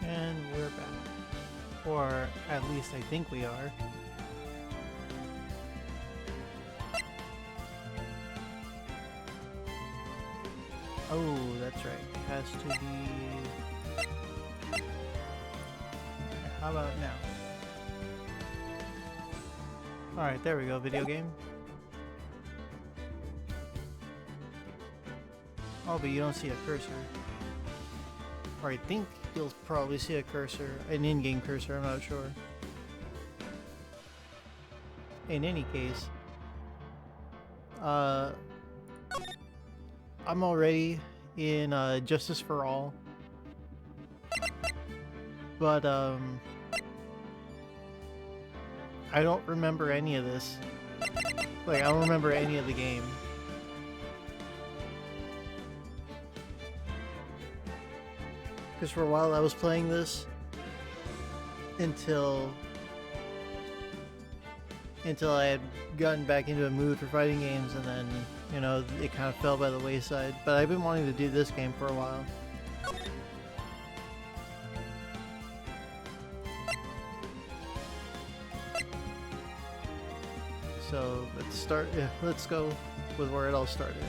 And we're back. Or at least I think we are. Oh, that's right. It has to be... How about now? Alright, there we go, video game. Oh, but you don't see a cursor. Or I think you'll probably see a cursor, an in-game cursor, I'm not sure. In any case, I'm already in Justice for All, but I don't remember any of this. Like, I don't remember any of the game. Because for a while I was playing this until I had gotten back into a mood for fighting games, and then, you know, it kind of fell by the wayside. But I've been wanting to do this game for a while. So let's start. Yeah, let's go with where it all started.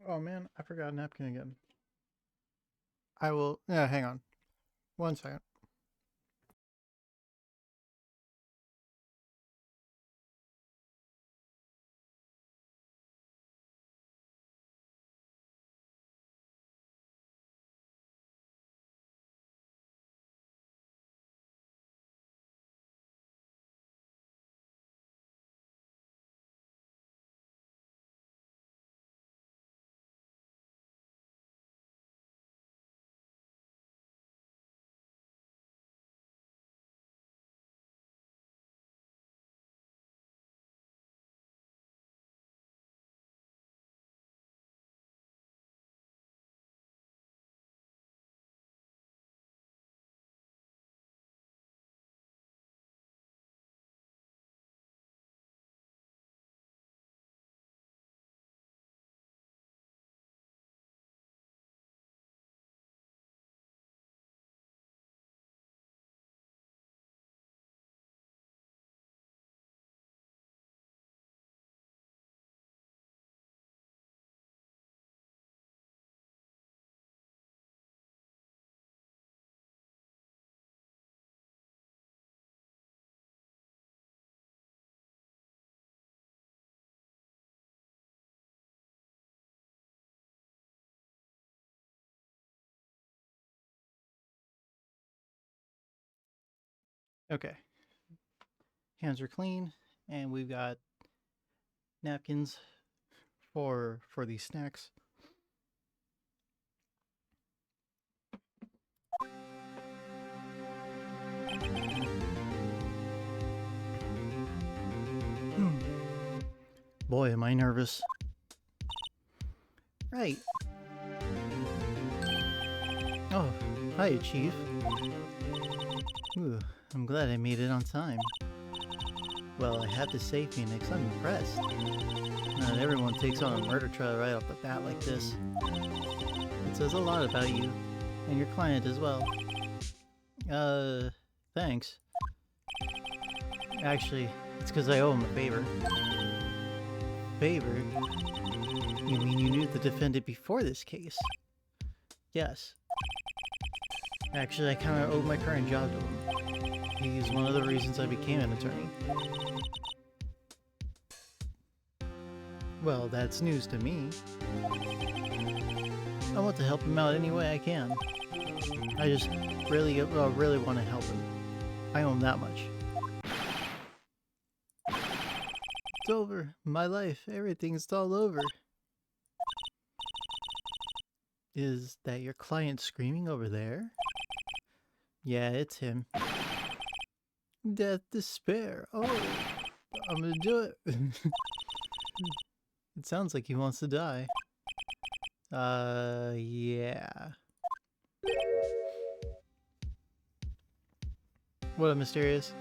Oh man, I forgot a napkin again. I will. Yeah, hang on. 1 second. Okay. Hands are clean, and we've got napkins for these snacks. Boy, am I nervous. Right. Oh, hi, Chief. Ooh, I'm glad I made it on time. Well, I have to say, Phoenix, I'm impressed. Not everyone takes on a murder trial right off the bat like this. It says a lot about you, and your client as well. Thanks. Actually, it's because I owe him a favor. Favor? You mean you knew the defendant before this case? Yes. Actually, I kinda owe my current job to him. He's one of the reasons I became an attorney. Well, that's news to me. I want to help him out any way I can. I just really want to help him. I owe him that much. It's over. My life. Everything's all over. Is that your client screaming over there? Yeah, it's him. Death, despair. Oh, I'm gonna do it. It sounds like he wants to die. Yeah. What a mysterious.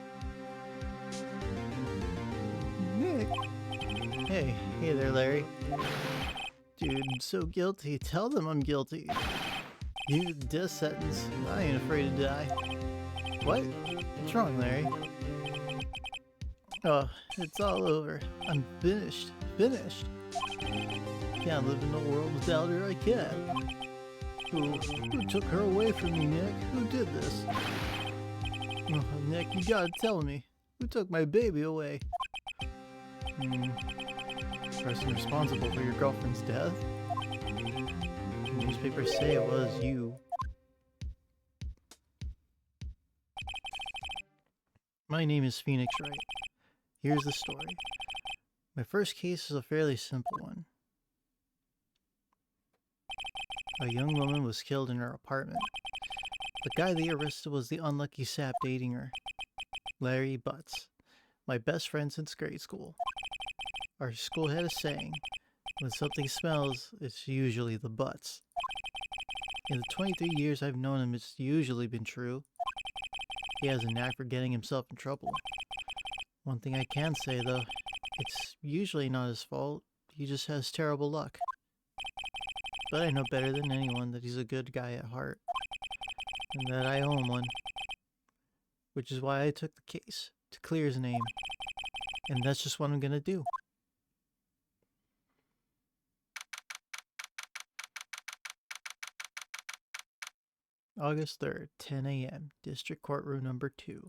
Nick. Hey there, Larry. Dude, I'm so guilty. Tell them I'm guilty. You, death sentence. I ain't afraid to die. What? What's wrong, Larry? Oh, it's all over. I'm finished. Finished. Can't live in the world without her. I can't. Who took her away from me, Nick? Who did this? Oh, Nick, you gotta tell me. Who took my baby away? Person responsible for your girlfriend's death? The newspapers say it was you. My name is Phoenix Wright. Here's the story. My first case is a fairly simple one. A young woman was killed in her apartment. The guy they arrested was the unlucky sap dating her, Larry Butts, my best friend since grade school. Our school had a saying, when something smells, it's usually the butts. In the 23 years I've known him, it's usually been true. He has a knack for getting himself in trouble. One thing I can say, though, it's usually not his fault. He just has terrible luck. But I know better than anyone that he's a good guy at heart, and that I owe him one. Which is why I took the case, to clear his name. And that's just what I'm gonna do. August 3rd, 10 a.m., District Courtroom number 2.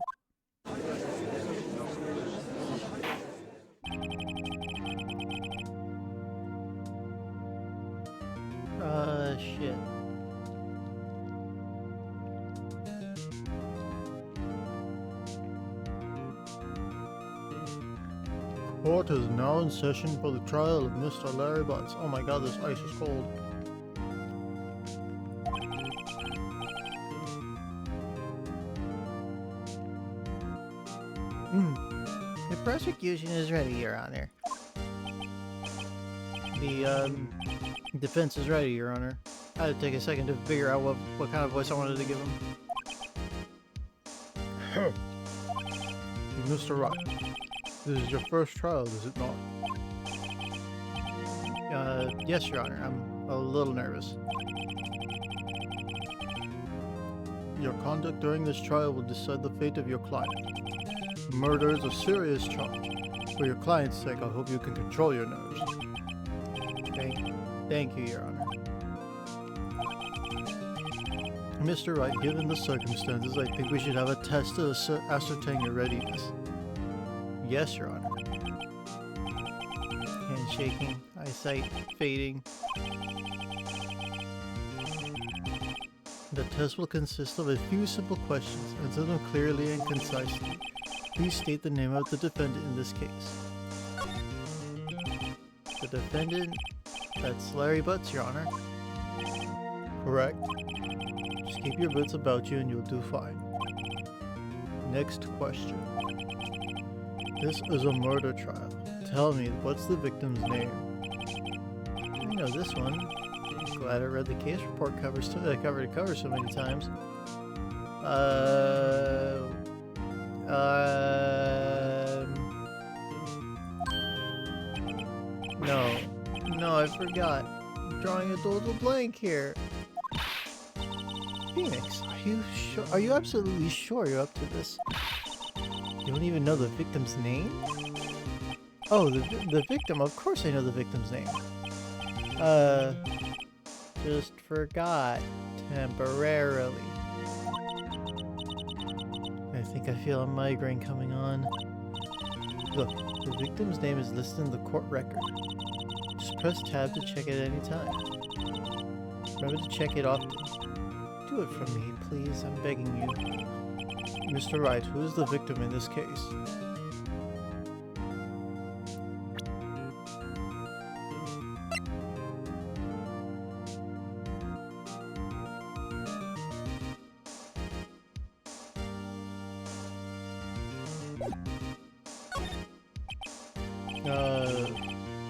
Shit. Court is now in session for the trial of Mr. Larry Butts. Oh my god, this ice is cold. The prosecution is ready, Your Honor. The defense is ready, Your Honor. I had to take a second to figure out what kind of voice I wanted to give him. Mr. Wright, this is your first trial, is it not? Yes, Your Honor. I'm a little nervous. Your conduct during this trial will decide the fate of your client. Murder is a serious charge. For your client's sake, I hope you can control your nerves. Thank you, Your Honor. Mr. Wright, given the circumstances, I think we should have a test to ascertain your readiness. Yes, Your Honor. Hand shaking, eyesight fading. The test will consist of a few simple questions. Answer them clearly and concisely. Please state the name of the defendant in this case. The defendant, that's Larry Butts, Your Honor. Correct. Just keep your wits about you and you'll do fine. Next question. This is a murder trial. Tell me, what's the victim's name? I know this one. Glad I read the case report cover to cover so many times. No, I forgot. I'm drawing a total blank here. Phoenix, are you sure? Are you absolutely sure you're up to this? You don't even know the victim's name? Oh, the victim. Of course I know the victim's name. Just forgot temporarily. I think I feel a migraine coming on. Look, the victim's name is listed in the court record. Just press tab to check it any time. Remember to check it often. Do it for me, please. I'm begging you. Mr. Wright, who is the victim in this case?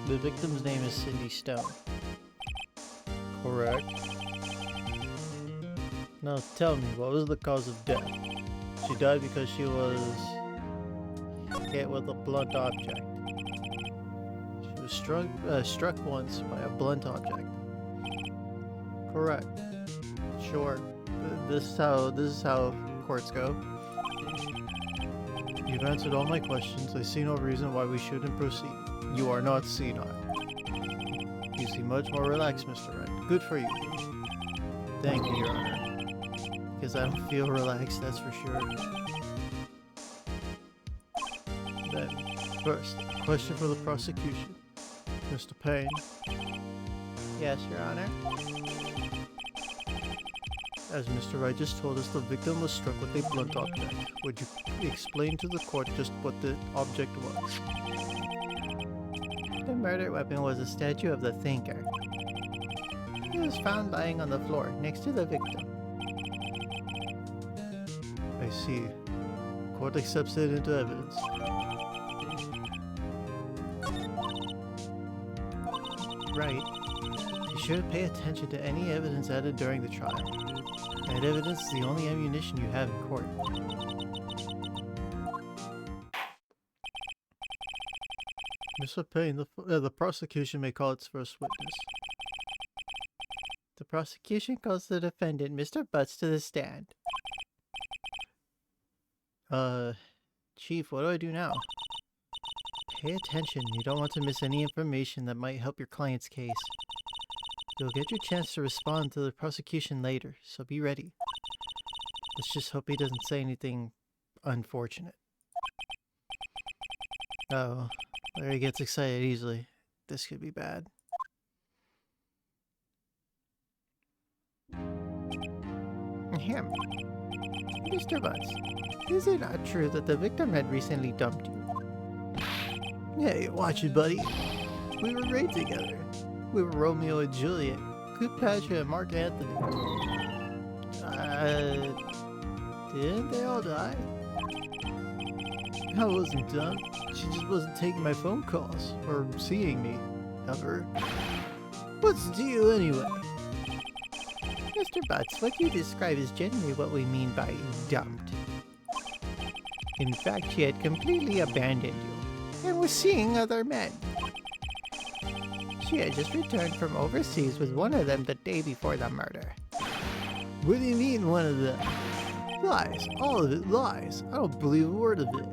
The victim's name is Cindy Stone. Correct. Now tell me, what was the cause of death? She died because she was hit with a blunt object. She was struck once by a blunt object. Correct. Sure. This is how courts go. You've answered all my questions. I see no reason why we shouldn't proceed. You are not senile. You seem much more relaxed, Mr. Wright. Good for you. Thank you, Your Honor. Because I don't feel relaxed, that's for sure. Then, first, a question for the prosecution. Mr. Payne. Yes, Your Honor. As Mr. Wright just told us, the victim was struck with a blunt object. Would you explain to the court just what the object was? The murder weapon was a statue of the thinker. It was found lying on the floor, next to the victim. I see. Court accepts it into evidence. Right. You should pay attention to any evidence added during the trial. That evidence is the only ammunition you have in court. Mr. Payne, the prosecution may call its first witness. The prosecution calls the defendant, Mr. Butts, to the stand. Chief, what do I do now? Pay attention. You don't want to miss any information that might help your client's case. You'll get your chance to respond to the prosecution later, so be ready. Let's just hope he doesn't say anything unfortunate. Oh, Larry gets excited easily. This could be bad. Ahem. Mr. Butts, is it not true that the victim had recently dumped you? Hey, watch it, buddy. We were right together. We were Romeo and Juliet. Cleopatra and Mark Anthony. Didn't they all die? I wasn't dumb. She just wasn't taking my phone calls or seeing me. Ever. What's the deal anyway? Mr. Butts, what you describe is generally what we mean by dumped. In fact, she had completely abandoned you and was seeing other men. She had just returned from overseas with one of them the day before the murder. What do you mean, one of them? Lies. All of it lies. I don't believe a word of it.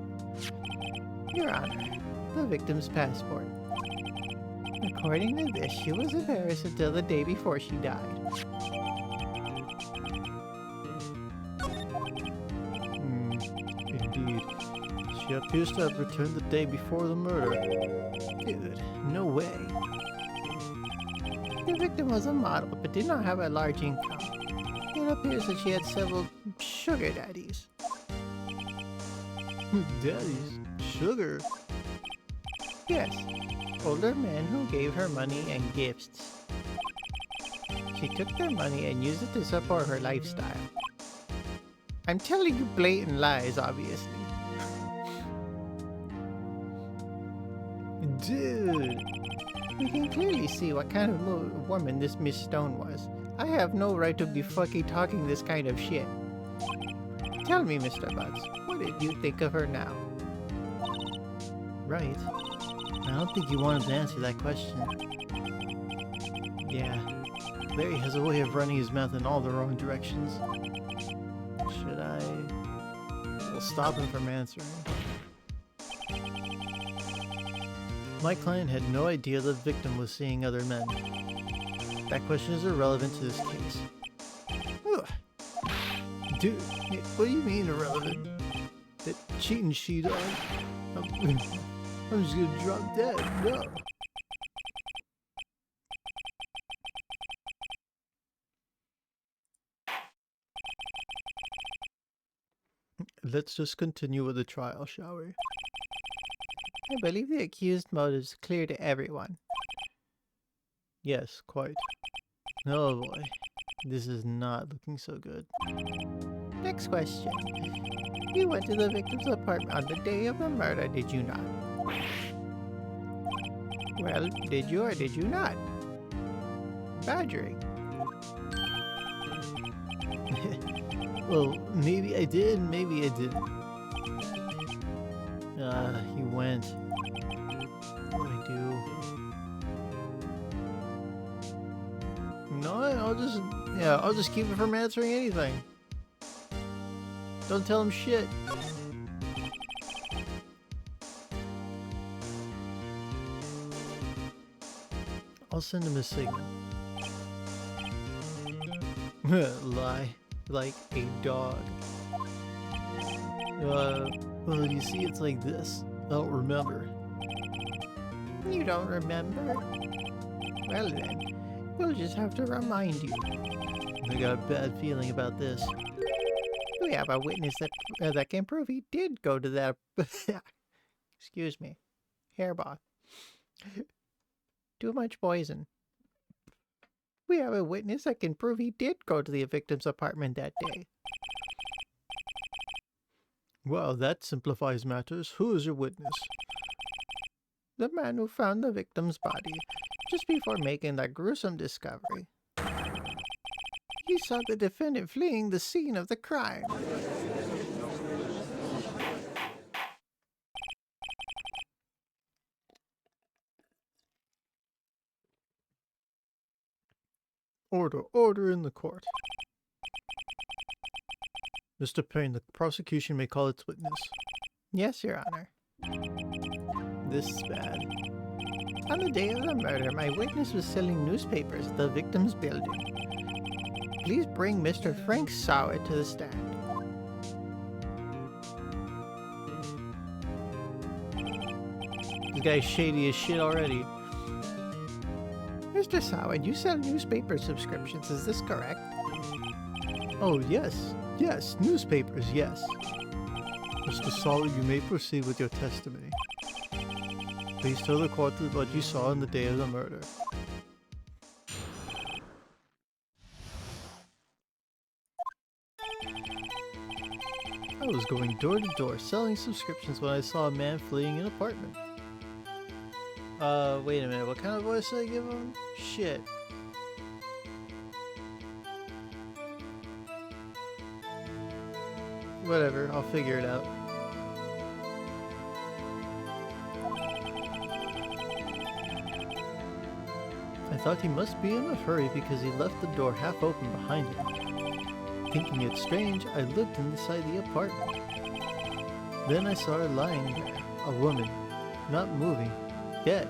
Your Honor, the victim's passport. According to this, she was in Paris until the day before she died. Indeed. She appears to have returned the day before the murder. Dude, no way. The victim was a model, but did not have a large income. It appears that she had several sugar daddies. Daddies? Sugar? Yes. Older men who gave her money and gifts. She took their money and used it to support her lifestyle. I'm telling you blatant lies, obviously. Dude! We can clearly see what kind of woman this Miss Stone was. I have no right to be fucking talking this kind of shit. Tell me, Mr. Butts, what did you think of her now? Right. I don't think you wanted to answer that question. Yeah. Larry has a way of running his mouth in all the wrong directions. Should I... We'll stop him from answering. My client had no idea the victim was seeing other men. That question is irrelevant to this case. Ugh. Dude, what do you mean irrelevant? that cheating sheet on. I'm just gonna drop dead. No. Let's just continue with the trial, shall we? I believe the accused motive is clear to everyone. Yes, quite. Oh boy, this is not looking so good. Next question. You went to the victim's apartment on the day of the murder, did you not? Well, did you or did you not? Badgering. Well, maybe I did, maybe I didn't. He went. What do I do? No, I'll just keep it from answering anything. Don't tell him shit. I'll send him a signal. Lie like a dog. Well, you see, it's like this. I don't remember. You don't remember? Well then, we'll just have to remind you. I got a bad feeling about this. We have a witness that can prove he did go to that... Excuse me. Hairball. Too much poison. We have a witness that can prove he did go to the victim's apartment that day. Well, that simplifies matters. Who is your witness? The man who found the victim's body just before making that gruesome discovery. He saw the defendant fleeing the scene of the crime. Order in the court. Mr. Payne, the prosecution may call its witness. Yes, Your Honor. This is bad. On the day of the murder, my witness was selling newspapers at the victim's building. Please bring Mr. Frank Sauer to the stand. This guy's shady as shit already. Mr. Sauer, you sell newspaper subscriptions, is this correct? Oh, yes. Yes, newspapers, yes. Mr. Sauer, you may proceed with your testimony. Please tell the court what you saw on the day of the murder. I was going door to door selling subscriptions when I saw a man fleeing an apartment. Wait a minute, what kind of voice did I give him? Shit. Whatever, I'll figure it out. I thought he must be in a hurry because he left the door half open behind him. Thinking it strange, I looked inside the apartment. Then I saw her lying there, a woman, not moving, dead.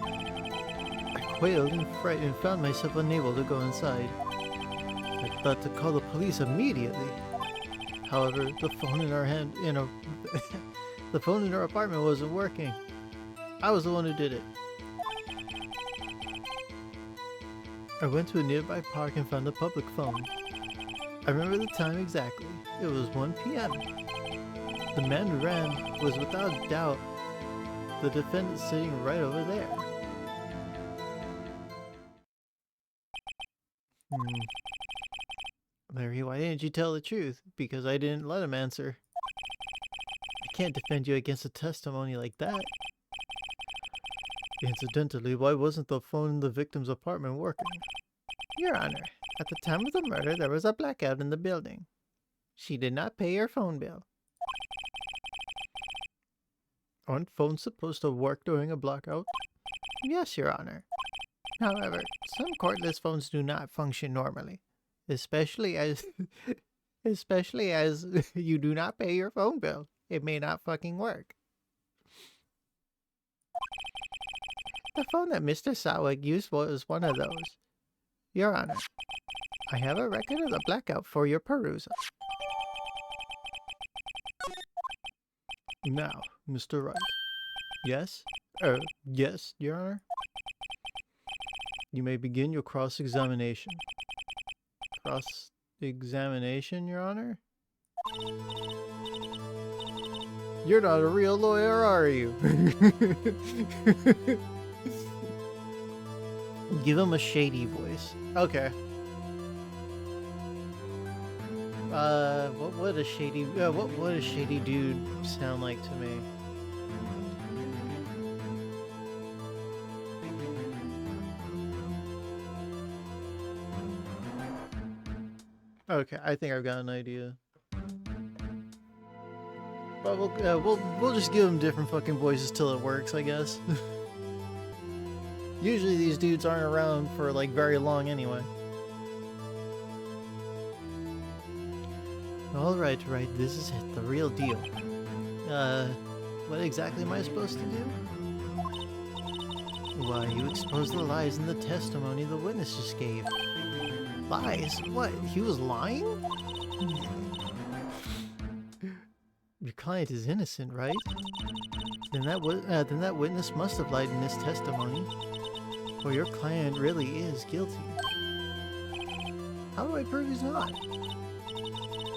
I quailed in fright and found myself unable to go inside. I thought to call the police immediately. However, the phone in the phone in our apartment wasn't working. I was the one who did it. I went to a nearby park and found a public phone. I remember the time exactly. It was 1 p.m. The man who ran was without doubt the defendant sitting right over there. Larry, why didn't you tell the truth? Because I didn't let him answer. I can't defend you against a testimony like that. Incidentally, why wasn't the phone in the victim's apartment working? Your Honor, at the time of the murder, there was a blackout in the building. She did not pay her phone bill. Aren't phones supposed to work during a blackout? Yes, Your Honor. However, some cordless phones do not function normally. Especially as you do not pay your phone bill. It may not fucking work. The phone that Mr. Sawig used was one of those. Your Honor, I have a record of the blackout for your perusal. Now, Mr. Wright. Yes? Yes, Your Honor? You may begin your cross-examination. Cross-examination, Your Honor? You're not a real lawyer, are you? Give him a shady voice. Okay. What would a shady dude sound like to me? Okay, I think I've got an idea. But we'll just give them different fucking voices till it works, I guess. Usually these dudes aren't around for like very long anyway. Alright, this is it, the real deal. What exactly am I supposed to do? Why, you expose the lies in the testimony the witness just gave. Lies? What? He was lying? Your client is innocent, right? Then that witness must have lied in his testimony. Or your client really is guilty. How do I prove he's not?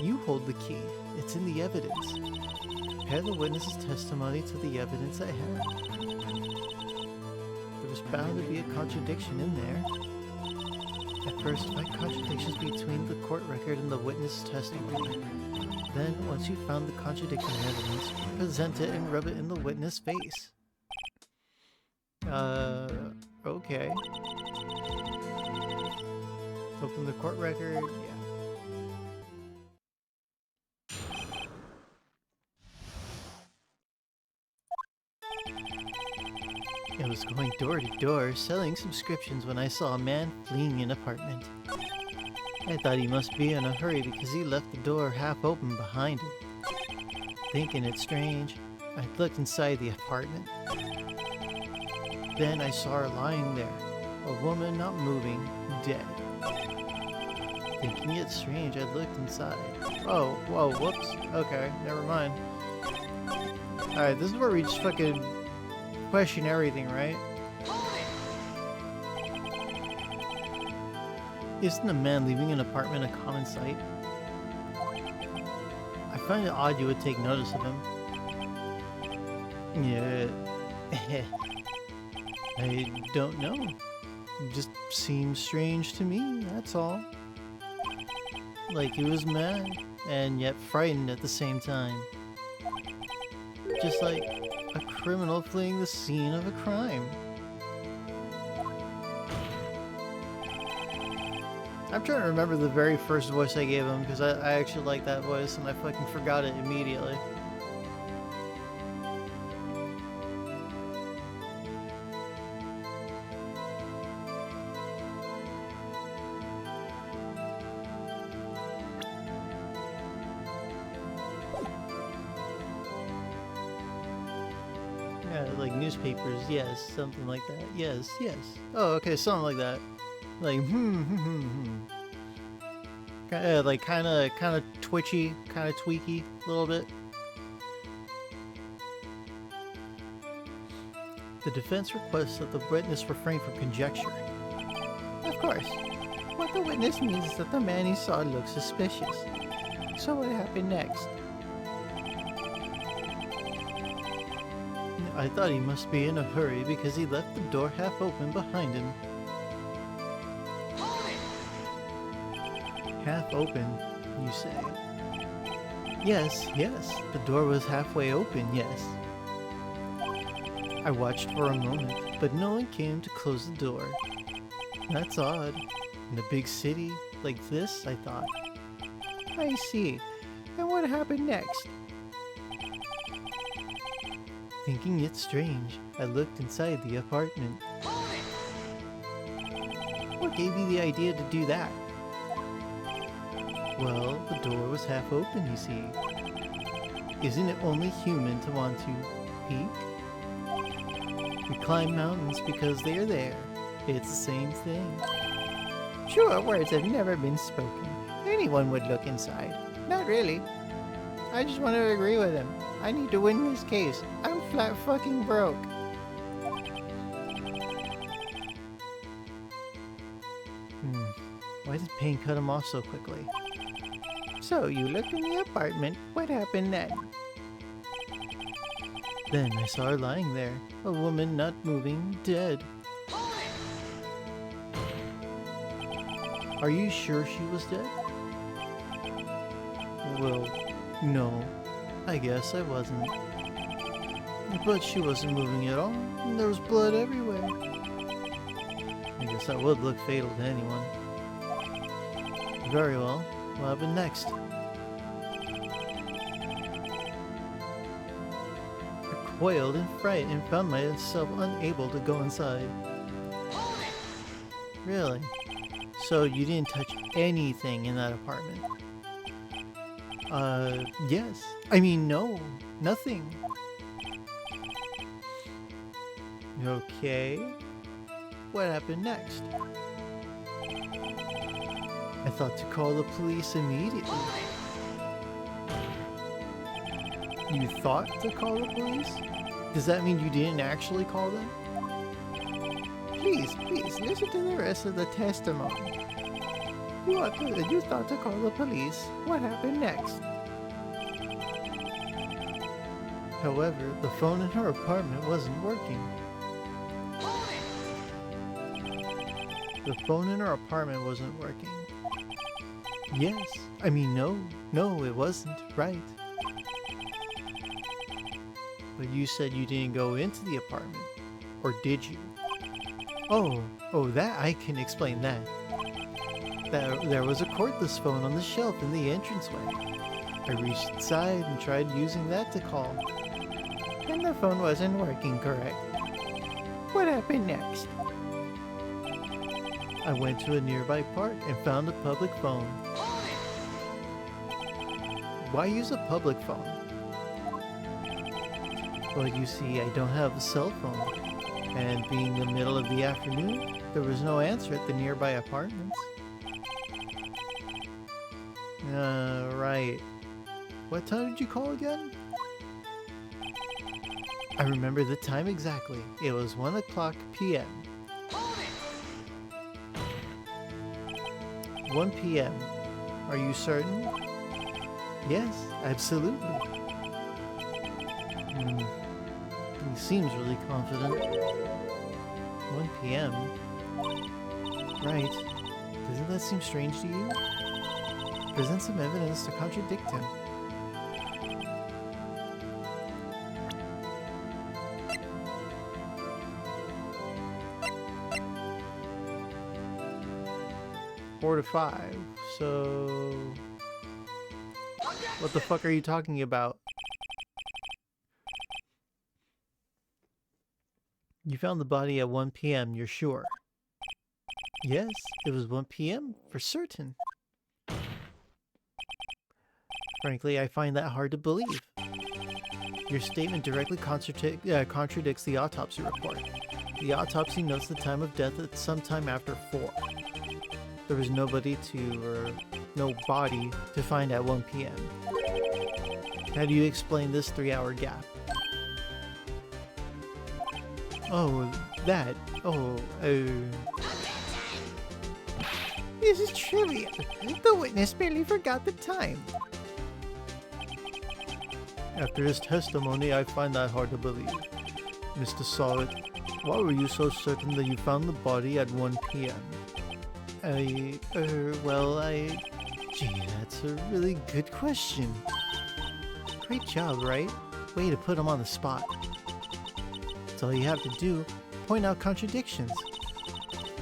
You hold the key. It's in the evidence. Compare the witness's testimony to the evidence at hand. There was bound to be a contradiction in there. At first, find contradictions between the court record and the witness' testimony. Then, once you found the contradicting evidence, present it and rub it in the witness' face. Okay. Open the court record, yeah. I was going door to door selling subscriptions when I saw a man fleeing an apartment. I thought he must be in a hurry because he left the door half open behind him. Thinking it strange, I looked inside the apartment. Then I saw her lying there, a woman not moving, dead. Thinking it strange, I looked inside. Oh, whoa, whoops. Okay, never mind. Alright, this is where we just fucking question everything, right? Isn't a man leaving an apartment a common sight? I find it odd you would take notice of him. Yeah. I don't know. It just seems strange to me, that's all. Like he was mad, and yet frightened at the same time. Just like a criminal fleeing the scene of a crime. I'm trying to remember the very first voice I gave him, because I actually like that voice, and I fucking forgot it immediately. Yeah, like newspapers, yes, something like that. Yes, yes. Oh, okay, something like that. Like, like kind of twitchy, kind of tweaky, a little bit. The defense requests that the witness refrain from conjecture. Of course. What the witness means is that the man he saw looked suspicious. So what happened next? I thought he must be in a hurry because he left the door half open behind him. Half open, you say? Yes, yes, the door was halfway open, yes. I watched for a moment, but no one came to close the door. That's odd. In a big city like this, I thought. I see. And what happened next? Thinking it strange, I looked inside the apartment. What gave you the idea to do that? Well, the door was half open, you see. Isn't it only human to want to peek? We climb mountains because they are there. It's the same thing. Sure, words have never been spoken. Anyone would look inside. Not really. I just want to agree with him. I need to win this case. I'm flat fucking broke. Why did Payne cut him off so quickly? So, you looked in the apartment. What happened then? Then I saw her lying there. A woman not moving, dead. Are you sure she was dead? Well, no. I guess I wasn't. But she wasn't moving at all, and there was blood everywhere. I guess that would look fatal to anyone. Very well. What happened next? I recoiled in fright and found myself unable to go inside. Really? So you didn't touch anything in that apartment? Yes. I mean, no. Nothing. Okay. What happened next? I thought to call the police immediately. You thought to call the police? Does that mean you didn't actually call them? Please, listen to the rest of the testimony. You thought to call the police. What happened next? However, the phone in her apartment wasn't working. The phone in her apartment wasn't working. Yes. I mean, no, it wasn't. Right. But you said you didn't go into the apartment. Or did you? Oh, that I can explain that. There was a cordless phone on the shelf in the entranceway. I reached inside and tried using that to call. And the phone wasn't working, correct? What happened next? I went to a nearby park and found a public phone. Why use a public phone? Well, you see, I don't have a cell phone. And being the middle of the afternoon, there was no answer at the nearby apartments. Right. What time did you call again? I remember the time exactly. It was 1:00 p.m. 1 p.m. Are you certain? Yes, absolutely. He seems really confident. 1 p.m. Right. Doesn't that seem strange to you? Present some evidence to contradict him. Four to 5. So... what the fuck are you talking about? You found the body at 1 p.m., you're sure? Yes, it was 1 p.m. for certain. Frankly, I find that hard to believe. Your statement directly contradicts the autopsy report. The autopsy notes the time of death at sometime after 4. There was no body to find at 1 p.m. How do you explain this 3-hour gap? Oh, that. This is trivia. The witness barely forgot the time. After his testimony, I find that hard to believe. Mr. Solid, why were you so certain that you found the body at 1 p.m.? Gee, that's a really good question. Great job, Wright? Way to put him on the spot. That's all you have to do. Point out contradictions.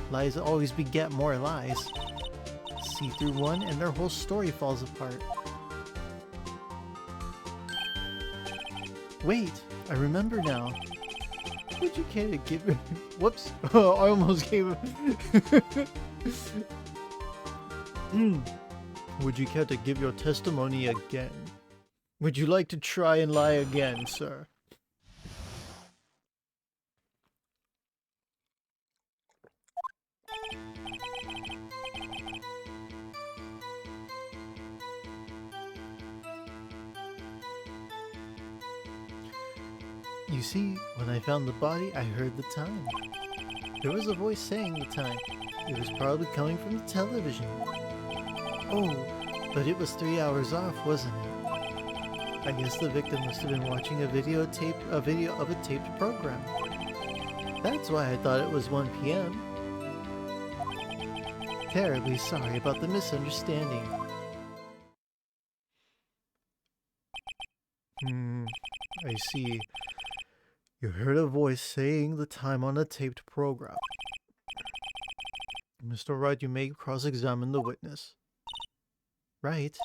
Lies always beget more lies. See through one and their whole story falls apart. Wait, I remember now. Would you care to give... Whoops. I almost gave him... Would you care to give your testimony again? Would you like to try and lie again, sir? You see, when I found the body, I heard the time. There was a voice saying the time. It was probably coming from the television. Oh, but it was 3 hours off, wasn't it? I guess the victim must have been watching a video of a taped program. That's why I thought it was 1 p.m. Terribly sorry about the misunderstanding. I see. You heard a voice saying the time on a taped program. Mr. Wright, you may cross-examine the witness. Right.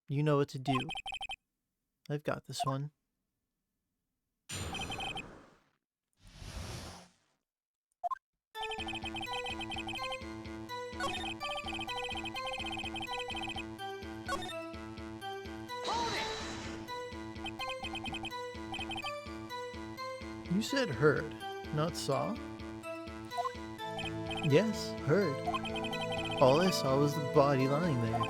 You know what to do. I've got this one. You said heard, not saw? Yes, heard. All I saw was the body lying there.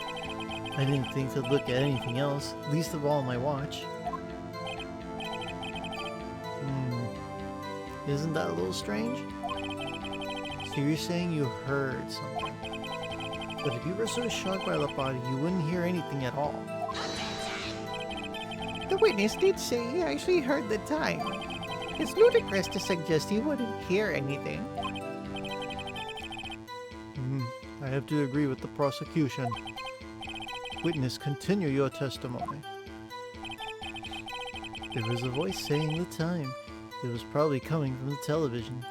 I didn't think to look at anything else, least of all my watch. Isn't that a little strange? So you're saying you heard something. But if you were so shocked by the body, you wouldn't hear anything at all. The witness did say he actually heard the time. It's ludicrous to suggest he wouldn't hear anything. I have to agree with the prosecution. Witness, continue your testimony. There was a voice saying the time. It was probably coming from the television.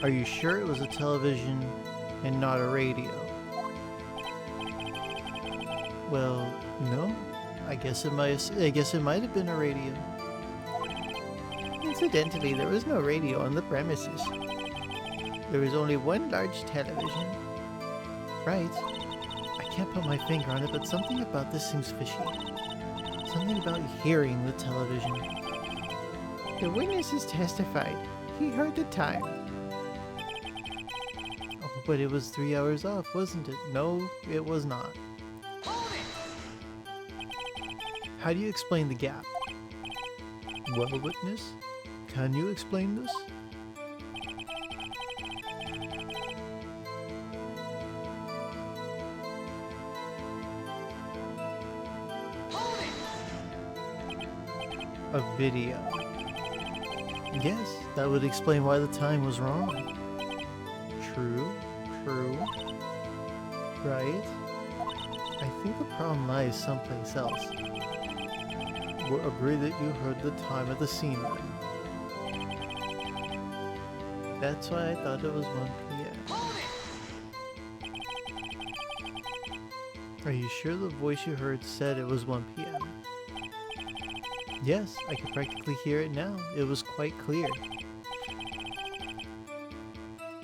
Are you sure it was a television and not a radio? Well, no. I guess it might have been a radio. Incidentally, there was no radio on the premises. There was only one large television. Right. I can't put my finger on it, but something about this seems fishy. Something about hearing the television. The witness has testified. He heard the time. Oh, but it was 3 hours off, wasn't it? No, it was not. How do you explain the gap? Well, witness, can you explain this? A video. Yes, that would explain why the time was wrong. True. Right. I think the problem lies someplace else. We'll agree that you heard the time at the scene then. That's why I thought it was 1 p.m. Are you sure the voice you heard said it was 1 p.m.? Yes, I can practically hear it now. It was quite clear.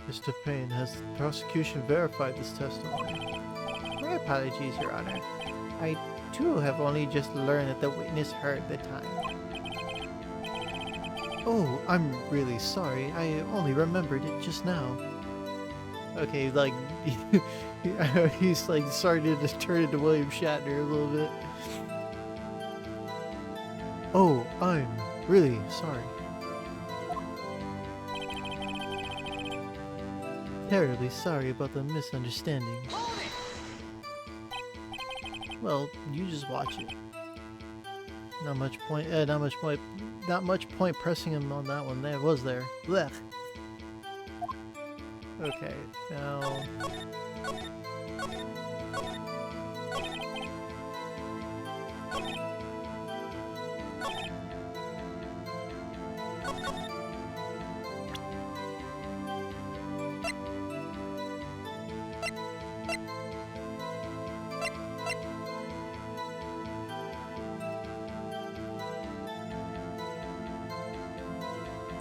Mr. Payne, has the prosecution verified this testimony? My apologies, Your Honor. I too have only just learned that the witness heard the time. Oh, I'm really sorry. I only remembered it just now. Okay, like, he's like started to turn into William Shatner a little bit. Oh, I'm really sorry. Terribly sorry about the misunderstanding. Well, you just watch it. Not much point pressing him on that one there, was there? Blech. Okay, now...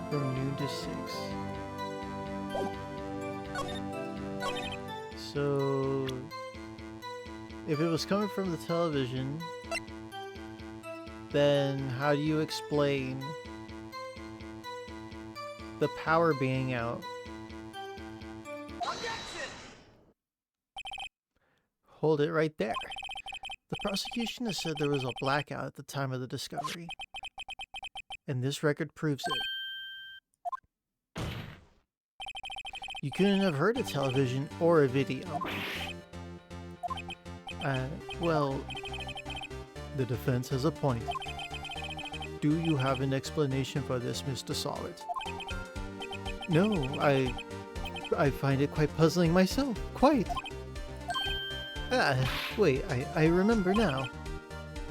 From noon to 6. So, if it was coming from the television, then how do you explain the power being out? Hold it right there. The prosecution has said there was a blackout at the time of the discovery. and this record proves it. You couldn't have heard a television or a video. Well, the defense has a point. Do you have an explanation for this, Mr. Solid? No, I find it quite puzzling myself. Quite. Wait, I remember now.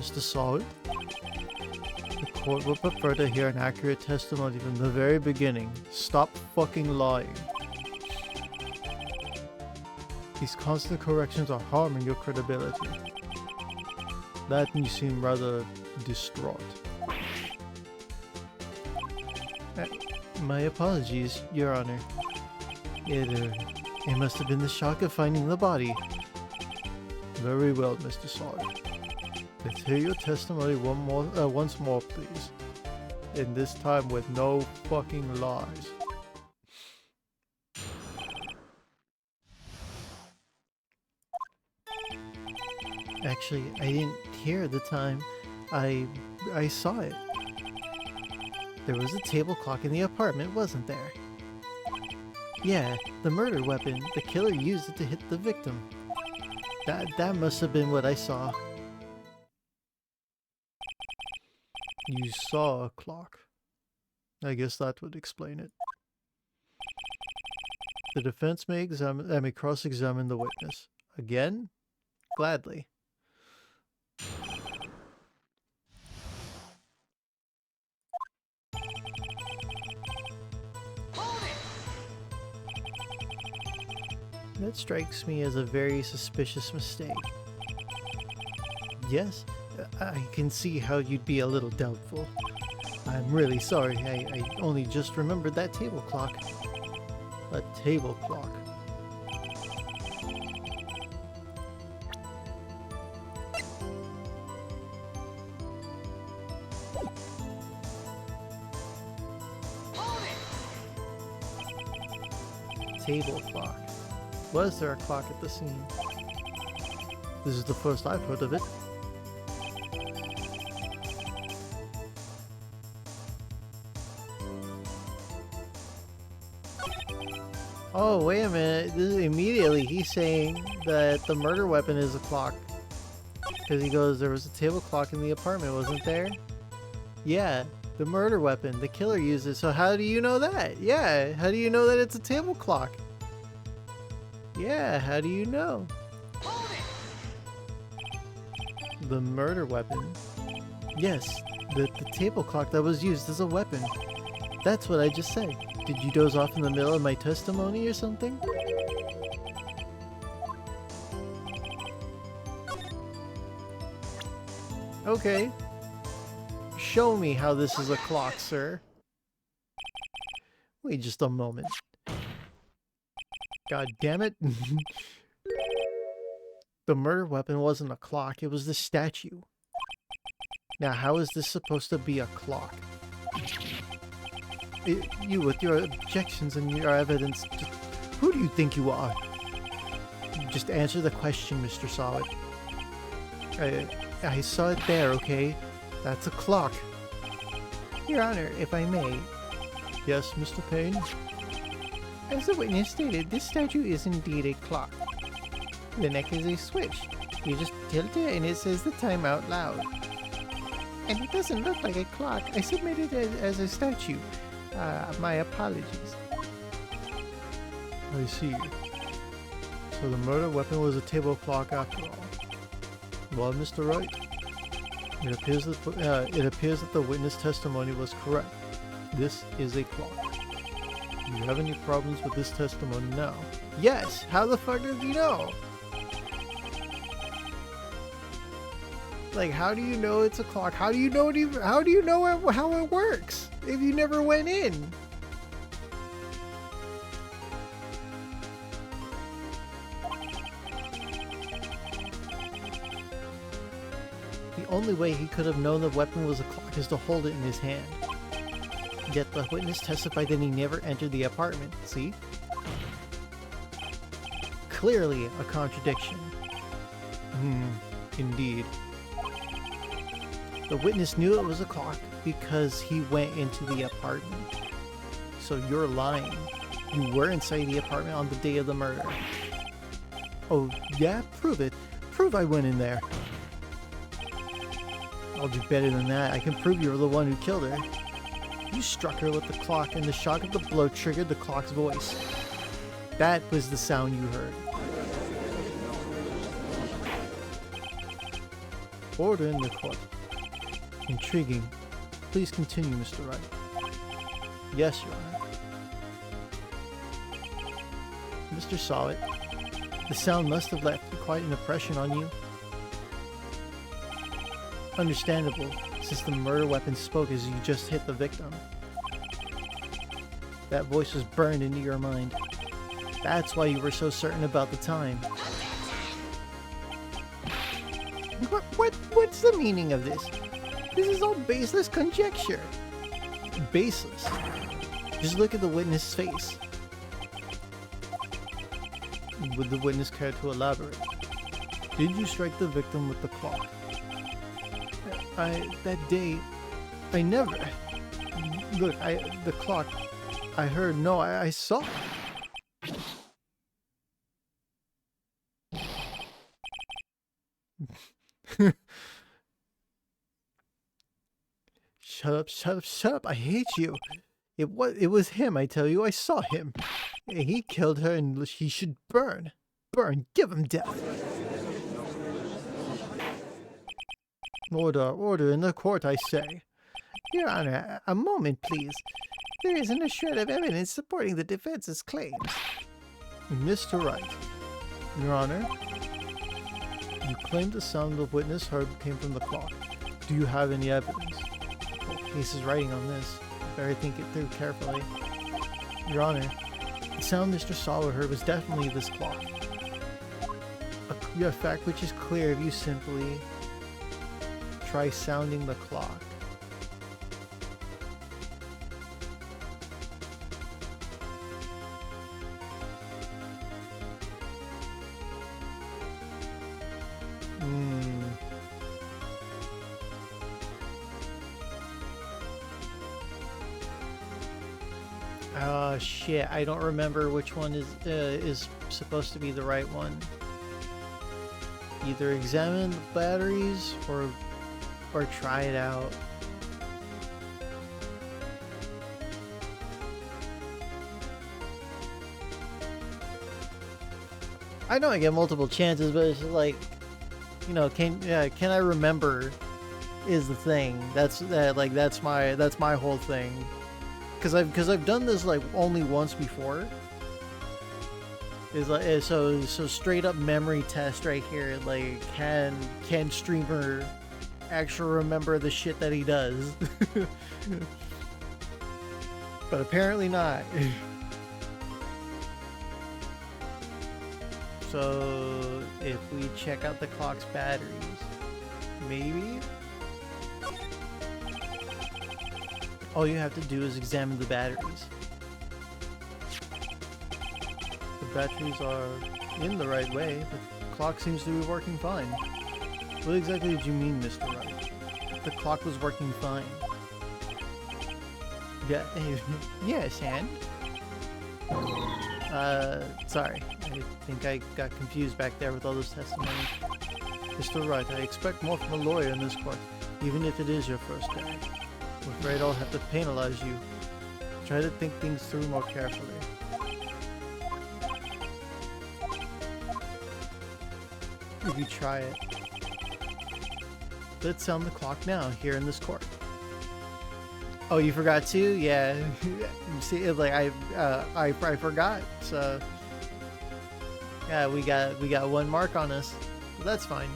Mr. Solid? The court would prefer to hear an accurate testimony from the very beginning. Stop fucking lying. These constant corrections are harming your credibility. That you seem rather distraught. My apologies, Your Honor. It must have been the shock of finding the body. Very well, Mr. Solid. Let's hear your testimony once more, please. And this time with no fucking lies. Actually, I didn't hear at the time. I saw it. There was a table clock in the apartment, wasn't there? Yeah, the murder weapon. The killer used it to hit the victim. That must have been what I saw. You saw a clock. I guess that would explain it. The defense may cross-examine the witness. Again? Gladly. That strikes me as a very suspicious mistake. Yes, I can see how you'd be a little doubtful. I'm really sorry, I only just remembered that table clock. A table clock. Table clock. Was there a clock at the scene? This is the first I've heard of it. Oh, wait a minute. Immediately he's saying that the murder weapon is a clock. Because he goes, there was a table clock in the apartment, wasn't there? Yeah, the murder weapon. The killer used it. So how do you know that? Yeah, how do you know that it's a table clock? Yeah, how do you know? The murder weapon. Yes, the table clock that was used as a weapon. That's what I just said. Did you doze off in the middle of my testimony or something? Okay. Show me how this is a clock, sir. Wait just a moment. God damn it. The murder weapon wasn't a clock, it was the statue. Now, how is this supposed to be a clock? You, with your objections and your evidence, who do you think you are? Just answer the question, Mr. Solid. I saw it there, okay? That's a clock. Your Honor, if I may. Yes, Mr. Payne? As the witness stated, this statue is indeed a clock. The neck is a switch. You just tilt it and it says the time out loud. And it doesn't look like a clock. I submitted it as a statue. My apologies. I see. So the murder weapon was a table clock after all. Well, Mr. Wright, it appears that the witness testimony was correct. This is a clock. Do you have any problems with this testimony now? Yes! How the fuck did you know? Like, how do you know it's a clock? How do you know how it works if you never went in? The only way he could have known the weapon was a clock is to hold it in his hand. Yet the witness testified that he never entered the apartment, see? Clearly a contradiction. Indeed. The witness knew it was a clock because he went into the apartment. So you're lying. You were inside the apartment on the day of the murder. Oh, yeah? Prove it. Prove I went in there. I'll do better than that. I can prove you were the one who killed her. You struck her with the clock, and the shock of the blow triggered the clock's voice. That was the sound you heard. Order in the court. Intriguing. Please continue, Mr. Wright. Yes, Your Honor. Mr. Saw it. The sound must have left quite an impression on you. Understandable, since the murder weapon spoke as you just hit the victim. That voice was burned into your mind. That's why you were so certain about the time. What's the meaning of this? This is all baseless conjecture. Baseless? Just look at the witness' face. Would the witness care to elaborate? Did you strike the victim with the clock? That day, I never... Look, the clock, I heard, no, I saw. Shut up, I hate you. It was him, I tell you, I saw him. He killed her and he should burn. Burn, give him death. Order in the court, I say. Your Honor, a moment, please. There isn't a shred of evidence supporting the defense's claims. Mr. Wright, Your Honor, you claim the sound the witness heard came from the clock. Do you have any evidence? Well, case is writing on this. Better think it through carefully. Your Honor, the sound Mr. Sawa heard was definitely this clock. A fact which is clear if you simply try sounding the clock. Oh shit, I don't remember which one is supposed to be the right one. Either examine the batteries or try it out. I know I get multiple chances, but it's like, you know, can I remember is the thing. That's my whole thing. Cause I've done this like only once before. Is like so straight up memory test right here. Like can streamer actually remember the shit that he does? But apparently not. So if we check out the clock's batteries, maybe. All you have to do is examine the batteries. The batteries are in the right way. The clock seems to be working fine. What exactly did you mean, Mr. Wright? The clock was working fine. Yeah, yes, and? Sorry. I think I got confused back there with all this testimony. Mr. Wright, I expect more from a lawyer in this court, even if it is your first day. I'm afraid I'll have to penalize you. Try to think things through more carefully. If you try it. Let's sound the clock now, here in this court. Oh, you forgot to? Yeah. See, like I forgot. So yeah, we got one mark on us. But that's fine.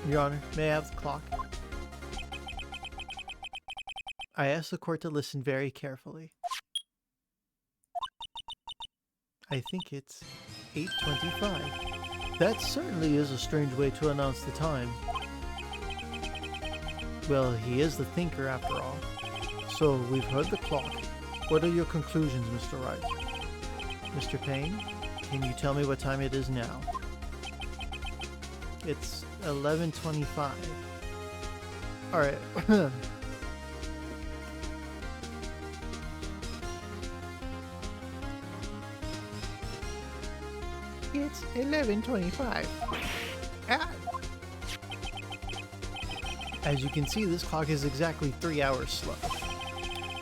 Your Honor, may I have the clock? I ask the court to listen very carefully. I think it's 8:25. That certainly is a strange way to announce the time. Well, he is the thinker after all. So, we've heard the clock. What are your conclusions, Mr. Wright? Mr. Payne, can you tell me what time it is now? It's 11:25. Alright. It's 11:25. Ah, As you can see, this clock is exactly 3 hours slow.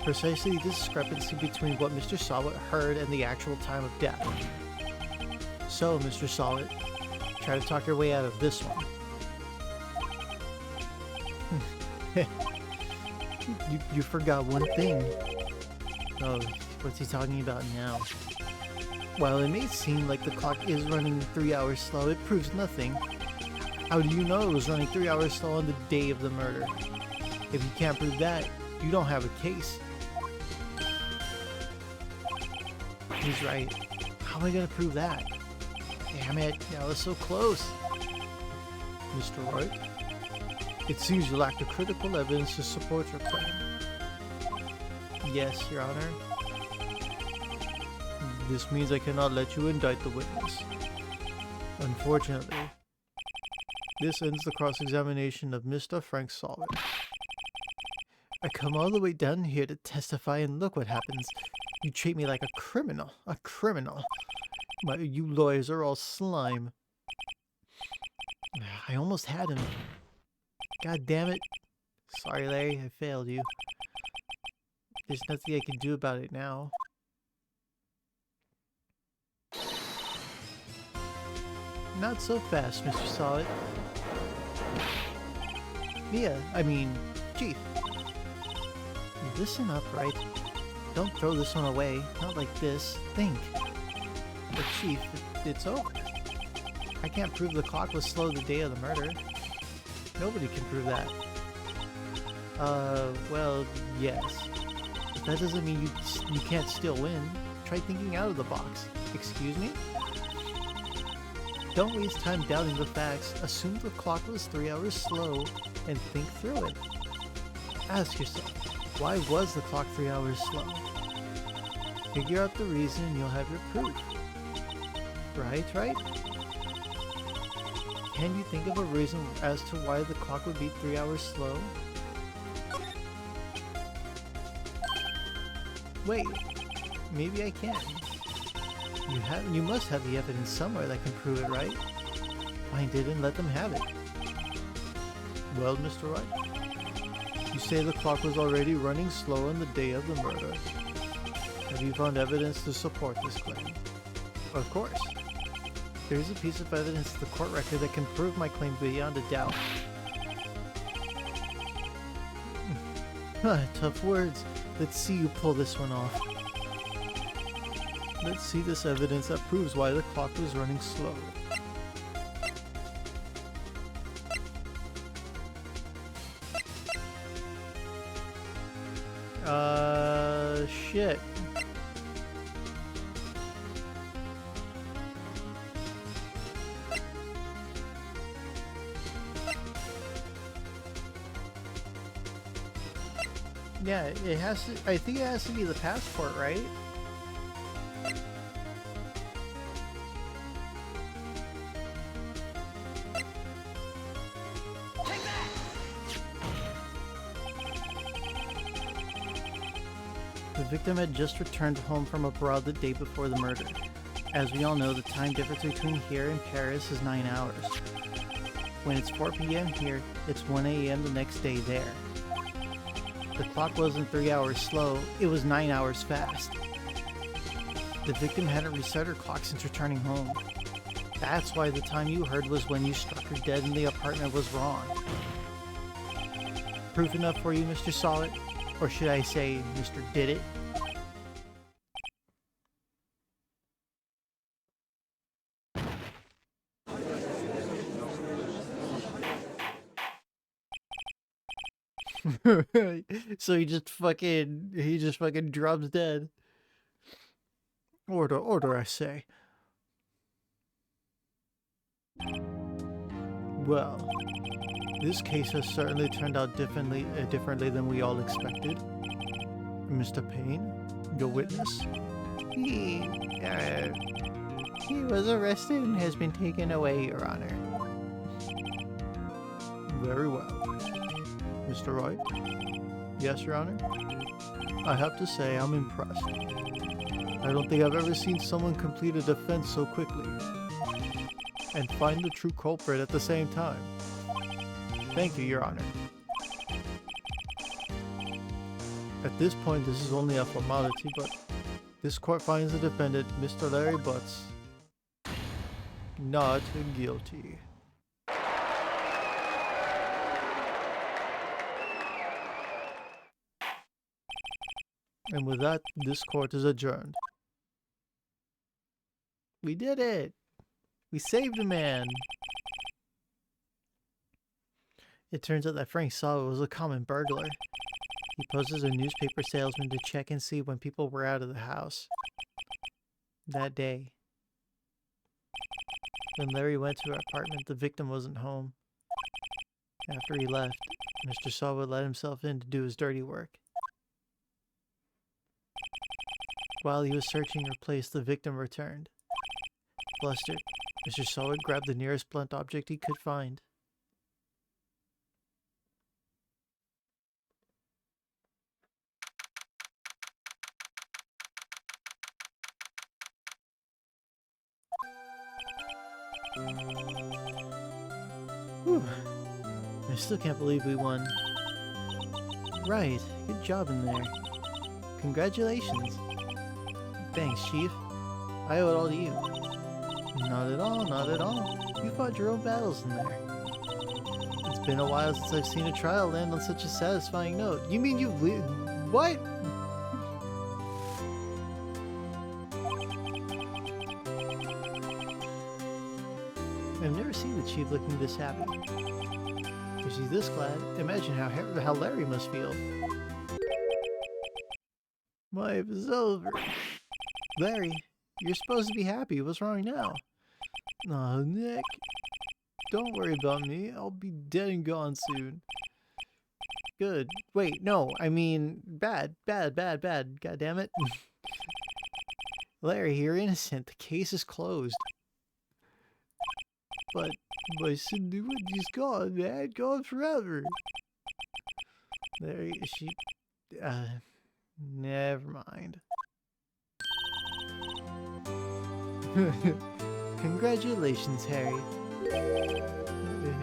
Precisely the discrepancy between what Mr. Solid heard and the actual time of death. So, Mr. Solid, try to talk your way out of this one. you forgot one thing. Oh, what's he talking about now? While it may seem like the clock is running 3 hours slow, it proves nothing. How do you know it was running 3 hours slow on the day of the murder? If you can't prove that, you don't have a case. He's right. How am I gonna prove that? Damn it, I was so close. Mr. Wright, it seems you lack the critical evidence to support your claim. Yes, Your Honor. This means I cannot let you indict the witness. Unfortunately, this ends the cross-examination of Mr. Frank Solid. I come all the way down here to testify and look what happens. You treat me like a criminal. A criminal. You lawyers are all slime. I almost had him. God damn it. Sorry, Larry, I failed you. There's nothing I can do about it now. Not so fast, Mr. Solid. Chief. Listen up, Wright. Don't throw this one away. Not like this. Think. But Chief, it's over. I can't prove the clock was slow the day of the murder. Nobody can prove that. Well, yes. But that doesn't mean you can't still win. Try thinking out of the box. Excuse me? Don't waste time doubting the facts. Assume the clock was 3 hours slow and think through it. Ask yourself, why was the clock 3 hours slow? Figure out the reason and you'll have your proof. Right? Can you think of a reason as to why the clock would be 3 hours slow? Wait, maybe I can. You must have the evidence somewhere that can prove it, right? Find it and let them have it. Well, Mr. Wright, you say the clock was already running slow on the day of the murder. Have you found evidence to support this claim? Of course. There is a piece of evidence in the court record that can prove my claim beyond a doubt. Tough words. Let's see you pull this one off. Let's see this evidence that proves why the clock was running slow. Shit. Yeah, it has to, I think it has to be the passport, right? The victim had just returned home from abroad the day before the murder. As we all know, the time difference between here and Paris is 9 hours. When it's 4 p.m. here, it's 1 a.m. the next day there. The clock wasn't 3 hours slow, it was 9 hours fast. The victim hadn't reset her clock since returning home. That's why the time you heard was when you struck her dead in the apartment was wrong. Proof enough for you, Mr. Solid? Or should I say, Mr. Did It? So he just fucking drops dead. Order, I say. Well, this case has certainly turned out differently than we all expected. Mr. Payne, your witness? He was arrested and has been taken away, Your Honor. Very well. Mr. Wright? Yes, Your Honor? I have to say I'm impressed. I don't think I've ever seen someone complete a defense so quickly and find the true culprit at the same time. Thank you, Your Honor. At this point, this is only a formality, but this court finds the defendant, Mr. Larry Butts, not guilty. And with that, this court is adjourned. We did it! We saved a man! It turns out that Frank Sawa was a common burglar. He posed as a newspaper salesman to check and see when people were out of the house. That day, when Larry went to her apartment, the victim wasn't home. After he left, Mr. Sawa let himself in to do his dirty work. While he was searching her place, the victim returned. Flustered, Mr. Sawa grabbed the nearest blunt object he could find. Whew. I still can't believe we won. Right, good job in there. Congratulations. Thanks, Chief. I owe it all to you. Not at all, not at all. You fought your own battles in there. It's been a while since I've seen a trial land on such a satisfying note. You mean you what? I've never seen the Chief looking this happy. If she's this glad, imagine how Larry must feel. Life is over. Larry, you're supposed to be happy. What's wrong now? Oh, Nick. Don't worry about me. I'll be dead and gone soon. Good. Wait, no. I mean, bad. God damn it. Larry, you're innocent. The case is closed. But my Cinduidi's gone, man. Gone forever. Larry, never mind. Congratulations, Harry.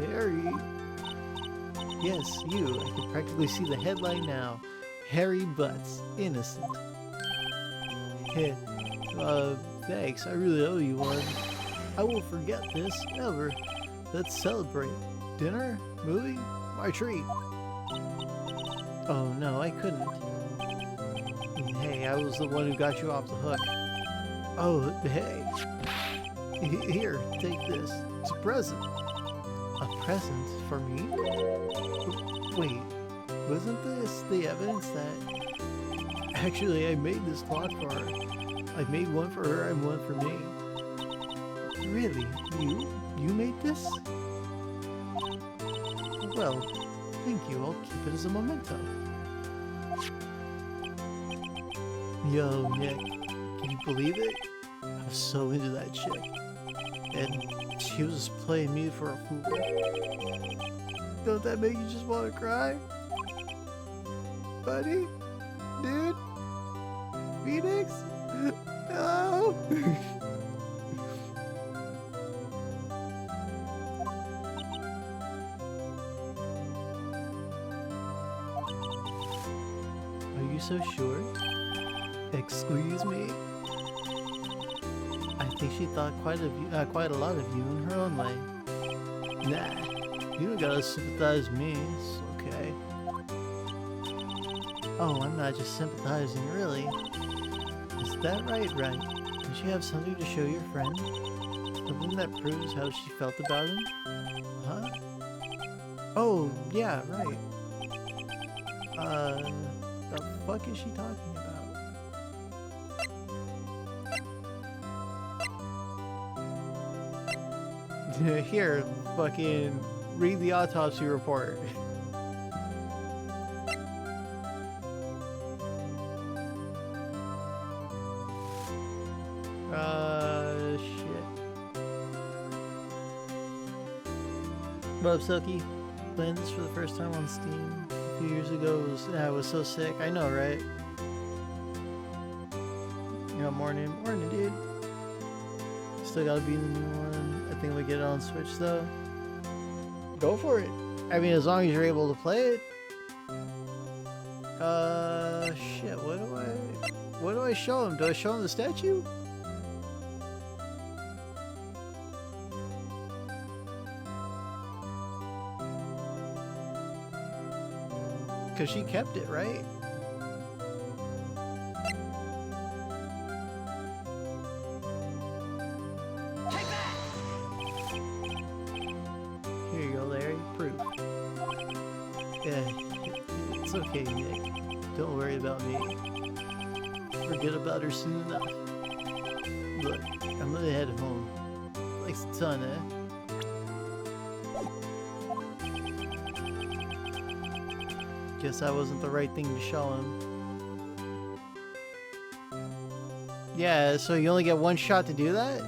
Harry? Yes, you. I can practically see the headline now. Harry Butts, innocent. Thanks. I really owe you one. I won't forget this, ever. Let's celebrate. Dinner? Movie? My treat. Oh no, I couldn't. Hey, I was the one who got you off the hook. Oh, hey. Here, take this. It's a present. A present for me? Wait, wasn't this the evidence that... Actually, I made this clock for her. I made one for her and one for me. Really? You made this? Well, thank you. I'll keep it as a memento. Yo, Nick, can you believe it? I was so into that chick. And she was just playing me for a fool. Don't that make you just want to cry? Buddy? Dude? Phoenix? No! Are you so sure? Excuse me? I think she thought quite a lot of you in her own way. Nah, you don't gotta sympathize with me, it's okay. Oh, I'm not just sympathizing, really. Is that right? Did you have something to show your friend? Something that proves how she felt about him? Huh? Oh, yeah, right. The fuck is she talking about? Here, fucking read the autopsy report. Shit. What up, Silky? Playing this for the first time on Steam. a few years ago was so sick. I know, right? Yeah, morning, dude. Still gotta be in the new one. I think we get it on Switch though. Go for it. I mean, as long as you're able to play it. Shit. What do I show him? Do I show him the statue? Because she kept it, right? Take that! Here you go, Larry. Proof. Yeah, it's okay, Nick. Don't worry about me. Forget about her soon enough. Look, I'm gonna head home. Likes the ton, eh? Guess that wasn't the right thing to show him. Yeah, so you only get one shot to do that?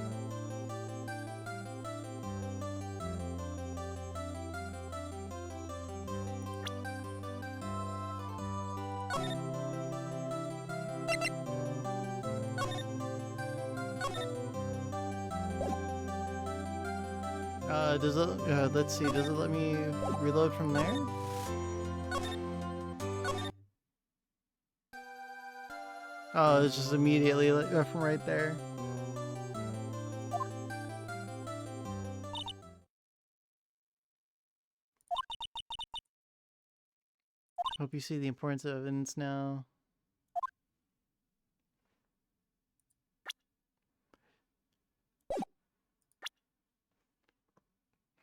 Does it, let's see, does it let me reload from there? Oh, it's just immediately from right there. Hope you see the importance of evidence now.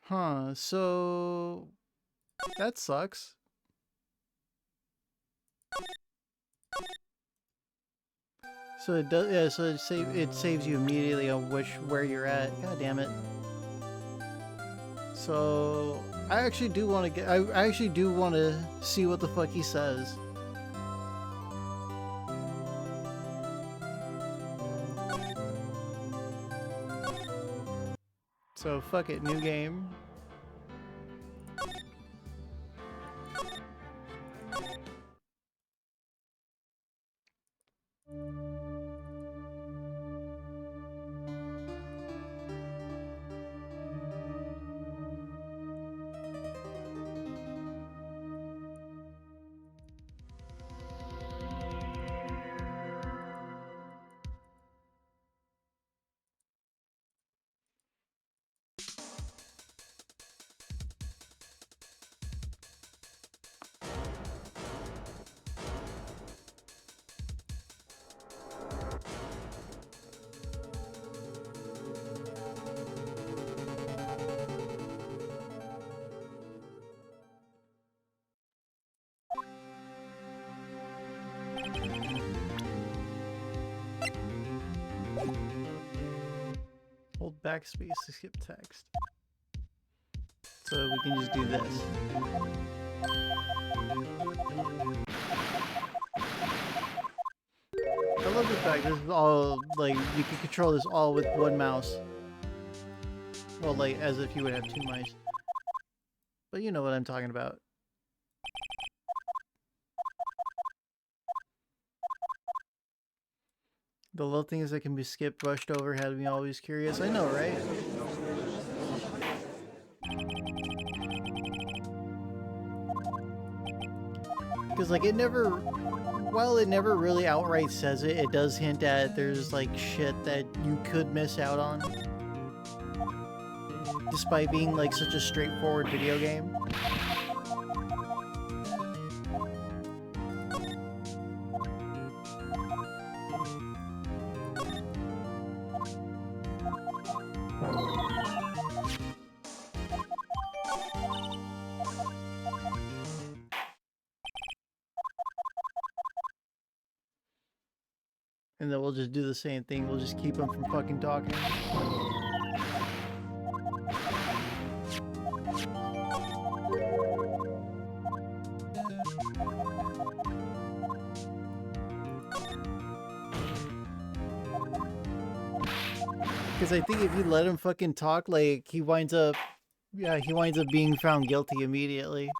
Huh, so that sucks. So it does, yeah, so it saves you immediately on where you're at. God damn it. So I actually do want to I actually do want to see what the fuck he says. So fuck it, new game. Hold backspace to skip text. So we can just do this. I love the fact this is all, like, you can control this all with one mouse. Well, like, as if you would have two mice. But you know what I'm talking about. The little things that can be skipped, brushed over, had me always curious. I know, right? Because, like, it never... While it never really outright says it, it does hint at there's, like, shit that you could miss out on. Despite being, like, such a straightforward video game. And then we'll just do the same thing. We'll just keep them from fucking talking. Because I think if you let him fucking talk, like, he winds up... Yeah, he winds up being found guilty immediately.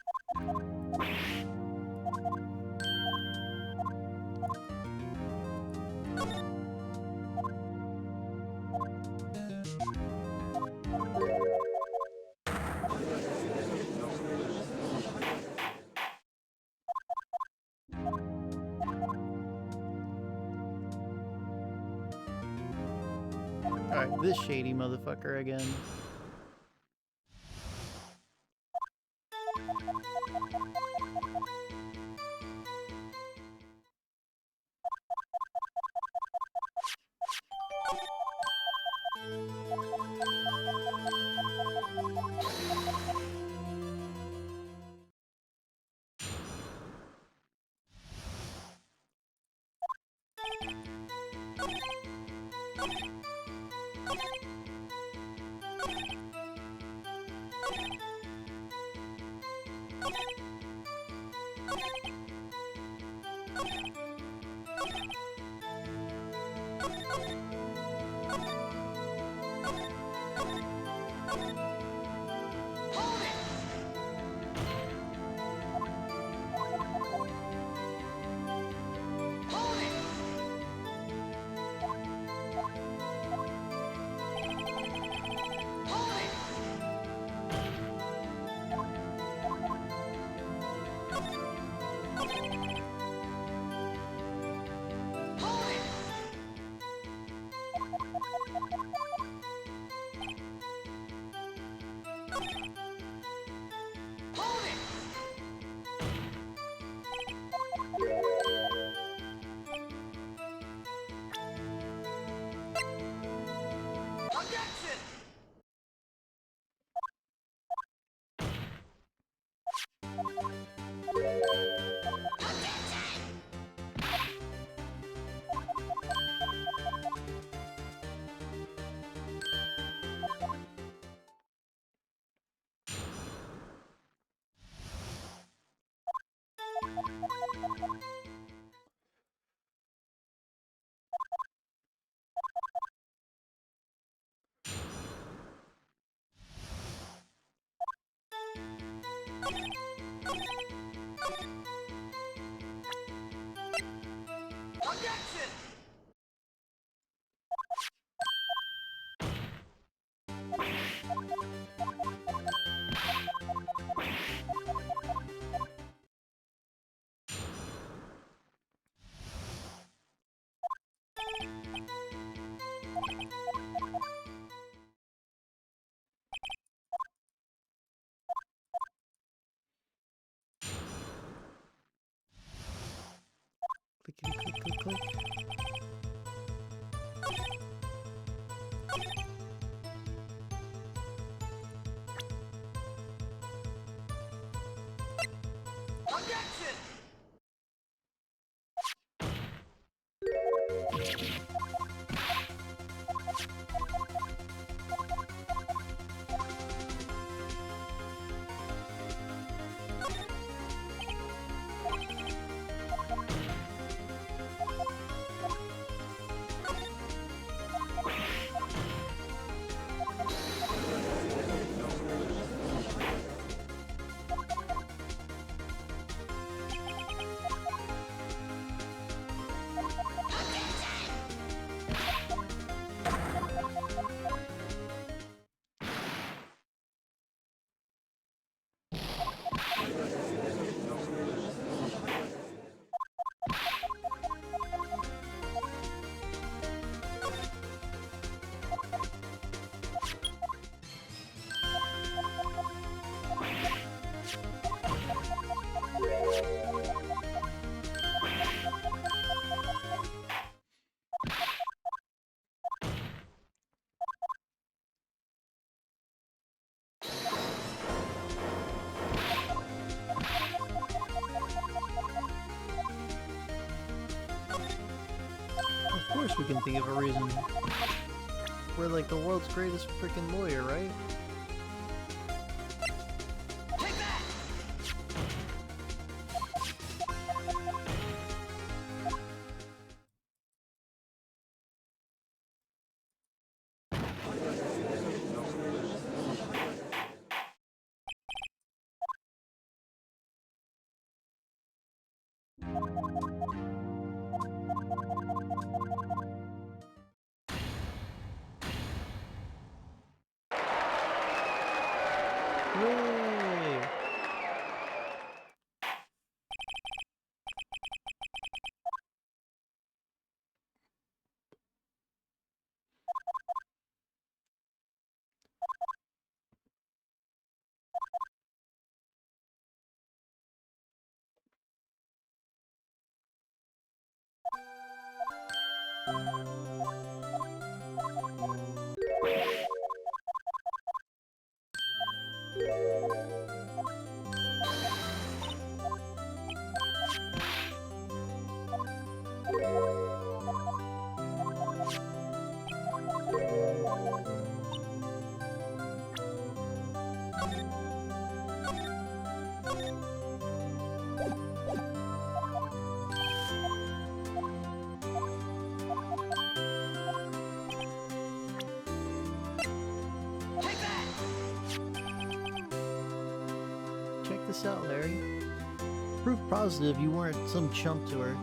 Alright, this shady motherfucker again. Clickety click click click. Of course we can think of a reason. We're like the world's greatest freaking lawyer, right? Hooray! Check this out, Larry. Proof positive you weren't some chump to her.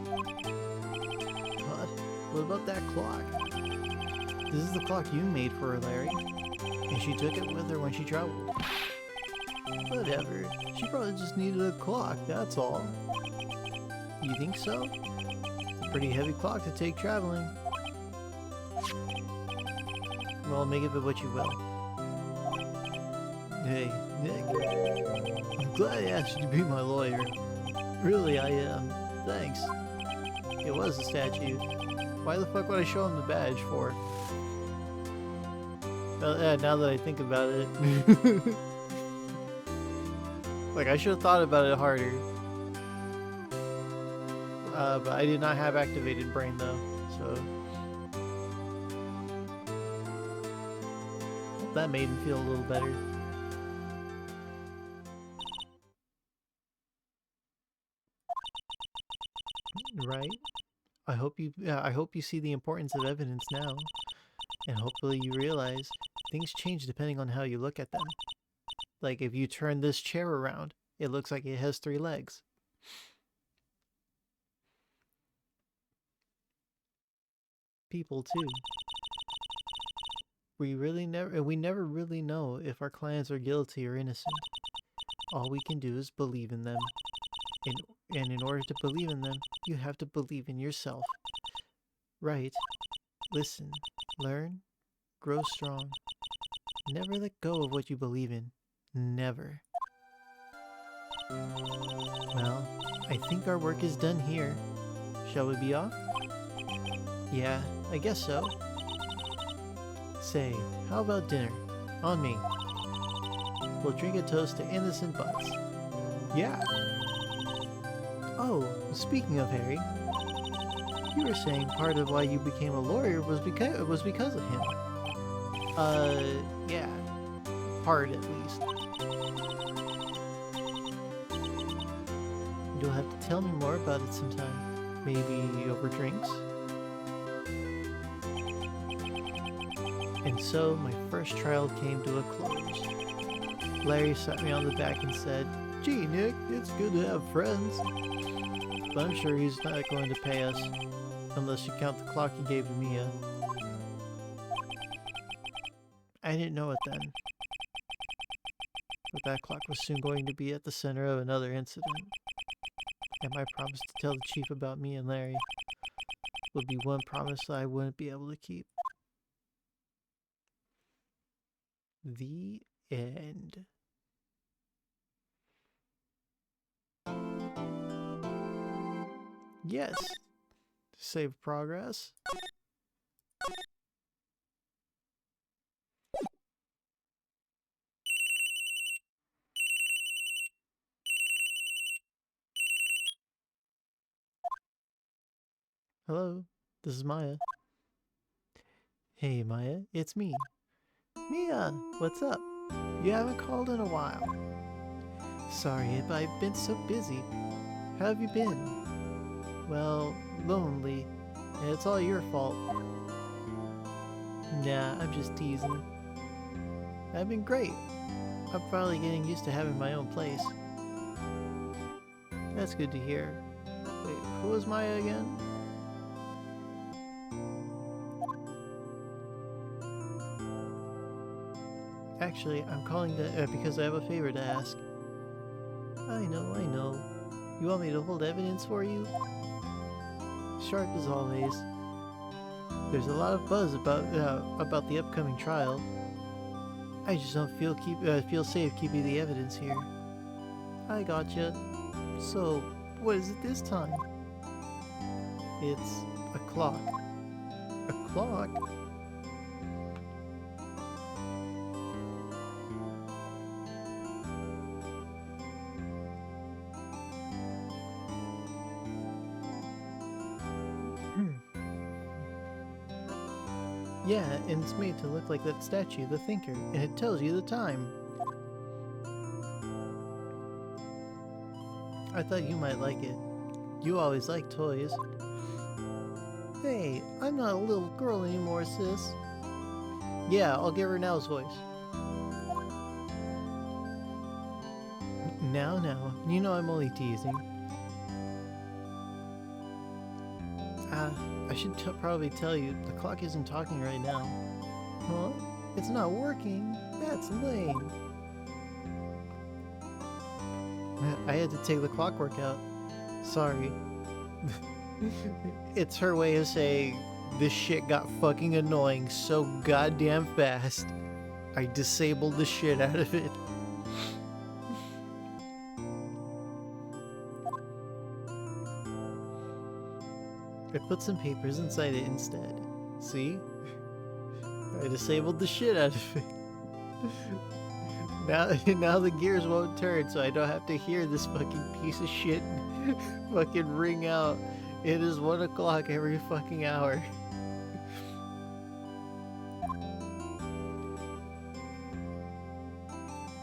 What about that clock? This is the clock you made for her, Larry. And she took it with her when she traveled. Whatever. She probably just needed a clock, that's all. You think so? It's a pretty heavy clock to take traveling. Well, make of it what you will. Hey, Nick. I'm glad I asked you to be my lawyer. Really, I am. Thanks. It was a statue. Why the fuck would I show him the badge for? Yeah, now that I think about it. Like, I should have thought about it harder. But I did not have activated brain though, so... that made him feel a little better. Right? I hope you see the importance of evidence now. And hopefully you realize things change depending on how you look at them. Like if you turn this chair around, it looks like it has 3 legs. People too. We never really know if our clients are guilty or innocent. All we can do is believe in them. And in order to believe in them, you have to believe in yourself. Right? Listen, learn, grow strong. Never let go of what you believe in. Never. Well, I think our work is done here. Shall we be off? Yeah, I guess so. Say, how about dinner? On me. We'll drink a toast to innocent butts. Yeah. Oh, speaking of Harry, you were saying part of why you became a lawyer was because of him. Yeah. Part, at least. You'll have to tell me more about it sometime. Maybe over drinks? And so, my first trial came to a close. Larry sat me on the back and said, "Gee, Nick, it's good to have friends." But I'm sure he's not going to pay us, unless you count the clock he gave to Mia. I didn't know it then. But that clock was soon going to be at the center of another incident. And my promise to tell the chief about me and Larry would be one promise that I wouldn't be able to keep. The end. Yes. Save progress. Hello, this is Maya. Hey Maya, it's me. Mia, what's up? You haven't called in a while. Sorry, but I've been so busy. How have you been? Well, lonely. And it's all your fault. Nah, I'm just teasing. I've been great. I'm finally getting used to having my own place. That's good to hear. Wait, who was Maya again? Actually, I'm calling because I have a favor to ask. I know. You want me to hold evidence for you? Sharp as always. There's a lot of buzz about the upcoming trial. I just don't feel safe keeping the evidence here. I gotcha. So, what is it this time? It's a clock. A clock? Yeah, and it's made to look like that statue, the Thinker, and it tells you the time. I thought you might like it. You always like toys. Hey, I'm not a little girl anymore, sis. Yeah, I'll give her Now's voice. Now, you know I'm only teasing. I should probably tell you, the clock isn't talking right now. Huh? It's not working? That's lame. I had to take the clockwork out. Sorry. It's her way of saying, this shit got fucking annoying so goddamn fast. I disabled the shit out of it. I put some papers inside it instead. See? I disabled the shit out of it. Now the gears won't turn, so I don't have to hear this fucking piece of shit fucking ring out. It is 1 o'clock every fucking hour.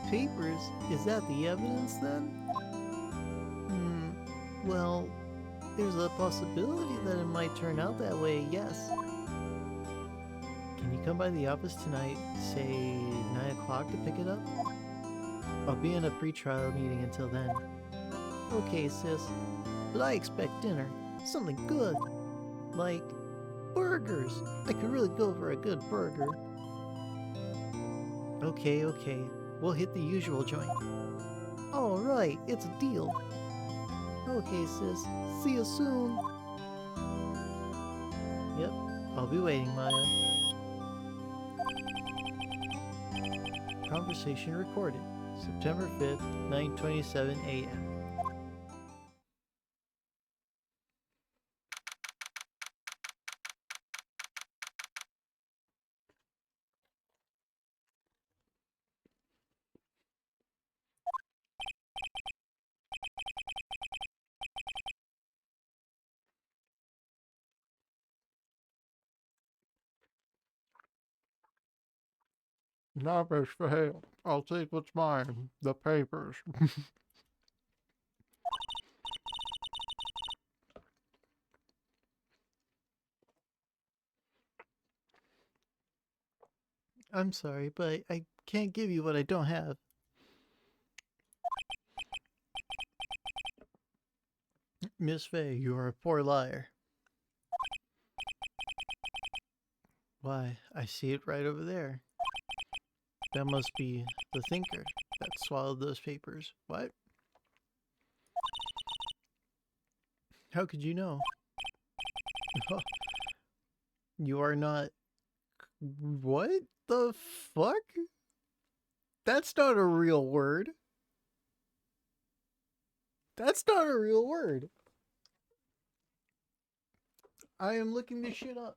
Papers? Is that the evidence then? Well, there's a possibility that it might turn out that way, yes. Can you come by the office tonight, say 9 o'clock to pick it up? I'll be in a pre-trial meeting until then. Okay, sis. But I expect dinner. Something good. Like burgers. I could really go for a good burger. Okay. We'll hit the usual joint. Alright, it's a deal. Okay, sis. See you soon. Yep, I'll be waiting, Maya. Conversation recorded. September 5th, 9:27 a.m. Garbage for hell. I'll take what's mine. The papers. I'm sorry, but I can't give you what I don't have. Miss Fay, you are a poor liar. Why, I see it right over there. That must be the Thinker that swallowed those papers. What? How could you know? You are not... What the fuck? That's not a real word. That's not a real word. I am looking this shit up.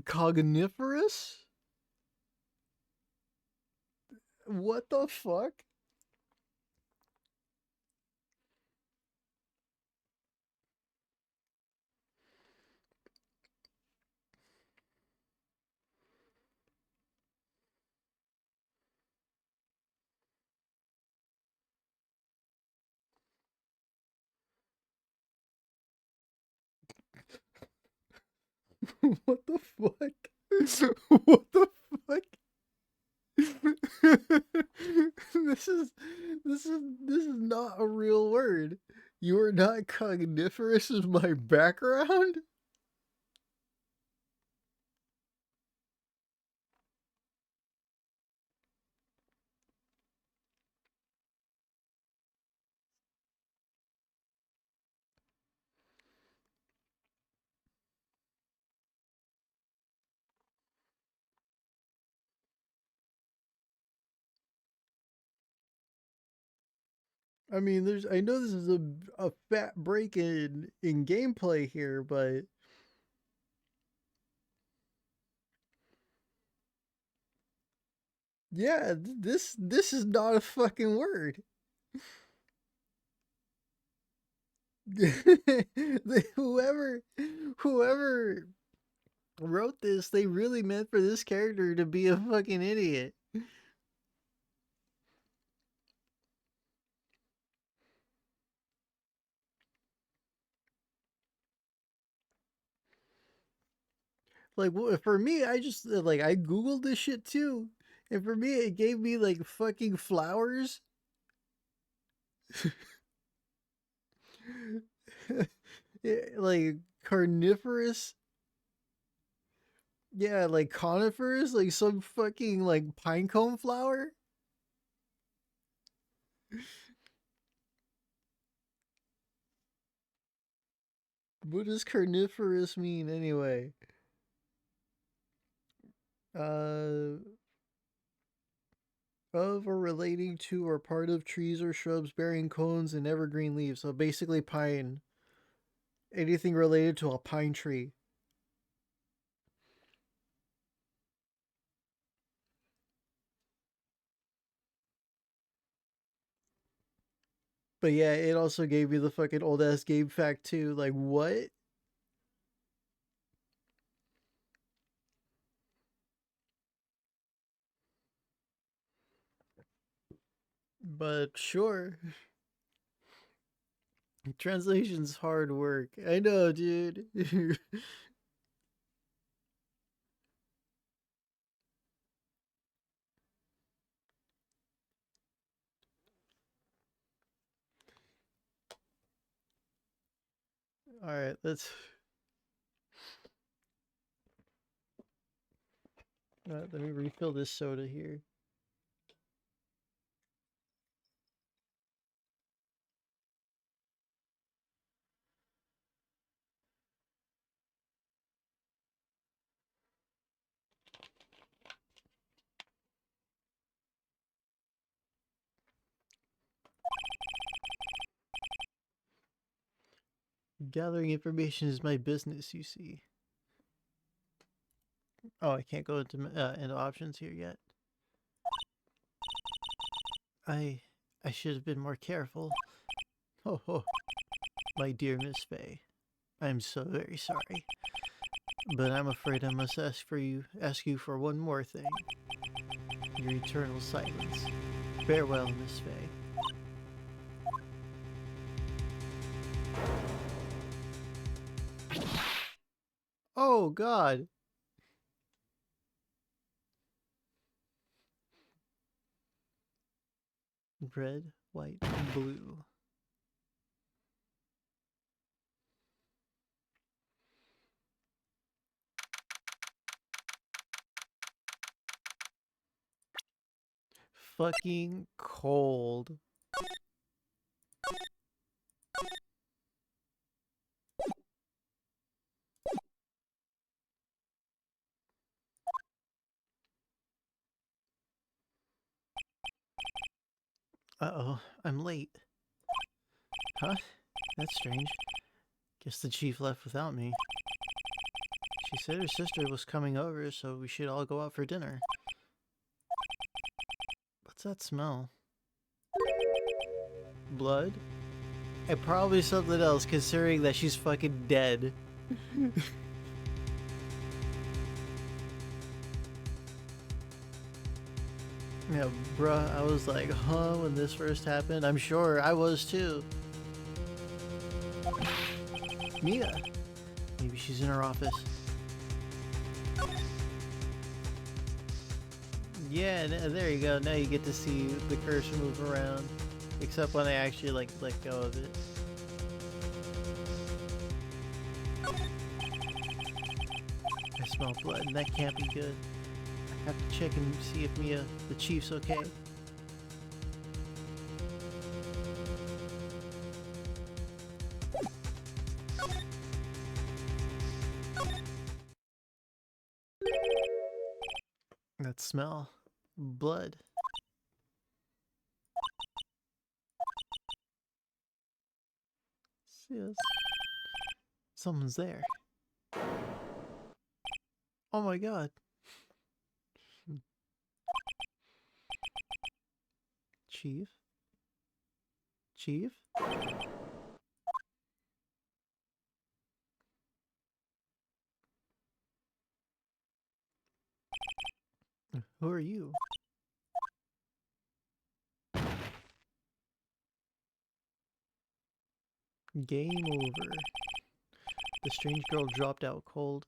Cogniferous? What the fuck? What the fuck? What the fuck? This is not a real word. You are not cogniferous is my background? I mean, I know this is a fat break in gameplay here, but yeah, this is not a fucking word. whoever whoever wrote this, they really meant for this character to be a fucking idiot. Like for me, I just like I googled this shit too, and for me, it gave me like fucking flowers. Like carnivorous. Yeah, like conifers, like some fucking like pinecone flower. What does carnivorous mean anyway? Uh, of or relating to or part of trees or shrubs bearing cones and evergreen leaves. So basically, pine. Anything related to a pine tree. But yeah, it also gave me the fucking old ass game fact too. Like, what? But sure. Translation's hard work. I know, dude. Alright, let me refill this soda here. Gathering information is my business, you see. Oh, I can't go into options here yet. I I should have been more careful. Oh, oh, my dear Miss Fay, I'm so very sorry, but I'm afraid I must ask you for one more thing. Your eternal silence. Farewell, Miss Fay. Oh God. Red, white, blue. Fucking cold. Uh-oh, I'm late. Huh? That's strange. Guess the chief left without me. She said her sister was coming over, so we should all go out for dinner. What's that smell? Blood? And probably something else, considering that she's fucking dead. Yeah, bruh, I was like, huh, when this first happened? I'm sure I was too. Mia. Maybe she's in her office. Yeah, there you go. Now you get to see the cursor move around. Except when I actually, like, let go of it. I smell blood, and that can't be good. I have to check and see if Mia, the chief's okay. That smell. Blood. Yes. Someone's there. Oh my god. Chief? Chief? Who are you? Game over. The strange girl dropped out cold.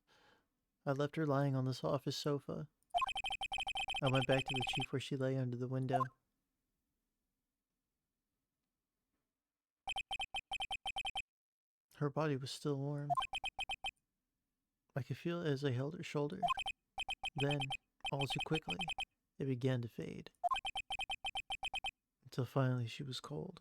I left her lying on this office sofa. I went back to the chief where she lay under the window. Her body was still warm. I could feel it as I held her shoulder. Then, all too quickly, it began to fade. Until finally she was cold.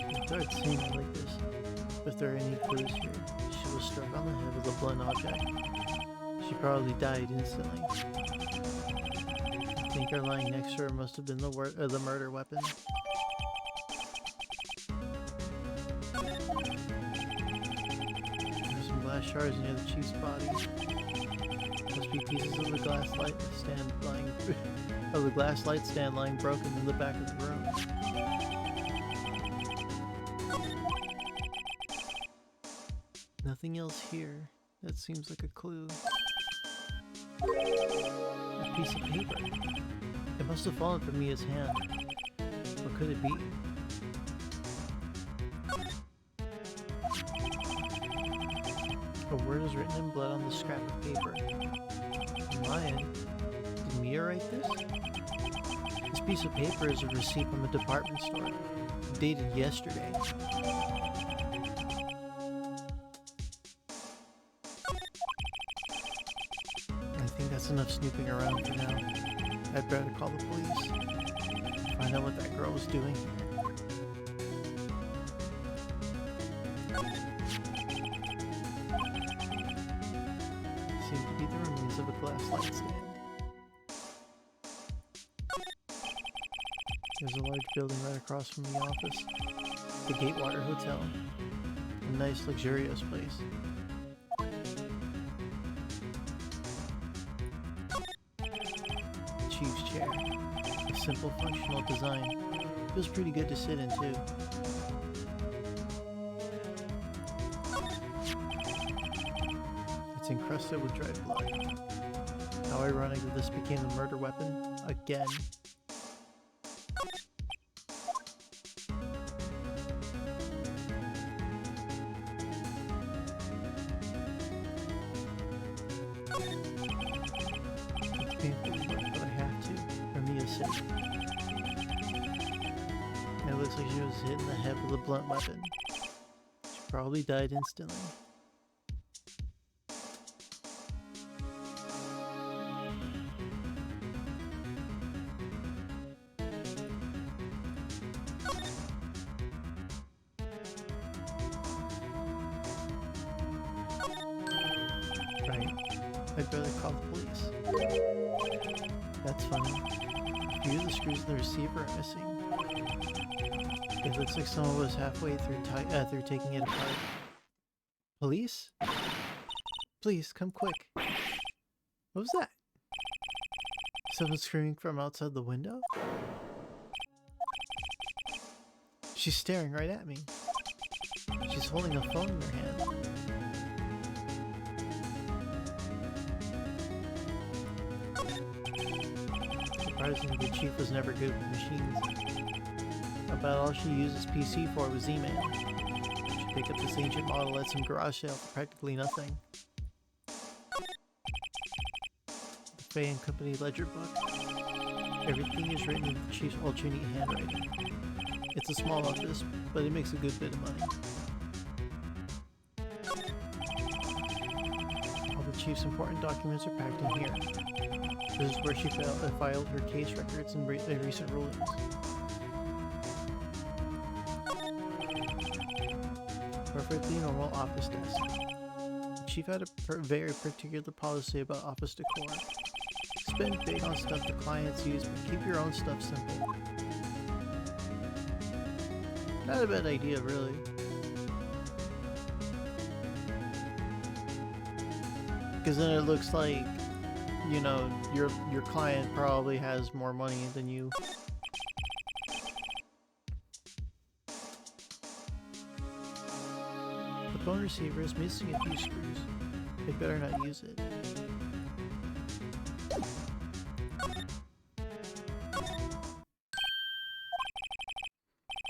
It started seeming like this. If there are any clues here, she was struck on the head with a blunt object. She probably died instantly. I think her lying next to her must have been the murder weapon. There's some glass shards near the chief's body. Must be pieces of the glass light stand lying broken in the back of the room. Nothing else here. That seems like a clue. A piece of paper. It must have fallen from Mia's hand. What could it be? A word is written in blood on the scrap of paper. On my end, did Mia write this? This piece of paper is a receipt from a department store, dated yesterday. I think that's enough snooping around for now. I'd better call the police. Find out what that girl was doing here. Seem to be the remains of a glass light stand. There's a large building right across from the office. The Gatewater Hotel. A nice, luxurious place. The chief's chair. A simple, functional design. Feels pretty good to sit in, too. It's encrusted with dried blood. How ironic that this became the murder weapon again. It's painful, but I have to, for Mia's sake. It looks like she was hit in the head with a blunt weapon. She probably died instantly. Right. I'd better call the police. That's funny. A few of the screws in the receiver are missing. It looks like someone was halfway through taking it apart. Police? Please, come quick. What was that? Someone screaming from outside the window? She's staring right at me. She's holding a phone in her hand. Surprisingly, the chief was never good with machines. About all she used his PC for was email. She picked up this ancient model at some garage sale for practically nothing. The Fay and Company ledger book. Everything is written in the chief's ultra neat handwriting. It's a small office, but it makes a good bit of money. All the chief's important documents are packed in here. This is where she filed her case records and recent rulings. perfectly normal office desk. The chief had a very particular policy about office decor. Spend big on stuff the clients use, but keep your own stuff simple. Not a bad idea, really. Because then it looks like, you know, your client probably has more money than you. The phone receiver is missing a few screws. They better not use it.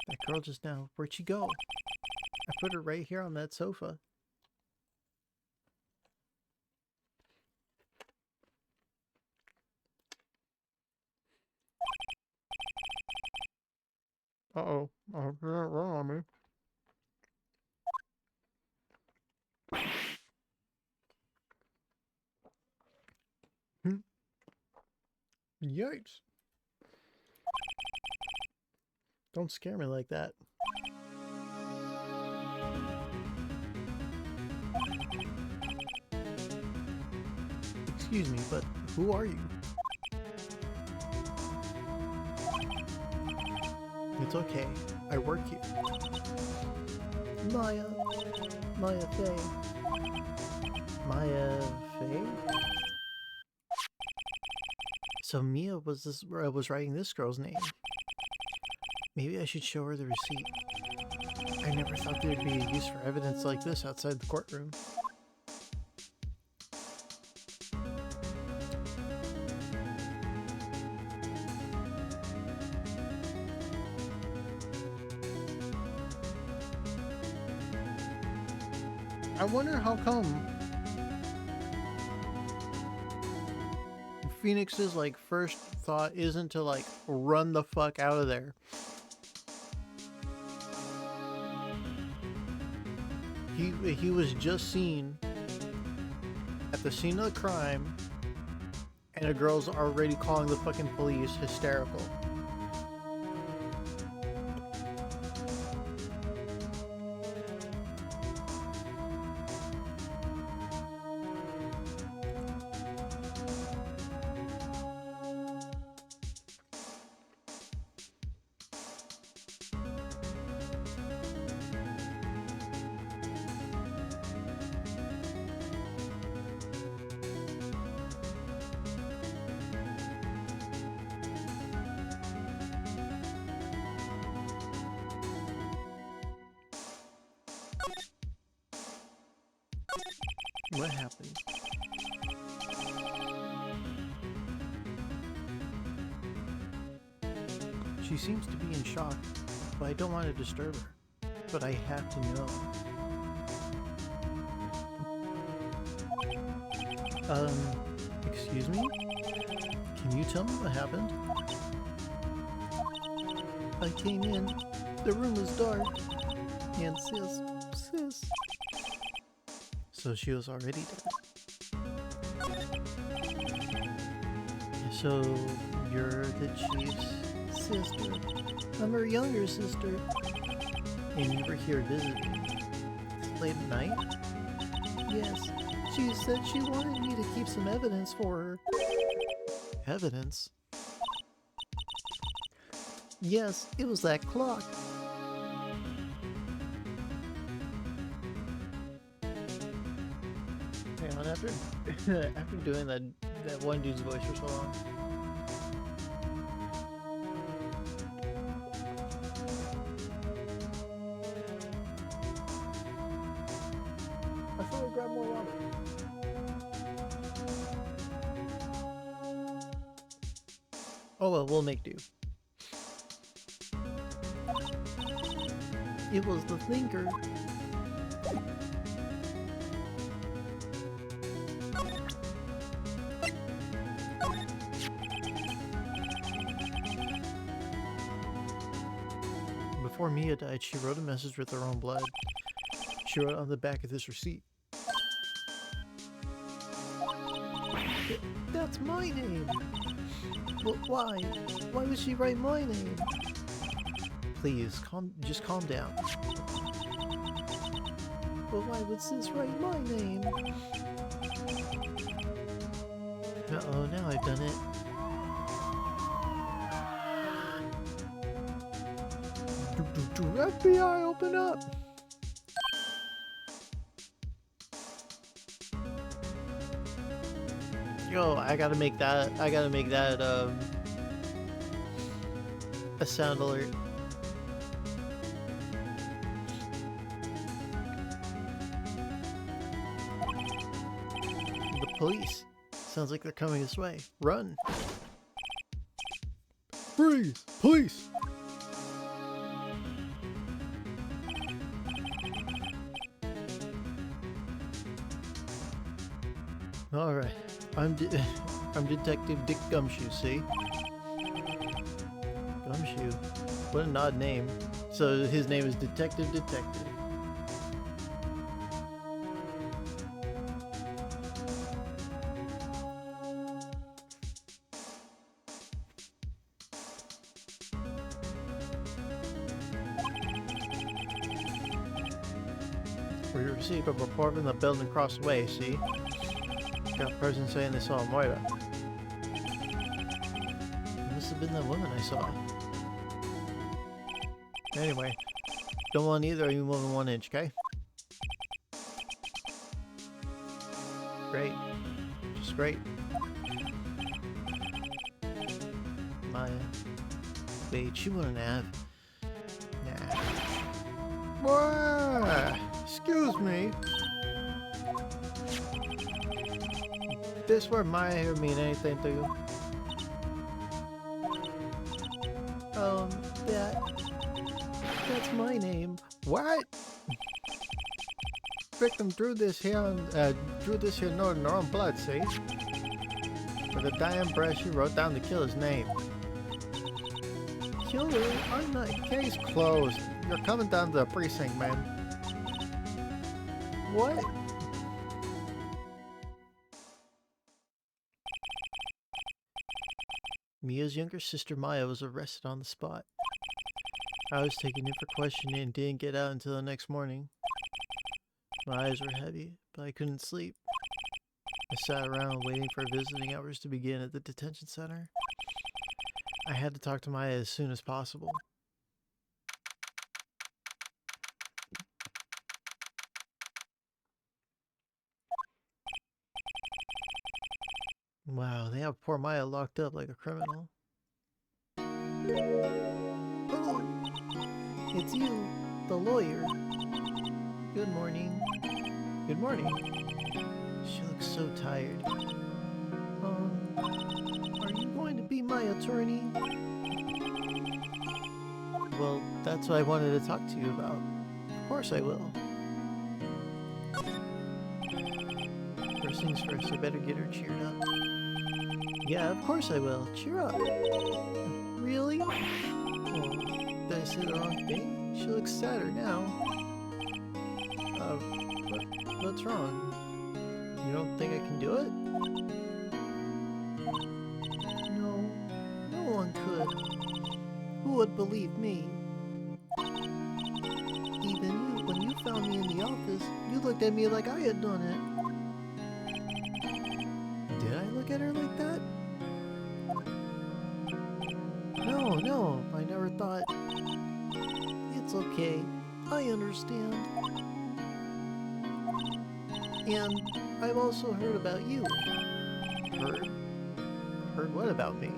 That girl just now, where'd she go? I put her right here on that sofa. Uh-oh. I hope you're not wrong on me. Yikes. Don't scare me like that. Excuse me, but who are you? It's okay. I work here. Maya Fey. Maya Fey? So Mia was writing this girl's name. Maybe I should show her the receipt. I never thought there'd be a use for evidence like this outside the courtroom. I wonder how come Phoenix's like first thought isn't to like run the fuck out of there. He was just seen at the scene of the crime and a girl's already calling the fucking police hysterical. What happened? She seems to be in shock, but I don't want to disturb her. But I have to know. Excuse me? Can you tell me what happened? I came in, the room was dark, and sis. So she was already dead. So you're the chief's sister. I'm her younger sister. And you were here visiting. Late at night? Yes. She said she wanted me to keep some evidence for her. Evidence? Yes, it was that clock. Hang on, after doing that one dude's voice for so long. I thought I'd grab more water. Oh well, we'll make do. It was the thinker. Before Mia died, she wrote a message with her own blood. She wrote on the back of this receipt. That's my name! Well, why? Why would she write my name? Please, just calm down. But why would Sis write my name? Uh-oh, now I've done it. FBI, open up! Yo, I gotta make that, a sound alert. The police. Sounds like they're coming this way. Run! Freeze! Police! Alright. I'm Detective Dick Gumshoe, see? Gumshoe. What an odd name. So his name is Detective. We received a report from the building across the way, see? Got a person saying they saw Moira. It must have been that woman I saw. Anyway, don't want either of you moving 1 inch, okay? Great. Just great. Maya. Wait, she wouldn't have. Nah. What? Excuse me. This word Maya here mean anything to you? That's my name. What? Victim drew this here note in her own blood, see? With a dying breath, she wrote down the killer's name. Killer, I'm not. Case closed. You're coming down to the precinct, man. What? Mia's younger sister Maya was arrested on the spot. I was taken in for questioning and didn't get out until the next morning. My eyes were heavy, but I couldn't sleep. I sat around waiting for visiting hours to begin at the detention center. I had to talk to Maya as soon as possible. Wow, they have poor Maya locked up like a criminal. Oh, it's you, the lawyer. Good morning. Good morning. She looks so tired. Are you going to be my attorney? Well, that's what I wanted to talk to you about. Of course I will. First things first, I better get her cheered up. Yeah, of course I will. Cheer up. Really? Oh, did I say the wrong thing? She looks sadder now. What's wrong? You don't think I can do it? No, no one could. Who would believe me? Even you, when you found me in the office, you looked at me like I had done it. Did I look at her like that? No, I never thought. It's okay. I understand. And I've also heard about you. Heard? Heard what about me?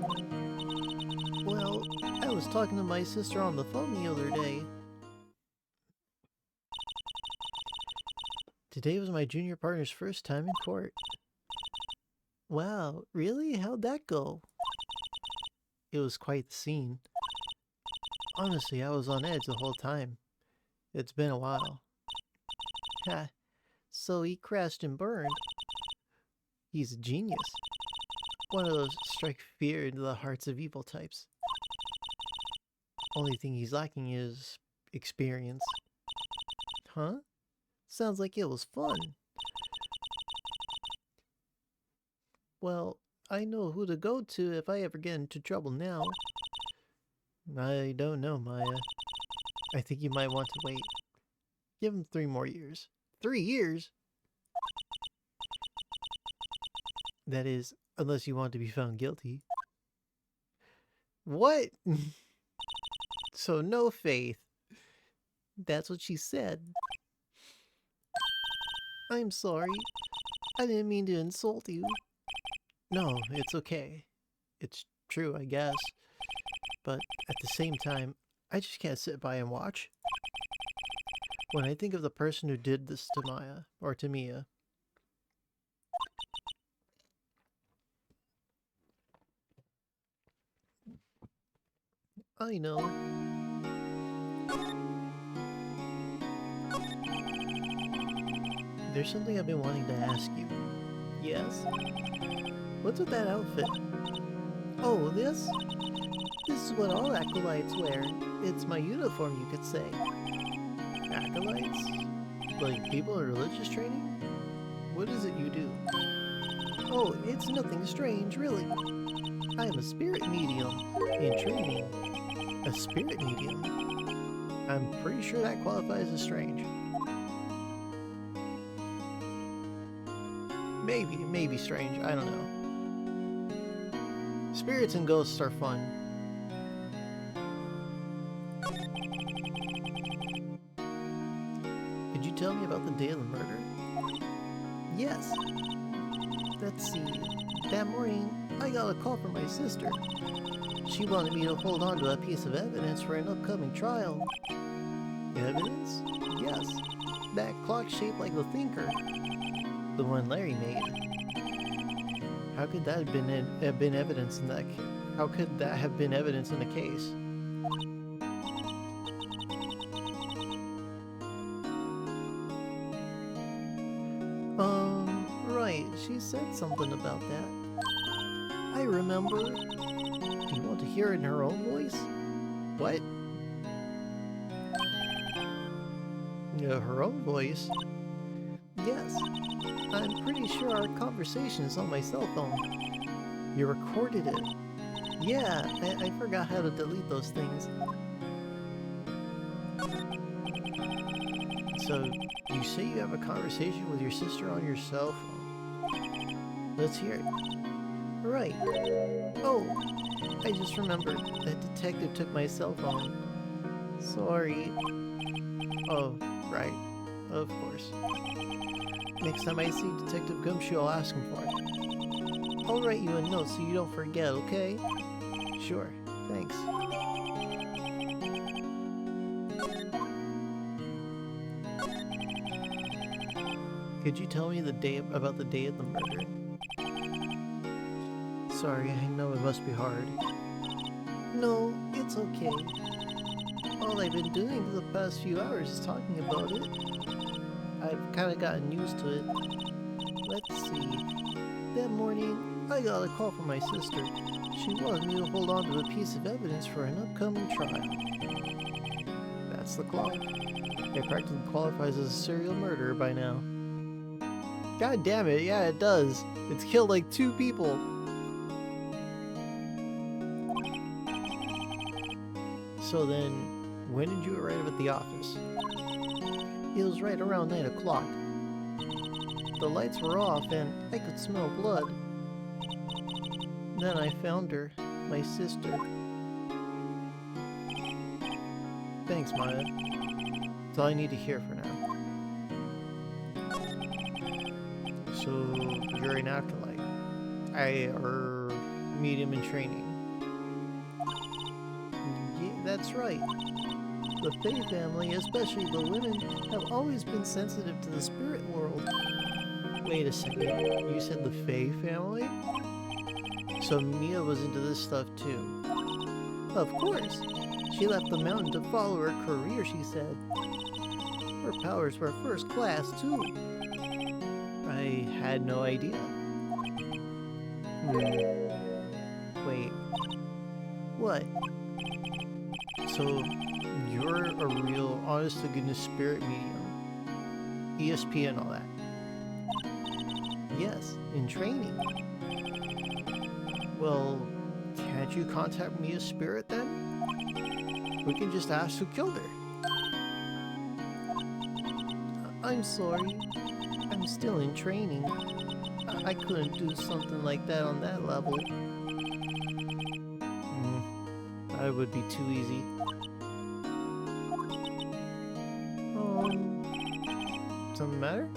Well, I was talking to my sister on the phone the other day. Today was my junior partner's first time in court. Wow, really? How'd that go? It was quite the scene. Honestly, I was on edge the whole time. It's been a while. Ha, so he crashed and burned. He's a genius. One of those strike fear into the hearts of evil types. Only thing he's lacking is experience. Huh? Sounds like it was fun. Well, I know who to go to if I ever get into trouble now. I don't know, Maya. I think you might want to wait. Give him 3 more years. 3 years? That is, unless you want to be found guilty. What? So no faith. That's what she said. I'm sorry. I didn't mean to insult you. No, it's okay. It's true, I guess. But at the same time, I just can't sit by and watch. When I think of the person who did this to Maya, or to Mia, I know. There's something I've been wanting to ask you. Yes? What's with that outfit? Oh, this? This is what all acolytes wear. It's my uniform, you could say. Acolytes? Like people in religious training? What is it you do? Oh, it's nothing strange, really. I am a spirit medium in training. A spirit medium? I'm pretty sure that qualifies as strange. Maybe strange, I don't know. Spirits and ghosts are fun. Could you tell me about the day of the murder? Yes. Let's see. That morning, I got a call from my sister. She wanted me to hold on to a piece of evidence for an upcoming trial. Evidence? Yes. That clock shaped like the thinker. The one Larry made. How could that have been evidence in that? How could that have been evidence in the case? Right. She said something about that. I remember. Do you want to hear it in her own voice? What? Her own voice? Yes. I'm pretty sure our conversation is on my cell phone. You recorded it. Yeah, I forgot how to delete those things. So, you say you have a conversation with your sister on your cell phone. Let's hear it. Right. Oh, I just remembered. That detective took my cell phone. Sorry. Oh, right. Of course. Next time I see Detective Gumshoe, I'll ask him for it. I'll write you a note so you don't forget, okay? Sure, thanks. Could you tell me about the day of the murder? Sorry, I know it must be hard. No, it's okay. All I've been doing for the past few hours is talking about it. I've kind of gotten used to it. Let's see. That morning, I got a call from my sister. She wanted me to hold on to a piece of evidence for an upcoming trial. That's the clock. It practically qualifies as a serial murderer by now. God damn it, yeah it does. It's killed like 2 people. So then, when did you arrive at the office? It was right around 9 o'clock. The lights were off and I could smell blood. Then I found her, my sister. Thanks, Maya. That's all I need to hear for now. So, you're an acolyte. Or medium in training. Yeah, that's right. The Fae family, especially the women, have always been sensitive to the spirit world. Wait a second, you said the Fae family? So Mia was into this stuff too. Of course. She left the mountain to follow her career, she said. Her powers were first class too. I had no idea. Wait. What? So, you're a real, honest-to-goodness spirit medium. ESP and all that. Yes, in training. Well, can't you contact Mia's spirit then? We can just ask who killed her. I'm sorry. I'm still in training. I couldn't do something like that on that level. That would be too easy. Something matter?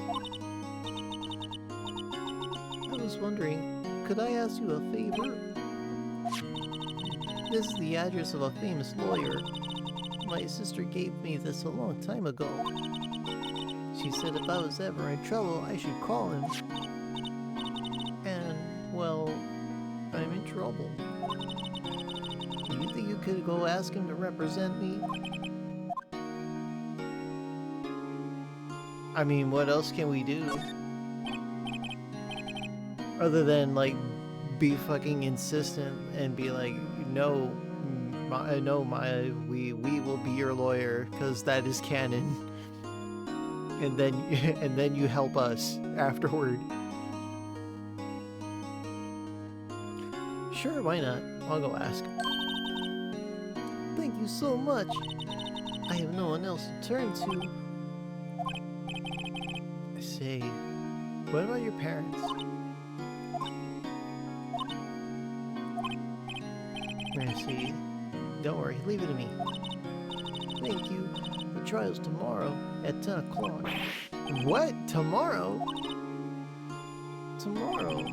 I was wondering, could I ask you a favor? This is the address of a famous lawyer. My sister gave me this a long time ago. She said if I was ever in trouble, I should call him. And, well, I'm in trouble. Do you think you could go ask him to represent me? I mean, what else can we do? Other than, like, be fucking insistent and be like, no, we will be your lawyer, because that is canon. And then you help us afterward. Sure, why not? I'll go ask. Thank you so much. I have no one else to turn to. Say, what about your parents? Mercy, don't worry, leave it to me. Thank you. The trial's tomorrow at 10 o'clock. What? Tomorrow? Tomorrow?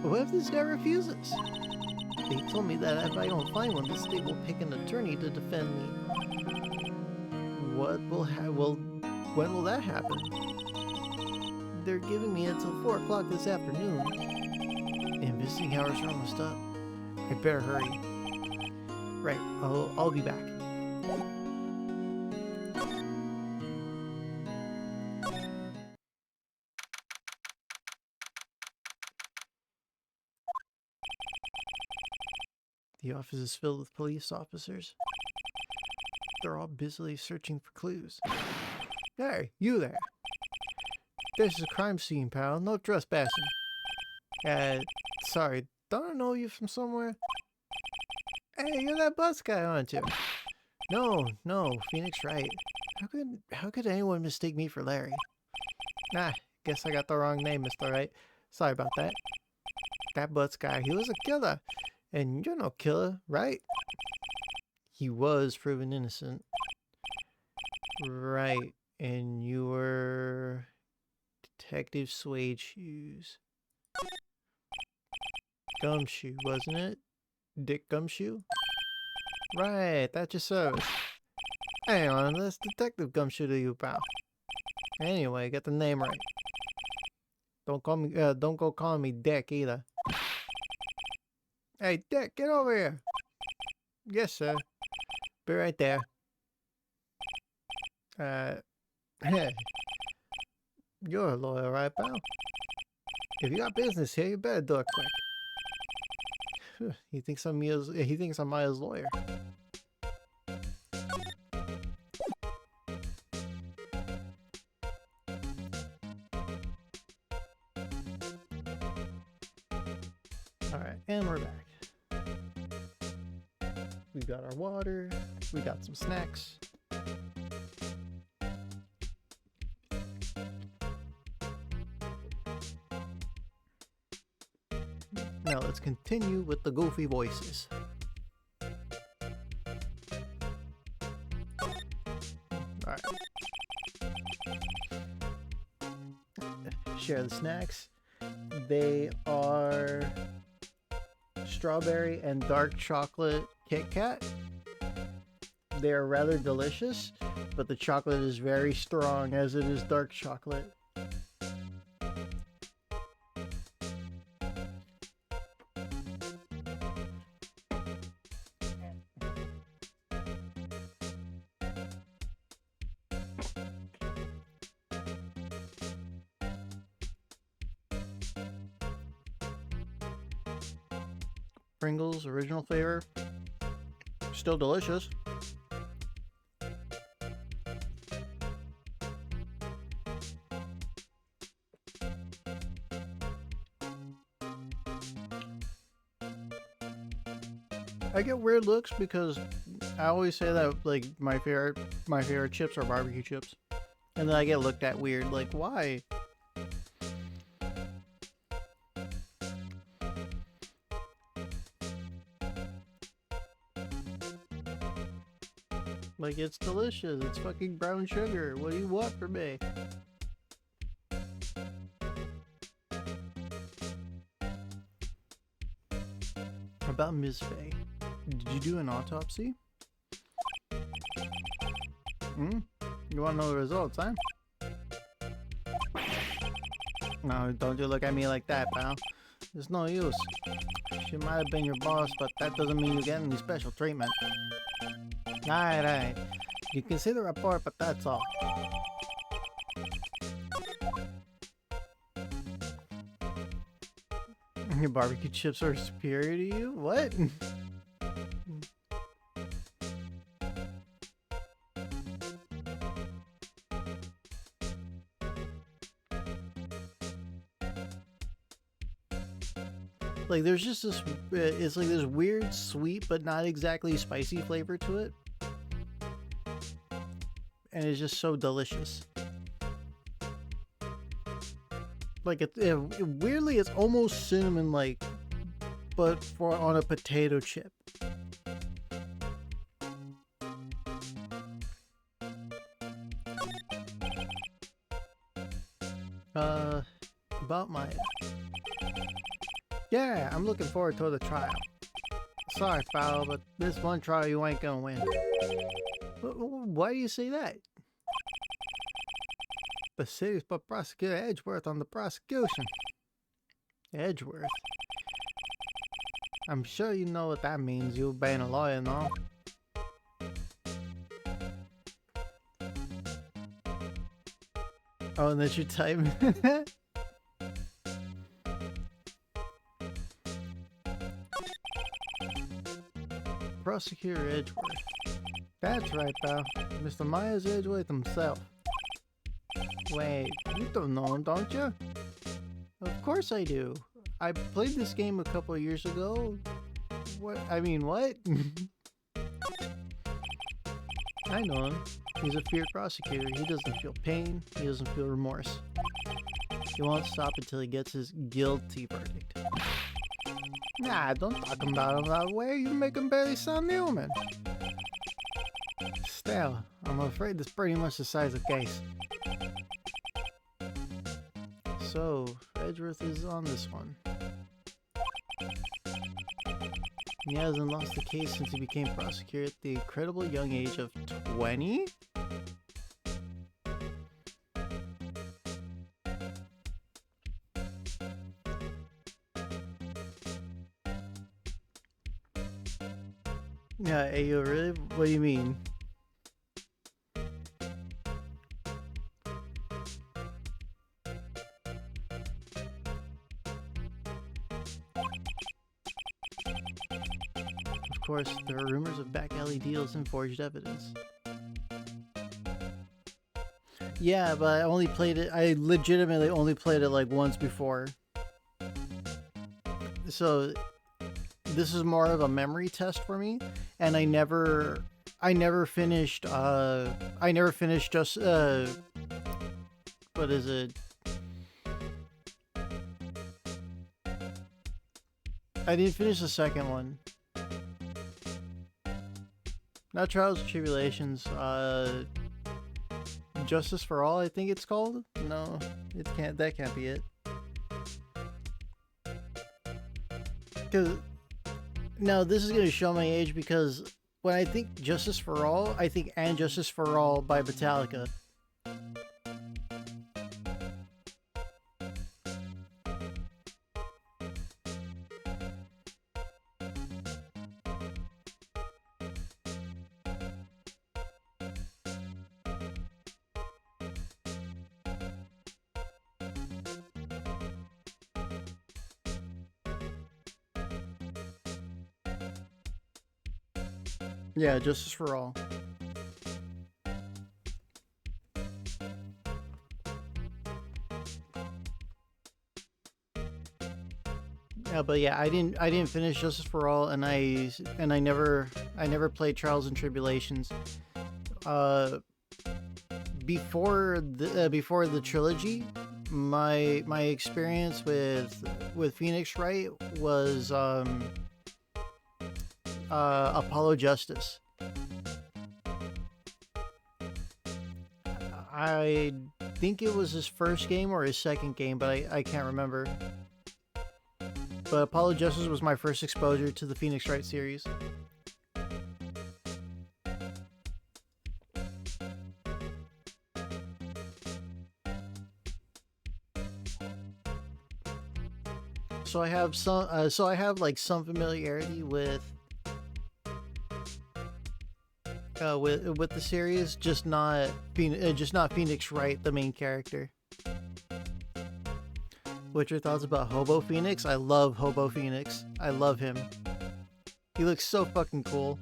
What if this guy refuses? They told me that if I don't find one, the state will pick an attorney to defend me. When will that happen? They're giving me until 4 o'clock this afternoon. And visiting hours are almost up. I better hurry. Right, I'll be back. The office is filled with police officers. They're all busily searching for clues. Hey, you there. This is a crime scene, pal. No trespassing. Sorry, don't I know you from somewhere? Hey, you're that bus guy, aren't you? No, Phoenix Wright. How could anyone mistake me for Larry? Nah, guess I got the wrong name, Mr. Wright. Sorry about that. That bus guy, he was a killer. And you're no killer, right? He was proven innocent. Right, and you were... Detective Suede Shoes. Gumshoe, wasn't it? Dick Gumshoe? Right, that just serves. Hang on, that's Detective Gumshoe to you, pal. Anyway, get the name right. Don't go calling me Dick either. Hey, Dick, get over here. Yes, sir. Be right there. Hey. You're a lawyer, right, pal? If you got business here, you better do it quick. He thinks I'm Maya's lawyer. Alright, and we're back. We got our water, we got some snacks. Now let's continue with the goofy voices. Alright. Share the snacks. They are strawberry and dark chocolate Kit Kat. They are rather delicious, but the chocolate is very strong as it is dark chocolate. Pringles, original flavor. Still delicious. I get weird looks because I always say that like my favorite chips are barbecue chips. And then I get looked at weird, like, why? Like, it's delicious. It's fucking brown sugar. What do you want from me? About Ms. Faye. Did you do an autopsy? Hmm? You want to know the results, huh? No, don't you look at me like that, pal. There's no use. She might have been your boss, but that doesn't mean you get any special treatment. Alright. You can see the report, but that's all. Your barbecue chips are superior to you? What? Like, there's just this, it's like this weird sweet but not exactly spicy flavor to it. And it's just so delicious. Like, weirdly, it's almost cinnamon-like, but on a potato chip. About my... Yeah, I'm looking forward to the trial. Sorry, Fowl, but this one trial you ain't gonna win. Why do you say that? The city's put Prosecutor Edgeworth on the prosecution. Edgeworth? I'm sure you know what that means, you being a lawyer, no? Oh, and then you type... Prosecutor Edgeworth. That's right, pal. Mr. Myers Edgeworth himself. Wait, you don't know him, don't you? Of course I do. I played this game a couple of years ago. What? I mean, what? I know him. He's a feared prosecutor. He doesn't feel pain. He doesn't feel remorse. He won't stop until he gets his guilty verdict. Nah, don't talk about him that way. You make him barely sound human. Still, I'm afraid that's pretty much the size of the case. So, Edgeworth is on this one. He hasn't lost the case since he became prosecutor at the incredible young age of 20? Yeah, Ayo, really? What do you mean? Of course, there are rumors of back alley deals and forged evidence. Yeah, but I only played it, I legitimately only played it like once before. So, this is more of a memory test for me, and I never finished just, what is it? I didn't finish the second one. Not Trials and Tribulations, Justice for All, I think it's called? No, that can't be it. Cause, now this is gonna show my age because when I think Justice for All, I think And Justice for All by Metallica. Yeah, Justice for All. Yeah, but yeah, I didn't finish Justice for All, and I never played Trials and Tribulations, before the trilogy, my experience with Phoenix Wright was Apollo Justice. I think it was his first game or his second game, but I can't remember. But Apollo Justice was my first exposure to the Phoenix Wright series. So I have like some familiarity with the series, just not Phoenix Wright, the main character. What's your thoughts about Hobo Phoenix? I love Hobo Phoenix. I love him. He looks so fucking cool.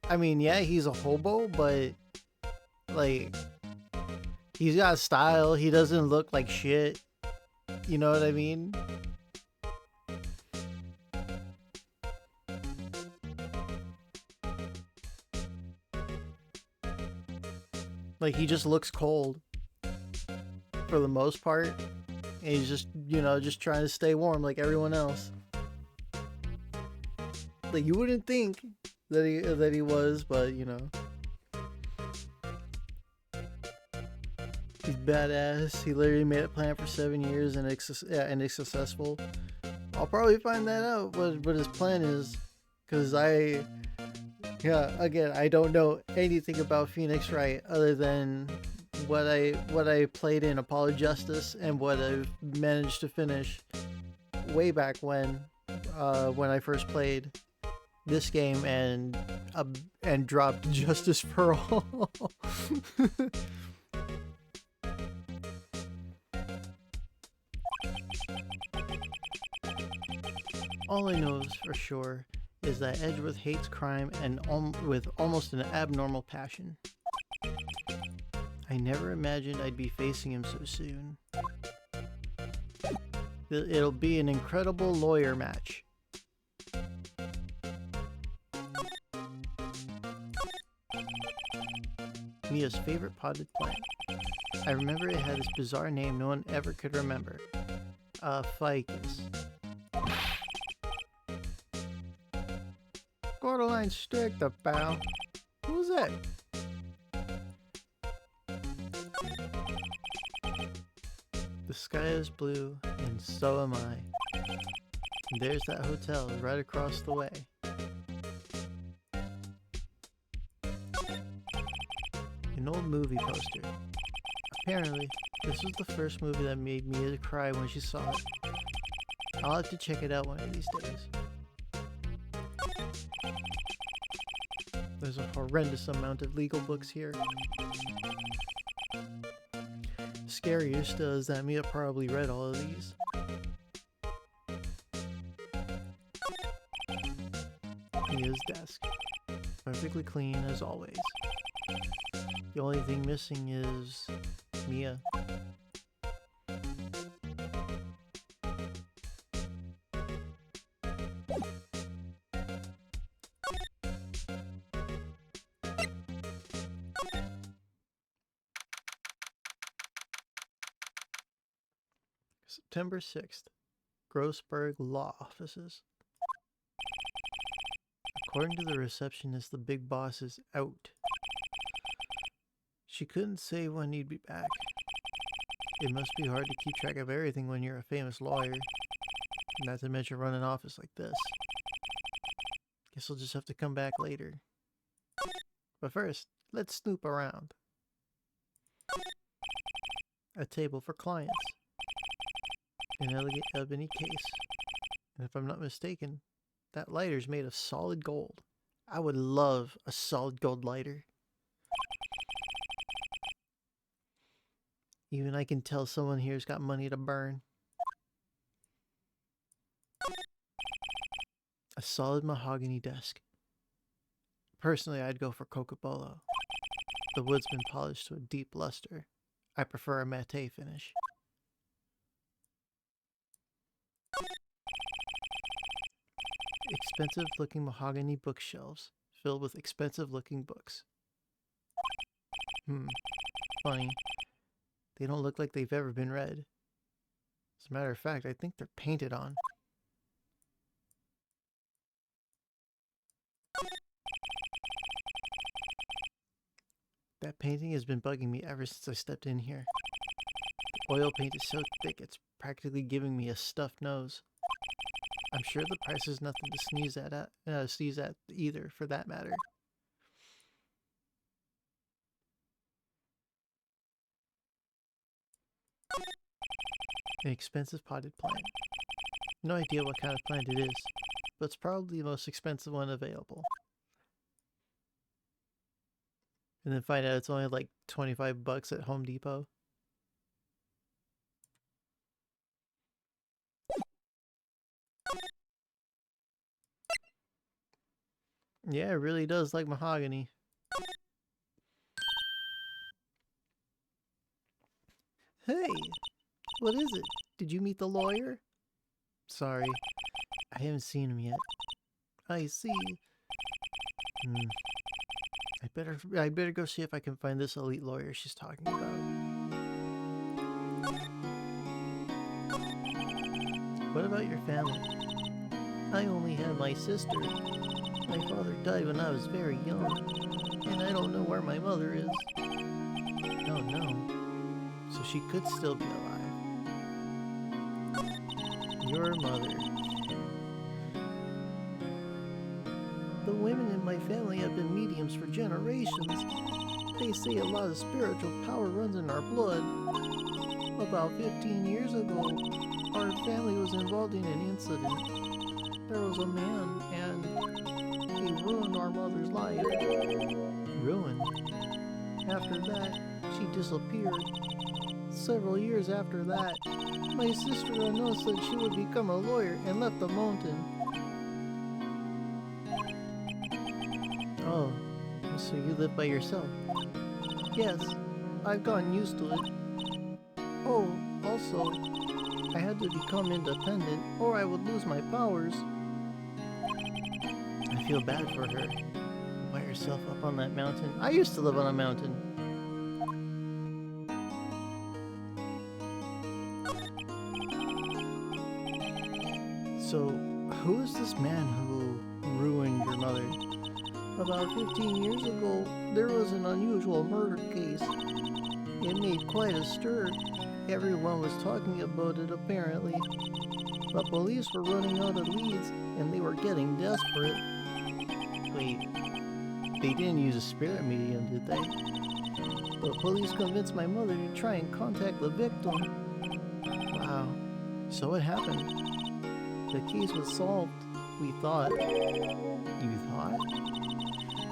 I mean, yeah, he's a hobo, but like, he's got style. He doesn't look like shit. You know what I mean? Like, he just looks cold for the most part. And he's just, you know, just trying to stay warm like everyone else. Like, you wouldn't think that he was, but you know. He's badass. He literally made a plan for 7 years and it's successful. I'll probably find that out what his plan is, because again, I don't know anything about Phoenix Wright other than what I played in Apollo Justice and what I've managed to finish way back when I first played this game and dropped Justice for All. All I know for sure is that Edgeworth hates crime and with almost an abnormal passion. I never imagined I'd be facing him so soon. It'll be an incredible lawyer match. Mia's favorite potted plant. I remember it had this bizarre name no one ever could remember. Ficus. Borderline strict about. Who's that? The sky is blue, and so am I. And there's that hotel right across the way. An old movie poster. Apparently, this was the first movie that made Mia cry when she saw it. I'll have to check it out one of these days. There's a horrendous amount of legal books here. Scarier still is that Mia probably read all of these. Mia's desk. Perfectly clean as always. The only thing missing is Mia. September 6th, Grossberg Law Offices. According to the receptionist, the big boss is out. She couldn't say when he'd be back. It must be hard to keep track of everything when you're a famous lawyer. Not to mention run an office like this. Guess I'll just have to come back later. But first, let's snoop around. A table for clients. An elegant ebony case. And if I'm not mistaken, that lighter's made of solid gold. I would love a solid gold lighter. Even I can tell someone here's got money to burn. A solid mahogany desk. Personally, I'd go for Cocobolo. The wood's been polished to a deep luster. I prefer a matte finish. Expensive looking mahogany bookshelves filled with expensive looking books. funny. They don't look like they've ever been read. As a matter of fact, I think they're painted on. That painting has been bugging me ever since I stepped in here. The oil paint is so thick it's practically giving me a stuffed nose. I'm sure the price is nothing to sneeze at either, for that matter. An expensive potted plant. No idea what kind of plant it is, but it's probably the most expensive one available. And then find out it's only like 25 bucks at Home Depot. Yeah, it really does like mahogany. Hey, what is it? Did you meet the lawyer? Sorry, I haven't seen him yet. I see. I better go see if I can find this elite lawyer she's talking about. What about your family? I only have my sister. My father died when I was very young, and I don't know where my mother is. Oh no. So she could still be alive. Your mother. The women in my family have been mediums for generations. They say a lot of spiritual power runs in our blood. About 15 years ago, our family was involved in an incident. There was a man, and he ruined our mother's life. Ruined? After that, she disappeared. Several years after that, my sister announced that she would become a lawyer and left the mountain. Oh, so you live by yourself? Yes, I've gotten used to it. Oh, also, I had to become independent or I would lose my powers. I feel bad for her. By herself up on that mountain. I used to live on a mountain. So, who is this man who ruined your mother? About 15 years ago, there was an unusual murder case. It made quite a stir. Everyone was talking about it apparently. The police were running out of leads and they were getting desperate. Wait, they didn't use a spirit medium, did they? The police convinced my mother to try and contact the victim. Wow, so what happened? The case was solved, we thought. You thought?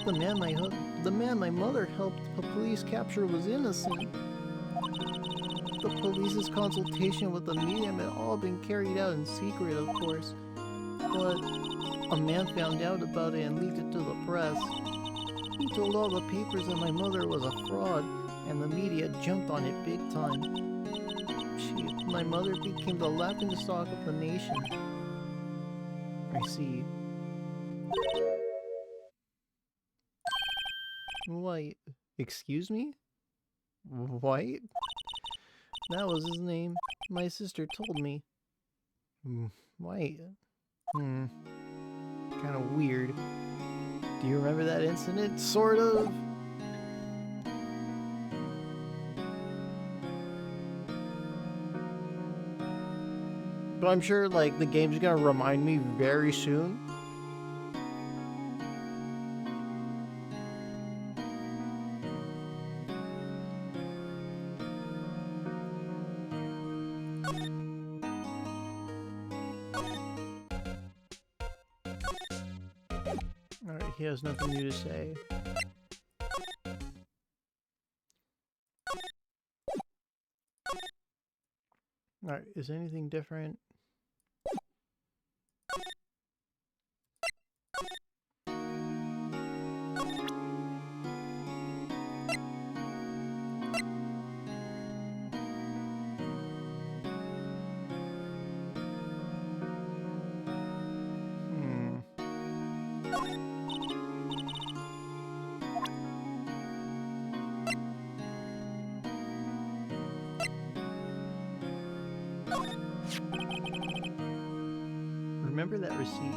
The man my mother helped the police capture was innocent. The police's consultation with the medium had all been carried out in secret, of course. But a man found out about it and leaked it to the press. He told all the papers that my mother was a fraud, and the media jumped on it big time. My mother became the laughingstock of the nation. I see. White. Excuse me? White? That was his name. My sister told me. White. Kind of weird. Do you remember that incident? Sort of. But I'm sure, like, the game's gonna remind me very soon. Alright, he has nothing new to say. Alright, is anything different? remember that receipt?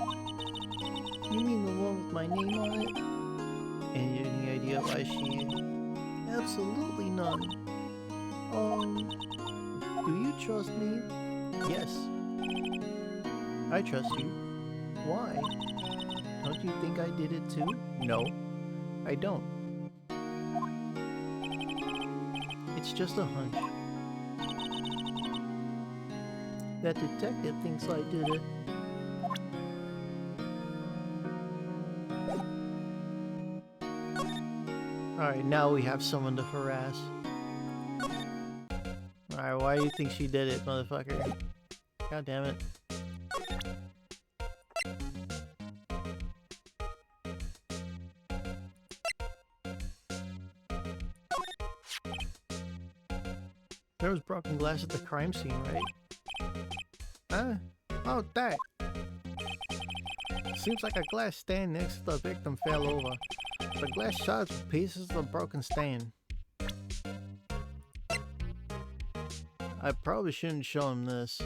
You mean the one with my name on it? Any idea why she... Absolutely none. Do you trust me? Yes. I trust you. Why? Don't you think I did it too? No, I don't. It's just a hunch. That detective thinks I did it. Alright, now we have someone to harass. Alright, why do you think she did it, motherfucker? God damn it. There was broken glass at the crime scene, right? Huh? Oh, that. Seems like a glass stand next to the victim fell over. The glass shards with pieces of the broken stand. I probably shouldn't show him this.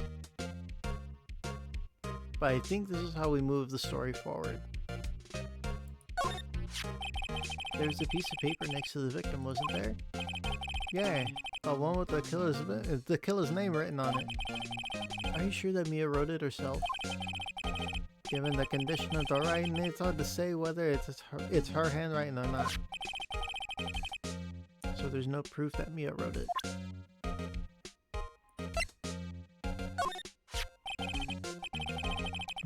But I think this is how we move the story forward. There's a piece of paper next to the victim, wasn't there? Yeah, the one with the killer's name written on it. Are you sure that Mia wrote it herself? Given the condition of the writing, it's hard to say whether it's her handwriting or not. So there's no proof that Mia wrote it.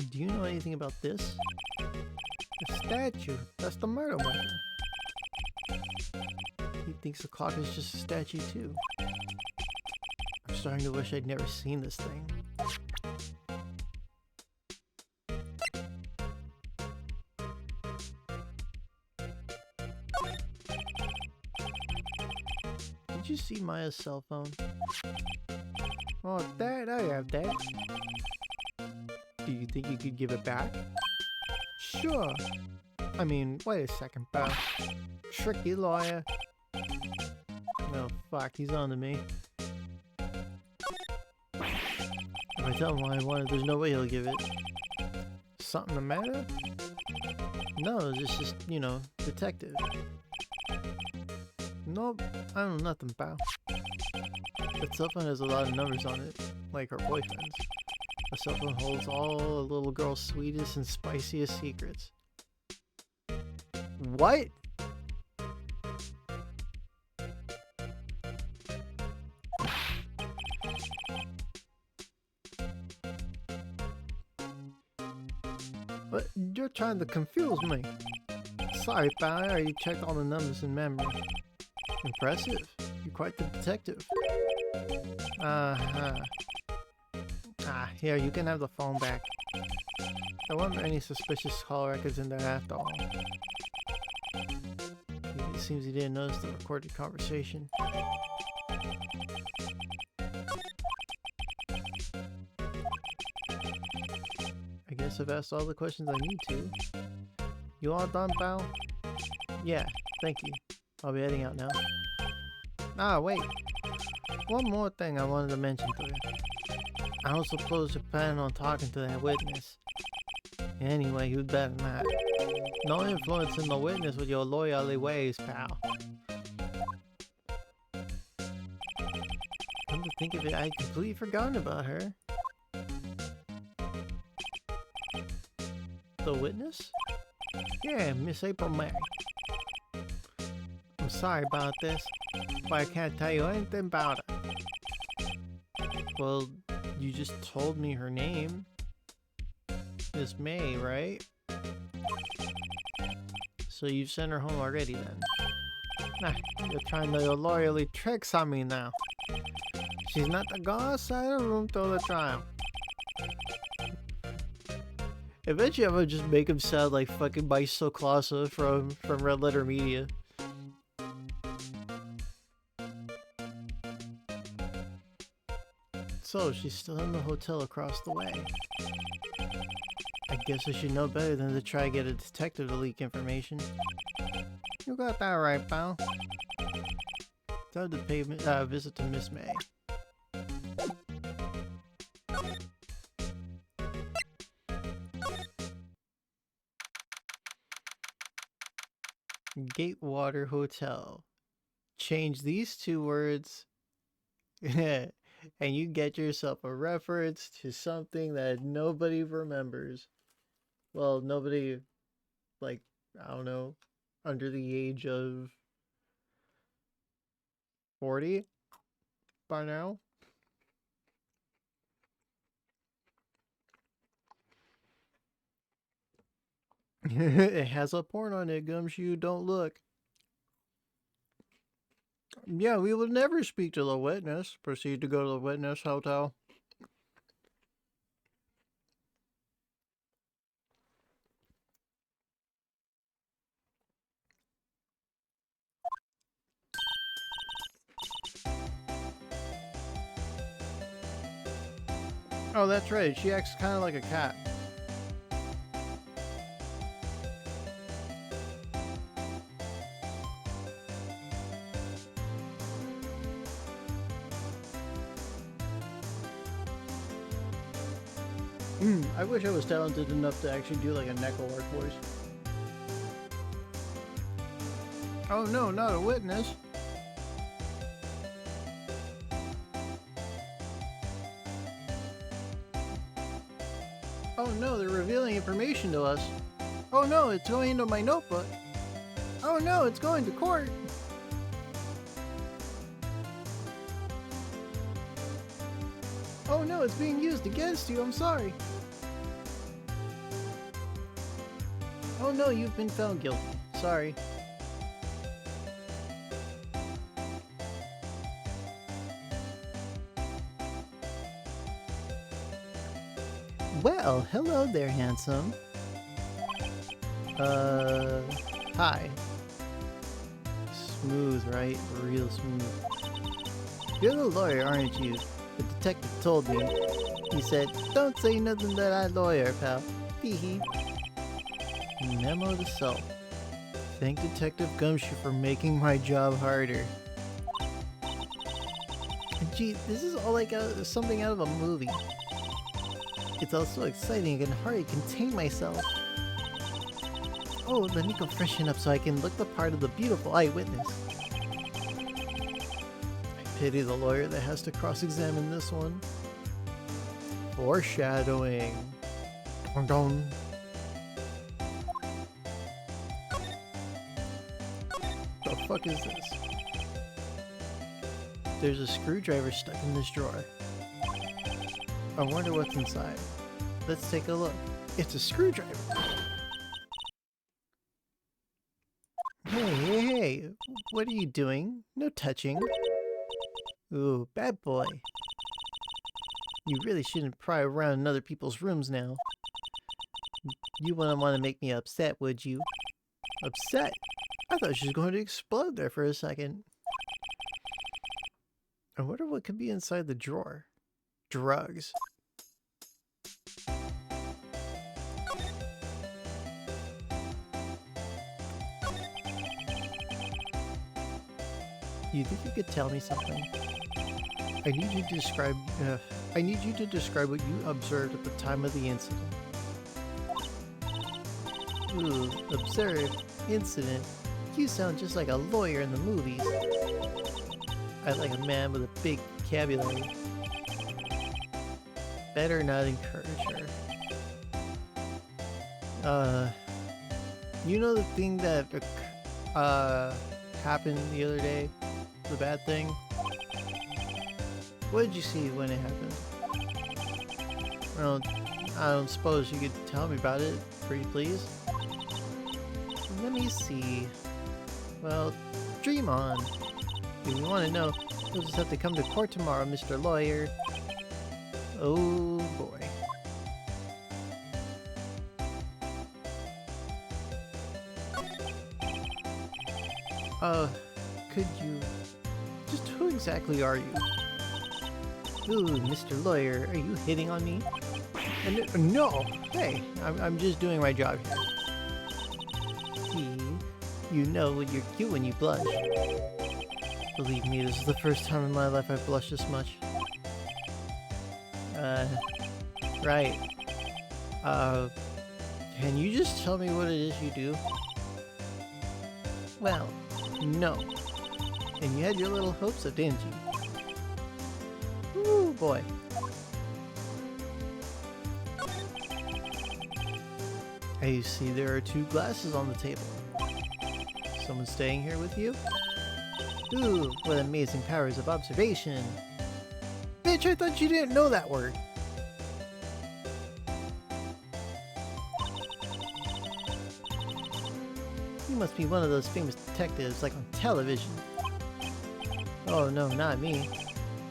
Do you know anything about this? The statue. That's the murder weapon. He thinks the clock is just a statue too. I'm starting to wish I'd never seen this thing. Did you see Maya's cell phone? Oh, Dad, I have that. Do you think you could give it back? Sure. I mean, wait a second, pal. Tricky lawyer. No, fuck, he's on to me. If I tell him what I wanted, there's no way he'll give it. Something the matter? No, it's just, you know, detective. Nope, I know nothing, pal. That cell phone has a lot of numbers on it, like her boyfriend's. A cell phone holds all a little girl's sweetest and spiciest secrets. What? But you're trying to confuse me. Sorry, pal, I already checked all the numbers in memory. Impressive. You're quite the detective. Uh-huh. Ah, here, you can have the phone back. There weren't any suspicious call records in there after all. It seems he didn't notice the recorded conversation. I guess I've asked all the questions I need to. You all done, pal? Yeah, thank you. I'll be heading out now. Ah, wait. One more thing I wanted to mention to you. I don't suppose you're planning on talking to that witness. Anyway, you'd better not. No influencing the witness with your lawyerly ways, pal. Come to think of it, I'd completely forgotten about her. The witness? Yeah, Miss April May. I'm sorry about this, but I can't tell you anything about her. Well, you just told me her name. Miss May, right? So you've sent her home already then? Nah, you're trying to lawyerly tricks on me now. She's not to go outside the room till the trial. Eventually I'm gonna just make him sound like fucking Maestro Clausa from Red Letter Media. So, she's still in the hotel across the way. I guess I should know better than to try to get a detective to leak information. You got that right, pal. Time to pay visit to Miss May. Gatewater Hotel. Change these 2 words and you get yourself a reference to something that nobody remembers. Well, nobody, like, I don't know, under the age of 40 by now. It has a porn on it, Gumshoe. Don't look. Yeah, we will never speak to the witness. Proceed to go to the witness hotel. Oh, that's right. She acts kind of like a cat. I wish I was talented enough to actually do like a Necroark voice. Oh no, not a witness. Oh no, they're revealing information to us. Oh no, it's going into my notebook. Oh no, it's going to court. Oh no, it's being used against you. I'm sorry. Oh no, you've been found guilty. Sorry. Well, hello there, handsome. Hi. Smooth, right? Real smooth. You're the lawyer, aren't you? The detective told me. He said, don't say nothing that I lawyer, pal. Hee. Memo to self. Thank Detective Gumshoe for making my job harder. Gee, this is all like something out of a movie. It's all so exciting I can hardly contain myself. Oh, let me go freshen up so I can look the part of the beautiful eyewitness. I pity the lawyer that has to cross-examine this one. Foreshadowing. Dun dun. The fuck is this? There's a screwdriver stuck in this drawer. I wonder what's inside. Let's take a look. It's a screwdriver. Hey, what are you doing? No touching. Ooh, bad boy. You really shouldn't pry around in other people's rooms now. You wouldn't want to make me upset, would you? Upset? I thought she was going to explode there for a second. I wonder what could be inside the drawer. Drugs. You think you could tell me something? I need you to describe. I need you to describe what you observed at the time of the incident. Ooh, observed incident. You sound just like a lawyer in the movies. I like a man with a big vocabulary. Better not encourage her. You know the thing that happened the other day? The bad thing? What did you see when it happened? Well, I don't suppose you could tell me about it, pretty please? Let me see. Well, dream on. If you want to know, you'll just have to come to court tomorrow, Mr. Lawyer. Oh boy. Could you... Just who exactly are you? Ooh, Mr. Lawyer, are you hitting on me? No! Hey, I'm just doing my job here. See, you know when you're cute when you blush. Believe me, this is the first time in my life I've blushed this much. Right. Can you just tell me what it is you do? Well, no. And you had your little hopes of, didn't you? Ooh, boy. I see there are 2 glasses on the table. Someone staying here with you? Ooh, what amazing powers of observation. Bitch, I thought you didn't know that word. You must be one of those famous detectives like on television. Oh no, not me.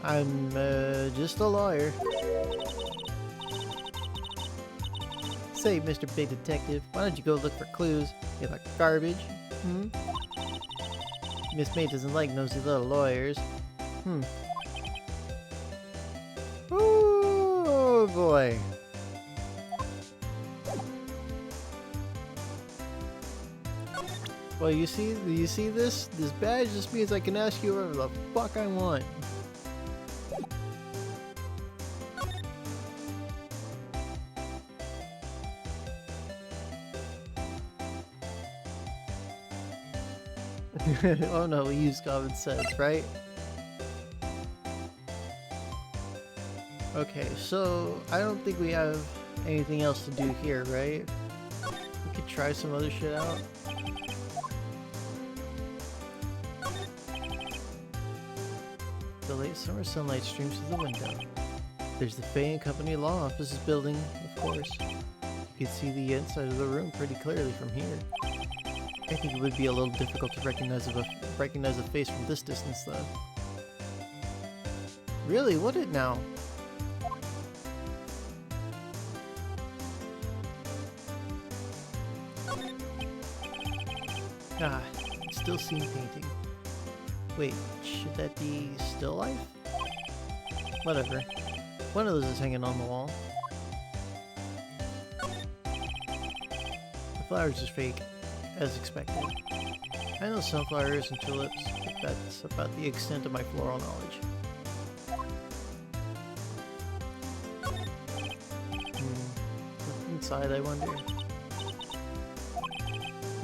I'm just a lawyer. Say, Mr. Big Detective, why don't you go look for clues? You like garbage? Hmm? Miss May doesn't like nosy little lawyers. Hmm. Oh boy. Well, you see this? This badge just means I can ask you whatever the fuck I want. Oh no, we use common sense, right? Okay, so I don't think we have anything else to do here, right? We could try some other shit out. The late summer sunlight streams through the window. There's the Fay and Company Law Offices building, of course. You can see the inside of the room pretty clearly from here. I think it would be a little difficult to recognize a face from this distance, though. Really? Would it now? Ah, still scene painting. Wait, should that be still life? Whatever. One of those is hanging on the wall. The flowers is fake, as expected. I know sunflowers and tulips, but that's about the extent of my floral knowledge. What's inside, I wonder?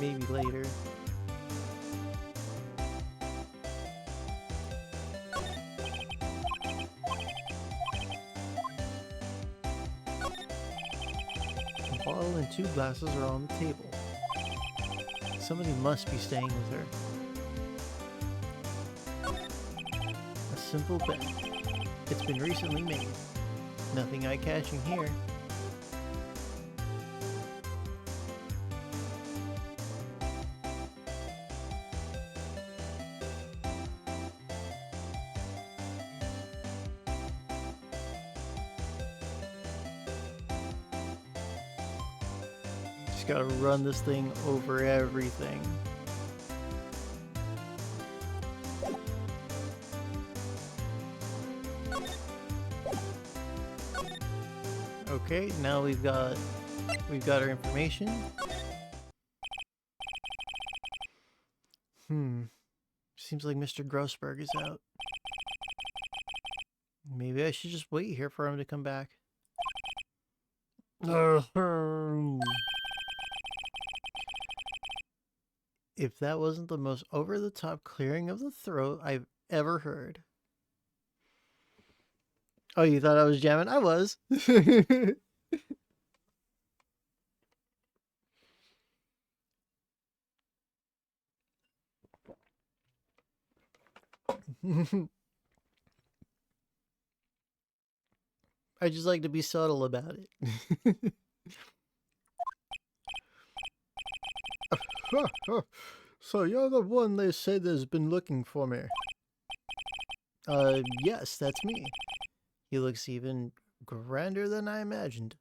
Maybe later. A bottle and 2 glasses are on the table. Somebody must be staying with her. A simple bet. It's been recently made. Nothing eye-catching here. Just gotta run this thing over everything. Okay, now we've got our information. Seems like Mr. Grossberg is out. Maybe I should just wait here for him to come back. If that wasn't the most over-the-top clearing of the throat I've ever heard. Oh, you thought I was jamming? I was. I just like to be subtle about it. So you're the one they said has been looking for me. Yes, that's me. He looks even grander than I imagined.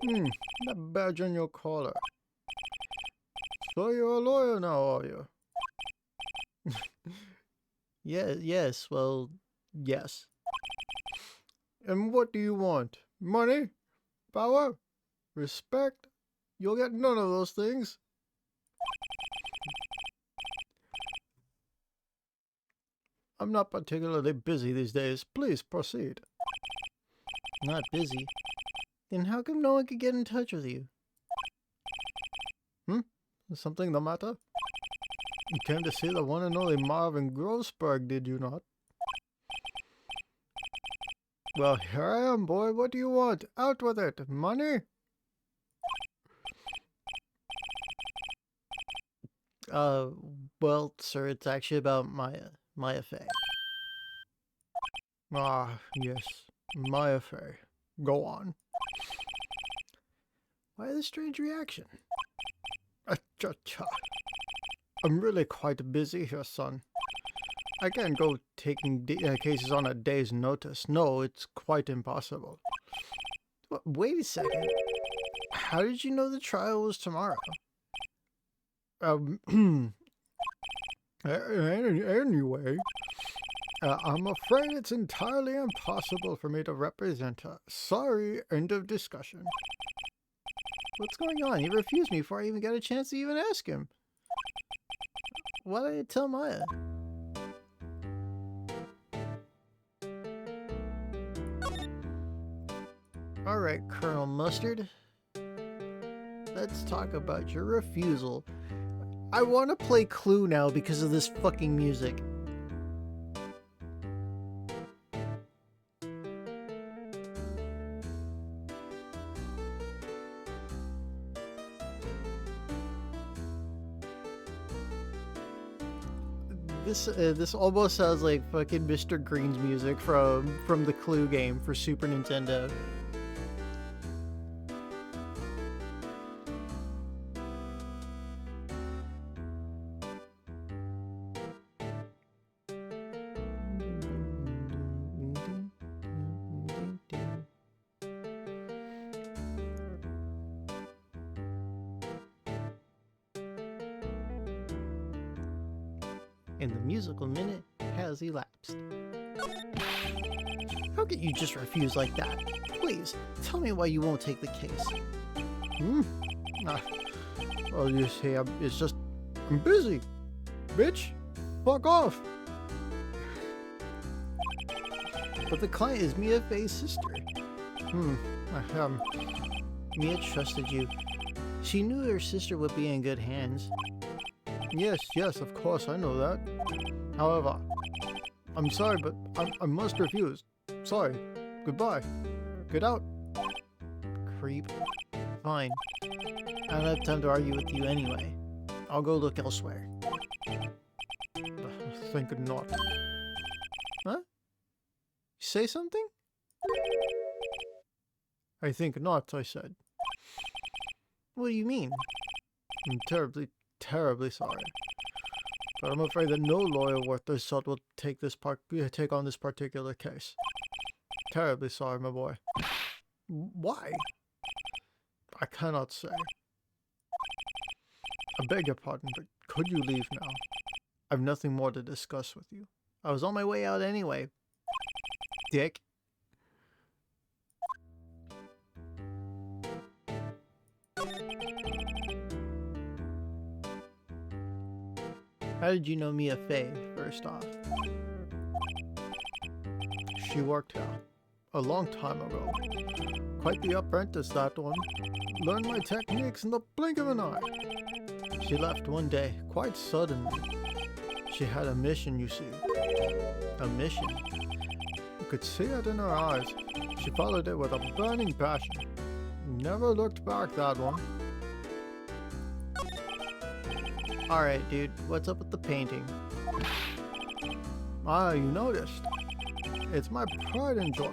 That badge on your collar. So you're a lawyer now, are you? Yes, well, yes. And what do you want? Money? Power? Respect? You'll get none of those things. I'm not particularly busy these days. Please proceed. Not busy? Then how come no one could get in touch with you? Is something the matter? You came to see the one and only Marvin Grossberg, did you not? Well, here I am, boy. What do you want? Out with it. Money? Well, sir, it's actually about Maya Fey. Ah, yes. Maya Fey. Go on. Why the strange reaction? Cha-cha. I'm really quite busy here, son. I can't go taking cases on a day's notice. No, it's quite impossible. Wait a second. How did you know the trial was tomorrow? Anyway, I'm afraid it's entirely impossible for me to represent her. Sorry, end of discussion. What's going on? He refused me before I even got a chance to even ask him. Why did I tell Maya? Alright, Colonel Mustard. Let's talk about your refusal. I want to play Clue now because of this fucking music. This almost sounds like fucking Mr. Green's music from the Clue game for Super Nintendo. And the musical minute has elapsed. How can you just refuse like that? Please, tell me why you won't take the case. Well, you see, it's just, I'm busy. Bitch, fuck off. But the client is Mia Fey's sister. Mia trusted you. She knew her sister would be in good hands. Yes, of course, I know that. However, I'm sorry, but I must refuse. Sorry. Goodbye. Get out. Creep. Fine. I don't have time to argue with you anyway. I'll go look elsewhere. Think not. Huh? Say something? I think not, I said. What do you mean? I'm terribly sorry. But I'm afraid that no lawyer worth their salt will take on this particular case. Terribly sorry, my boy. Why? I cannot say. I beg your pardon, but could you leave now? I've nothing more to discuss with you. I was on my way out anyway. Dick. How did you know Mia Fey, first off? She worked here a long time ago. Quite the apprentice, that one. Learned my techniques in the blink of an eye. She left one day, quite suddenly. She had a mission, you see. A mission? You could see it in her eyes. She followed it with a burning passion. Never looked back, that one. Alright, dude, what's up with the painting? Ah, you noticed. It's my pride and joy.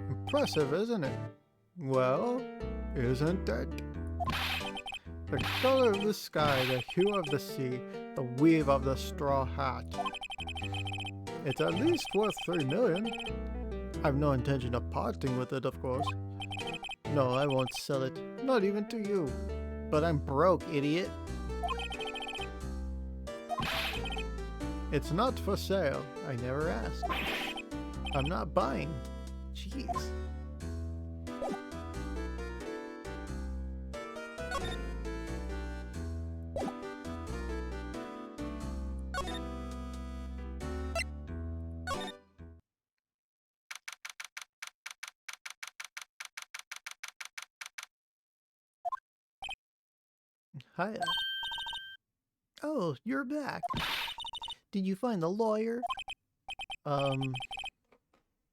Impressive, isn't it? Well, isn't it? The color of the sky, the hue of the sea, the weave of the straw hat. It's at least worth 3 million. I've no intention of parting with it, of course. No, I won't sell it. Not even to you. But I'm broke, idiot. It's not for sale. I never asked. I'm not buying. Jeez. Hiya. Oh, you're back. Did you find the lawyer?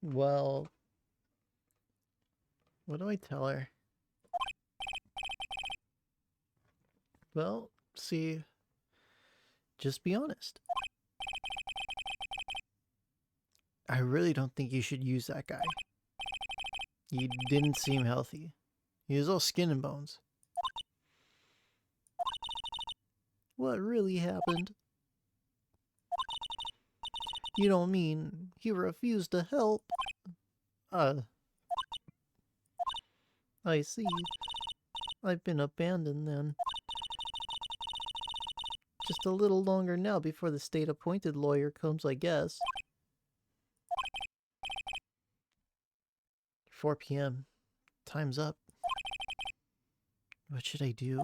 Well, what do I tell her? Well, see, just be honest. I really don't think you should use that guy. He didn't seem healthy. He was all skin and bones. What really happened? You don't mean he refused to help? I see. I've been abandoned then. Just a little longer now before the state-appointed lawyer comes, I guess. 4 p.m. Time's up. What should I do?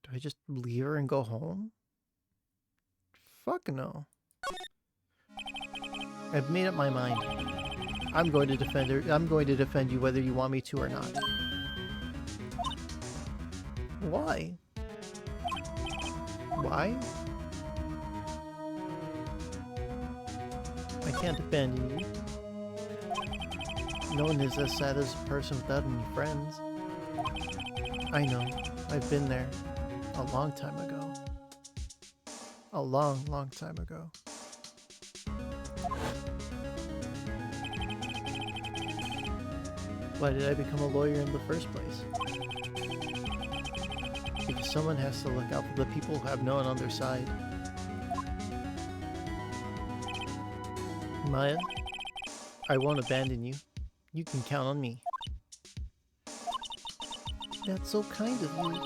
Do I just leave her and go home? Fuck no. I've made up my mind. I'm going to defend her. I'm going to defend you whether you want me to or not. Why? Why? I can't abandon you. No one is as sad as a person without any friends. I know. I've been there. A long time ago. A long, long time ago. Why did I become a lawyer in the first place? Because someone has to look out for the people who have no one on their side. Maya, I won't abandon you. You can count on me. That's so kind of you.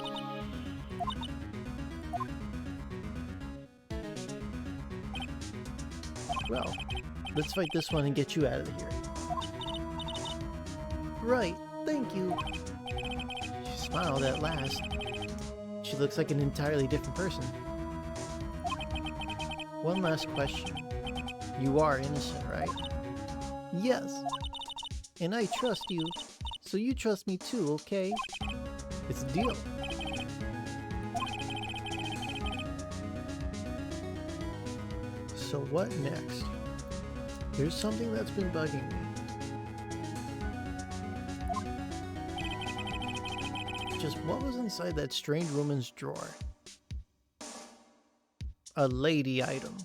Well, let's fight this one and get you out of here. Right, thank you. She smiled at last. She looks like an entirely different person. One last question. You are innocent, right? Yes. And I trust you, so you trust me too, okay? It's a deal. So what next? Here's something that's been bugging me. Just what was inside that strange woman's drawer? A lady item.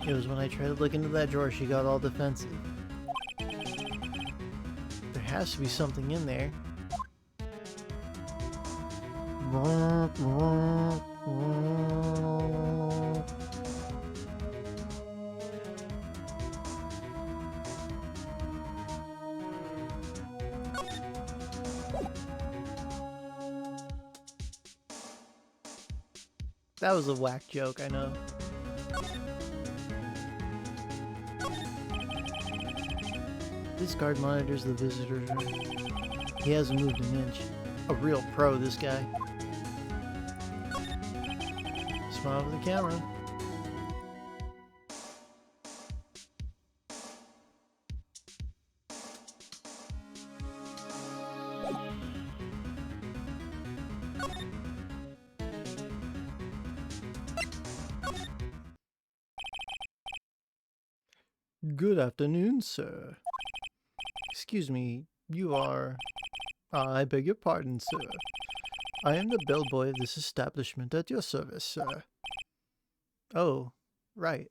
It was when I tried to look into that drawer she got all defensive. There has to be something in there. That was a whack joke, I know. This guard monitors the visitor's room. He hasn't moved an inch. A real pro, this guy. Smile for the camera. Good afternoon, sir. Excuse me, you are... I beg your pardon, sir. I am the bellboy of this establishment at your service, sir. Oh, right.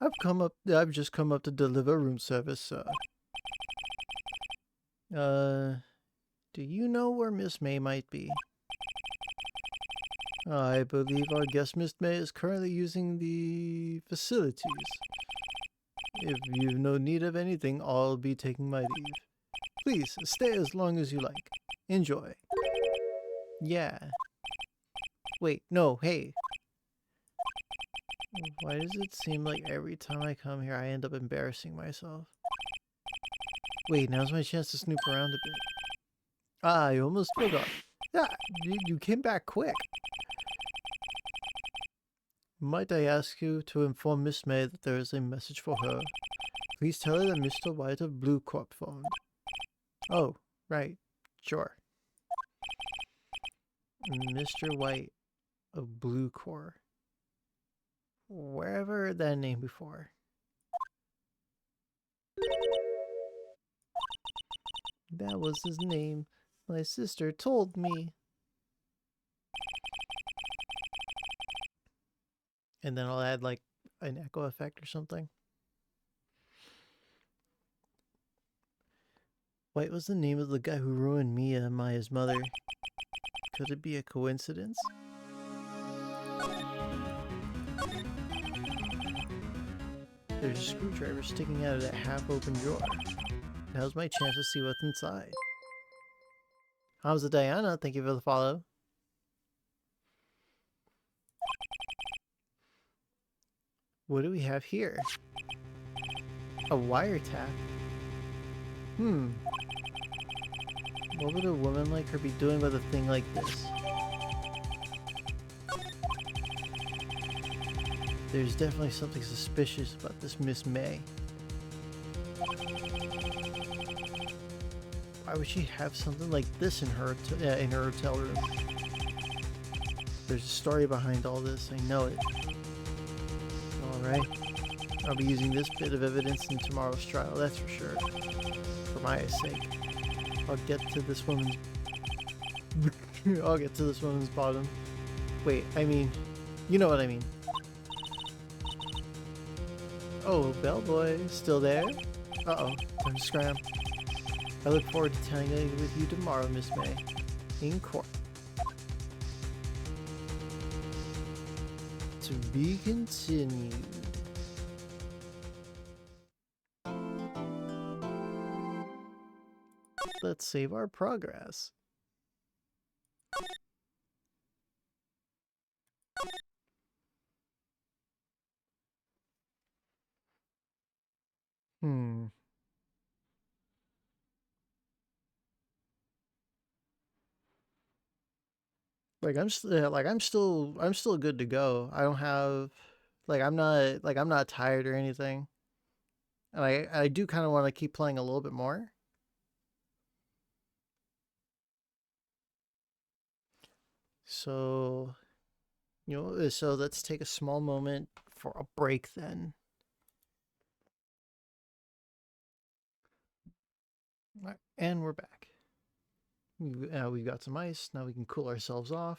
I've just come up to deliver room service, sir. Do you know where Miss May might be? I believe our guest Miss May is currently using the facilities. If you've no need of anything, I'll be taking my leave. Please, stay as long as you like. Enjoy. Yeah. Wait, no, hey. Why does it seem like every time I come here I end up embarrassing myself? Wait, now's my chance to snoop around a bit. Ah, I almost forgot. Yeah, you came back quick. Might I ask you to inform Miss May that there is a message for her? Please tell her that Mr. White of Blue Corp phoned. Oh, right. Sure. Mr. White of Blue Core. Where have I heard that name before? That was his name. My sister told me. And then I'll add like an echo effect or something. White was the name of the guy who ruined Mia, Maya's mother. Could it be a coincidence? There's a screwdriver sticking out of that half-open drawer. Now's my chance to see what's inside. How's it, Diana? Thank you for the follow. What do we have here? A wiretap. What would a woman like her be doing with a thing like this? There's definitely something suspicious about this Miss May. Why would she have something like this in her hotel room? There's a story behind all this, I know it. Alright. I'll be using this bit of evidence in tomorrow's trial, that's for sure. For Maya's sake. I'll get to this woman's... I'll get to this woman's bottom. Wait, I mean... You know what I mean. Oh, bellboy, still there? Uh-oh, time to scram. I look forward to telling it with you tomorrow, Miss May. In court. To be continued. Let's save our progress. Like I'm still good to go. I don't have I'm not tired or anything. And I do kind of want to keep playing a little bit more. So, so let's take a small moment for a break then. Right, and we're back. We've got some ice. Now we can cool ourselves off.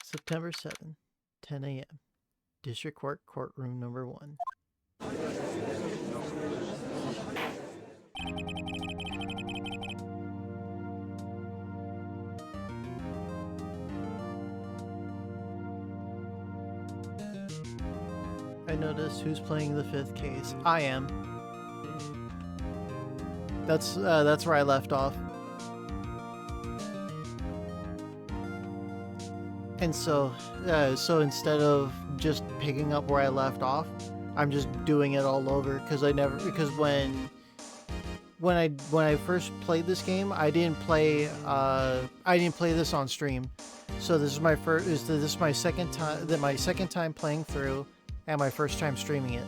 September 7th, 10 a.m. District Court, courtroom number 1. I noticed who's playing the 5th case. I am. That's where I left off. And so instead of just picking up where I left off, I'm just doing it all over because when I first played this game, I didn't play this on stream. So this is my second time playing through and my first time streaming it.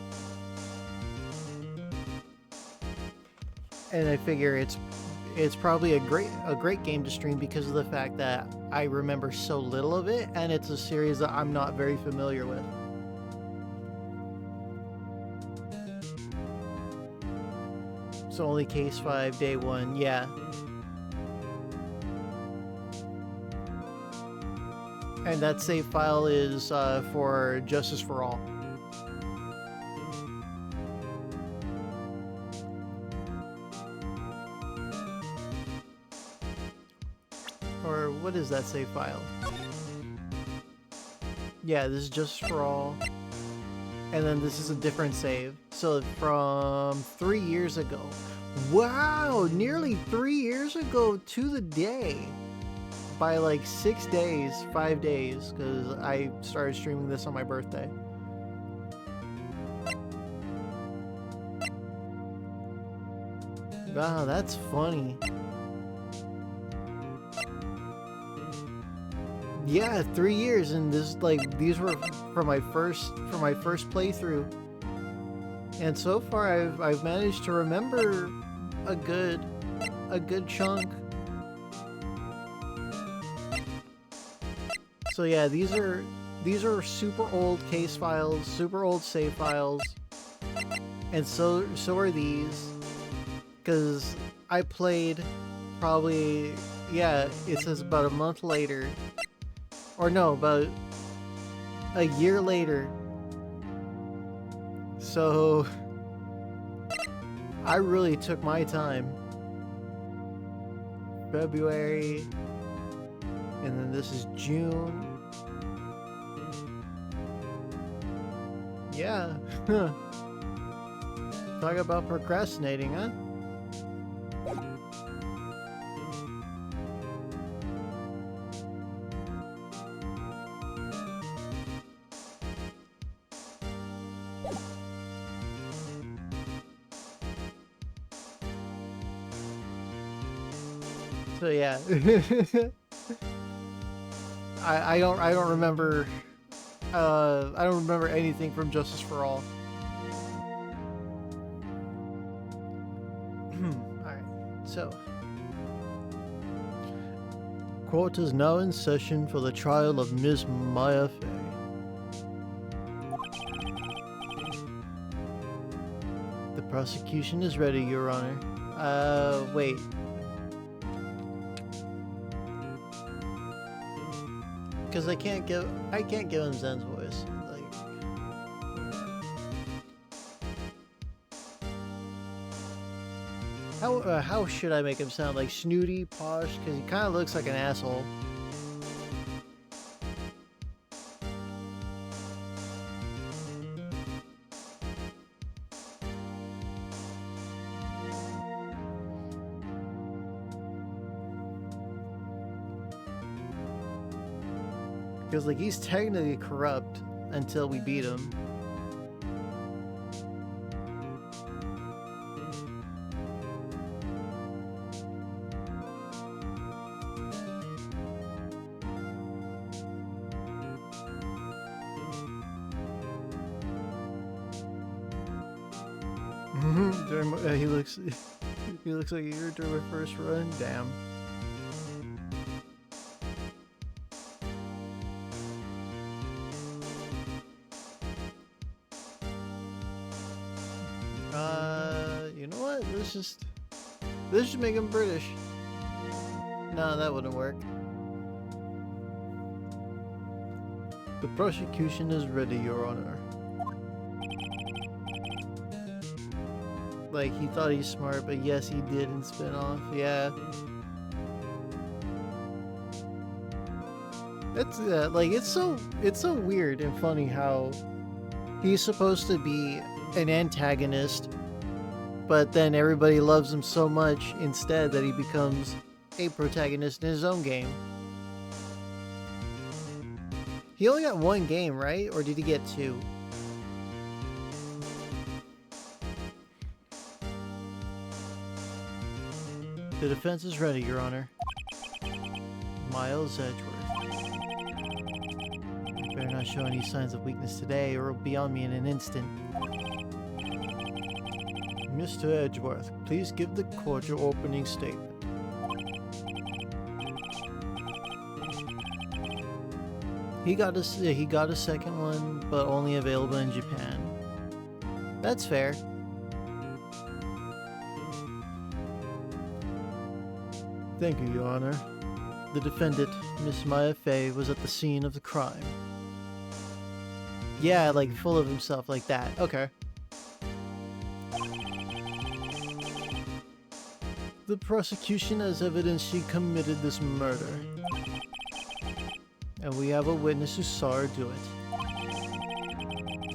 And I figure it's probably a great game to stream because of the fact that I remember so little of it, and it's a series that I'm not very familiar with. So only case 5, day 1, yeah. And that save file is for Justice for All. Or what is that save file? Yeah, this is Justice for All. And then this is a different save. So from 3 years ago. Wow, nearly 3 years ago to the day. By like 6 days, 5 days, because I started streaming this on my birthday. Wow, that's funny. Yeah, 3 years, and this like these were for my first playthrough. And so far I've managed to remember a good chunk. So yeah, these are super old case files, super old save files. And so are these, cuz I played probably, yeah, it says about a month later. Or no, about a year later. So I really took my time. February, and then this is June. Yeah. Talk about procrastinating, huh? So yeah, I don't remember I don't remember anything from Justice for All. Alright, so court is now in session for the trial of Ms. Maya Fey. The prosecution is ready, Your Honor. Wait. Because I can't give him Zen's voice. Like, how should I make him sound? Like snooty, posh? Because he kind of looks like an asshole. Because, like, he's technically corrupt until we beat him. He looks like a year during my first run. Damn. You know what? Let's just make him British. No, that wouldn't work. The prosecution is ready, Your Honor. Like, he thought he's smart, but yes, he did in spin-off. Yeah. That's like, it's so weird and funny how he's supposed to be an antagonist, but then everybody loves him so much instead that he becomes a protagonist in his own game. He only got one game, right? Or did he get two? The defense is ready, Your Honor. Miles Edgeworth. You better not show any signs of weakness today, or it'll be on me in an instant. Mr. Edgeworth, please give the court your opening statement. He got a second one, but only available in Japan. That's fair. Thank you, Your Honor. The defendant, Miss Maya Fey, was at the scene of the crime. Yeah, like full of himself like that. Okay. The prosecution has evidence she committed this murder. And we have a witness who saw her do it.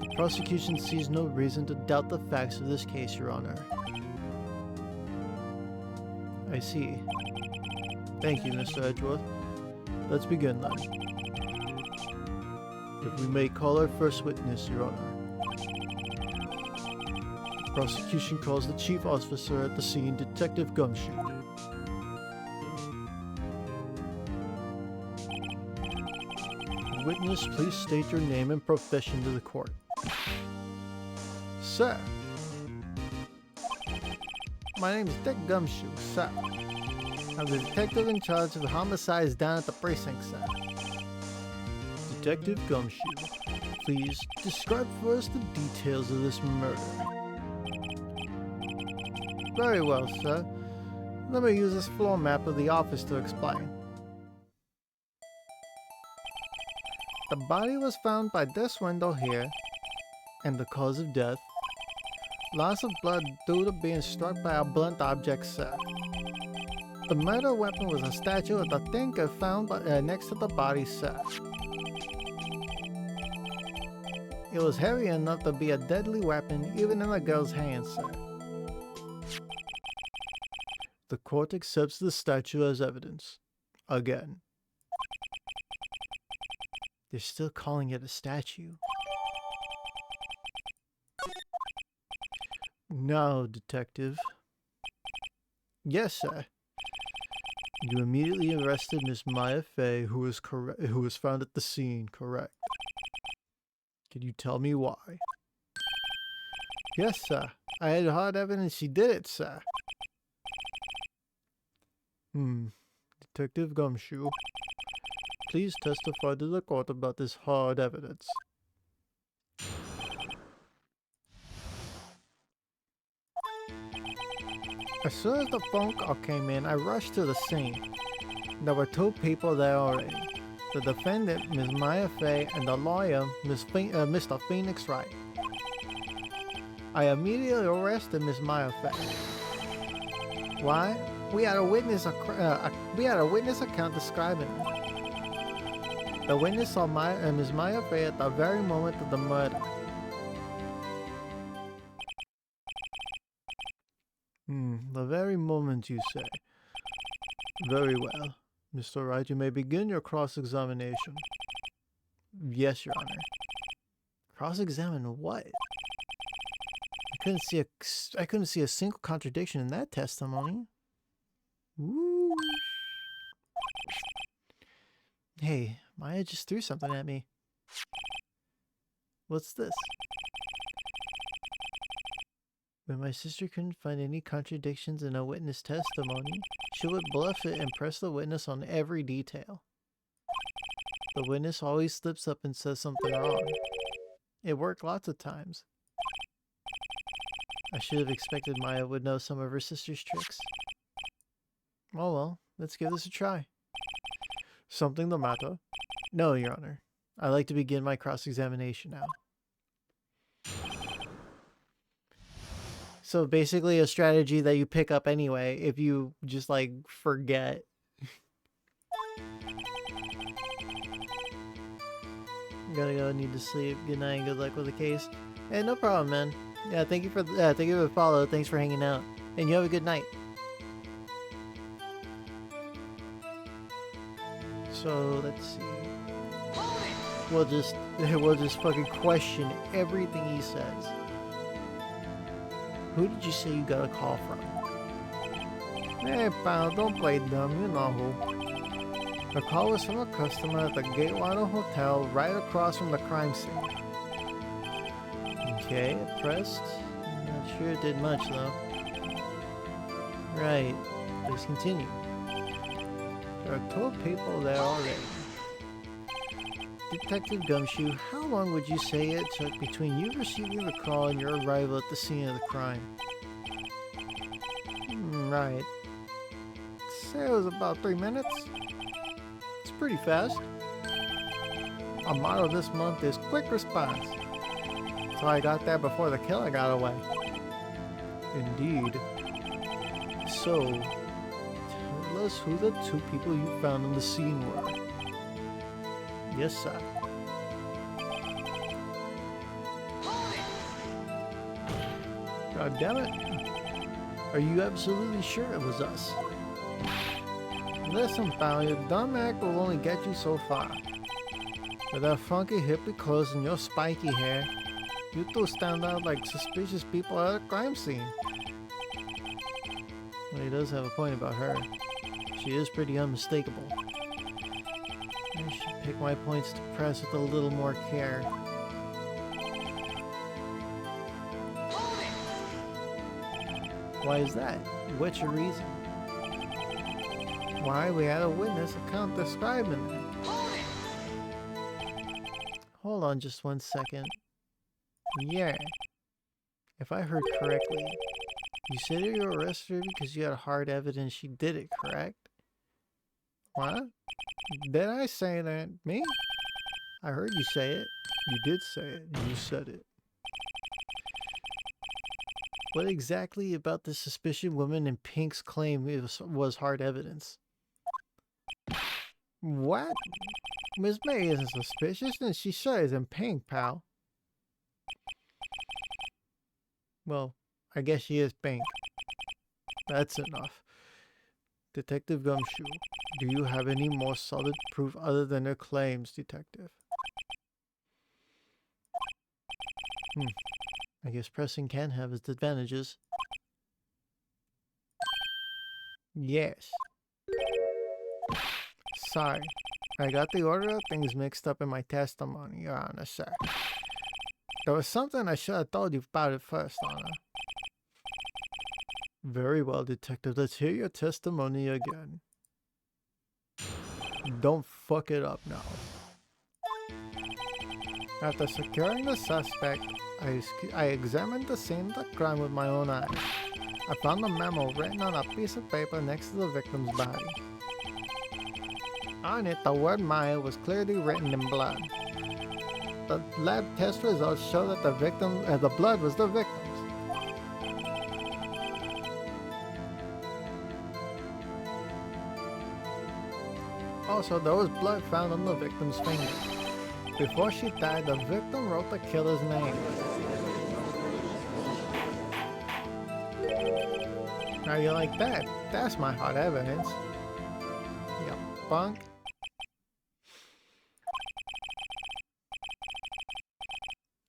The prosecution sees no reason to doubt the facts of this case, Your Honor. I see. Thank you, Mr. Edgeworth. Let's begin then. If we may call our first witness, Your Honor. The Prosecution calls the chief officer at the scene, Detective Gumshoe. Witness, please state your name and profession to the court. Sir. My name is Dick Gumshoe, sir. I'm the detective in charge of the homicides down at the precinct, sir. Detective Gumshoe, please describe for us the details of this murder. Very well, sir. Let me use this floor map of the office to explain. The body was found by this window here. And the cause of death? Loss of blood due to being struck by a blunt object, sir. The murder weapon was a statue of the thinker found next to the body, sir. It was heavy enough to be a deadly weapon even in a girl's hands, sir. The court accepts the statue as evidence. Again. They're still calling it a statue. Now, detective. Yes, sir. You immediately arrested Miss Maya Fey, who was found at the scene, correct? Can you tell me why? Yes, sir. I had hard evidence she did it, sir. Detective Gumshoe, please testify to the court about this hard evidence. As soon as the phone call came in, I rushed to the scene. There were two people there already. The defendant, Ms. Maya Fey, and the lawyer, Mr. Phoenix Wright. I immediately arrested Ms. Maya Fey. Why? We had a witness account describing her. The witness saw Ms. Maya Fey at the very moment of the murder. The very moment, you say. Very well. Mr. Wright, you may begin your cross-examination. Yes, Your Honor. Cross-examine what? I couldn't see a single contradiction in that testimony. Woo. Hey, Maya just threw something at me. What's this? When my sister couldn't find any contradictions in a witness testimony, she would bluff it and press the witness on every detail. The witness always slips up and says something wrong. It worked lots of times. I should have expected Maya would know some of her sister's tricks. Oh well, let's give this a try. Something the matter? No, Your Honor. I'd like to begin my cross-examination now. So basically a strategy that you pick up anyway if you just like forget. Gotta go, need to sleep. Good night, good luck with the case. Hey, no problem, man. Yeah, thank you for the follow. Thanks for hanging out. And you have a good night. So let's see. We'll just fucking question everything he says. Who did you say you got a call from? Hey, pal, don't play dumb. You know who. The call was from a customer at the Gatewater Hotel right across from the crime scene. Okay, it pressed. Not sure it did much though. Right. Please continue. There are two people there already. Detective Gumshoe, how long would you say it took between you receiving the call and your arrival at the scene of the crime? Right. Say it was about 3 minutes. It's pretty fast. Our motto this month is quick response. So I got there before the killer got away. Indeed. So, tell us who the two people you found on the scene were. Yes, sir. God damn it. Are you absolutely sure it was us? Listen, pal, your dumb act will only get you so far. With that funky hippie clothes and your spiky hair, You two stand out like suspicious people at a crime scene. Well, he does have a point about her. She is pretty unmistakable. I should pick my points to press with a little more care. Why is that? What's your reason? Why, we had a witness account describing it. Hold on just one second. Yeah. If I heard correctly, you said you arrested her because you had hard evidence she did it, correct? What? Did I say that? Me? I heard you say it. You did say it. You said it. What exactly about the suspicious woman in Pink's claim was hard evidence? What? Miss May isn't suspicious and she sure isn't Pink, pal. Well, I guess she is Pink. That's enough. Detective Gumshoe, do you have any more solid proof other than her claims, Detective? I guess pressing can have its advantages. Yes. Sorry, I got the order of things mixed up in my testimony, Your Honor, sir. There was something I should have told you about it first, Honor. Very well, Detective. Let's hear your testimony again. Don't fuck it up now. After securing the suspect, I examined the scene of the crime with my own eyes. I found a memo written on a piece of paper next to the victim's body. On it, the word Maya was clearly written in blood. The lab test results show that the blood was the victim's. Also, there was blood found on the victim's finger. Before she died, the victim wrote the killer's name. Now you like that? That's my hard evidence. You punk.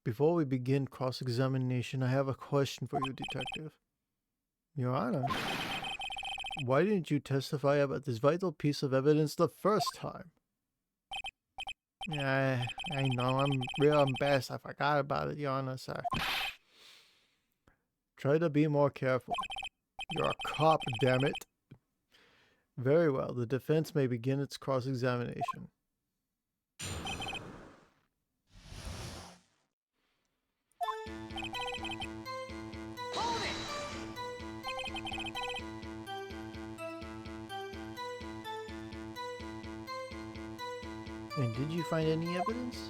Before we begin cross-examination, I have a question for you, Detective. Your Honor. Why didn't you testify about this vital piece of evidence the first time? Yeah, I know. I'm real embarrassed. I forgot about it, Your Honor, sir. Try to be more careful. You're a cop, damn it. Very well. The defense may begin its cross-examination. And did you find any evidence?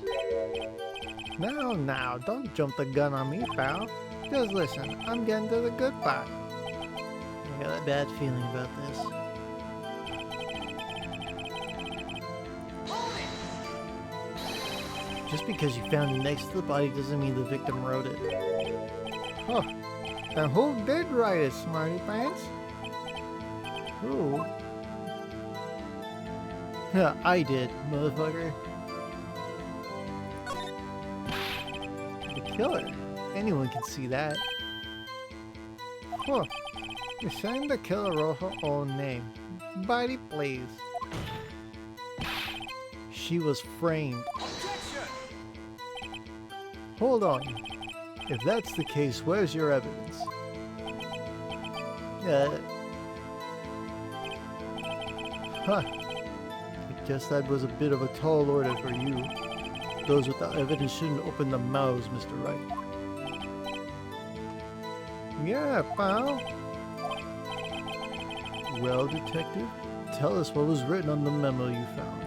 Now, don't jump the gun on me, pal. Just listen, I'm getting to the good part. I got a bad feeling about this. Just because you found it next to the body doesn't mean the victim wrote it. Huh. Then who did write it, smarty pants? Who? Yeah, I did, motherfucker. The killer. Anyone can see that. Huh. You're saying the killer wrote her own name. Buddy, please. She was framed. Hold on. If that's the case, where's your evidence? Huh. I guess that was a bit of a tall order for you. Those without evidence shouldn't open their mouths, Mr. Wright. Yeah, pal. Well, Detective, tell us what was written on the memo you found.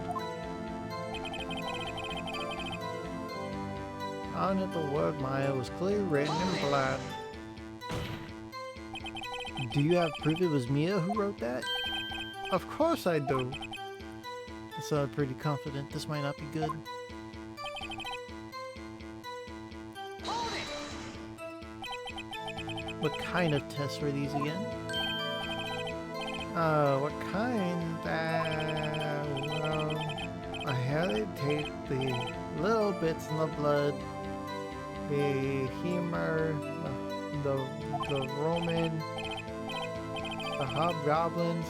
On it, the word Maya was clearly written in blood. Do you have proof it was Mia who wrote that? Of course I do. I sounded pretty confident. This might not be good. What kind of tests were these again? What kind? Well, I had to take the little bits in the blood the Humor, the Roman, the Hobgoblins.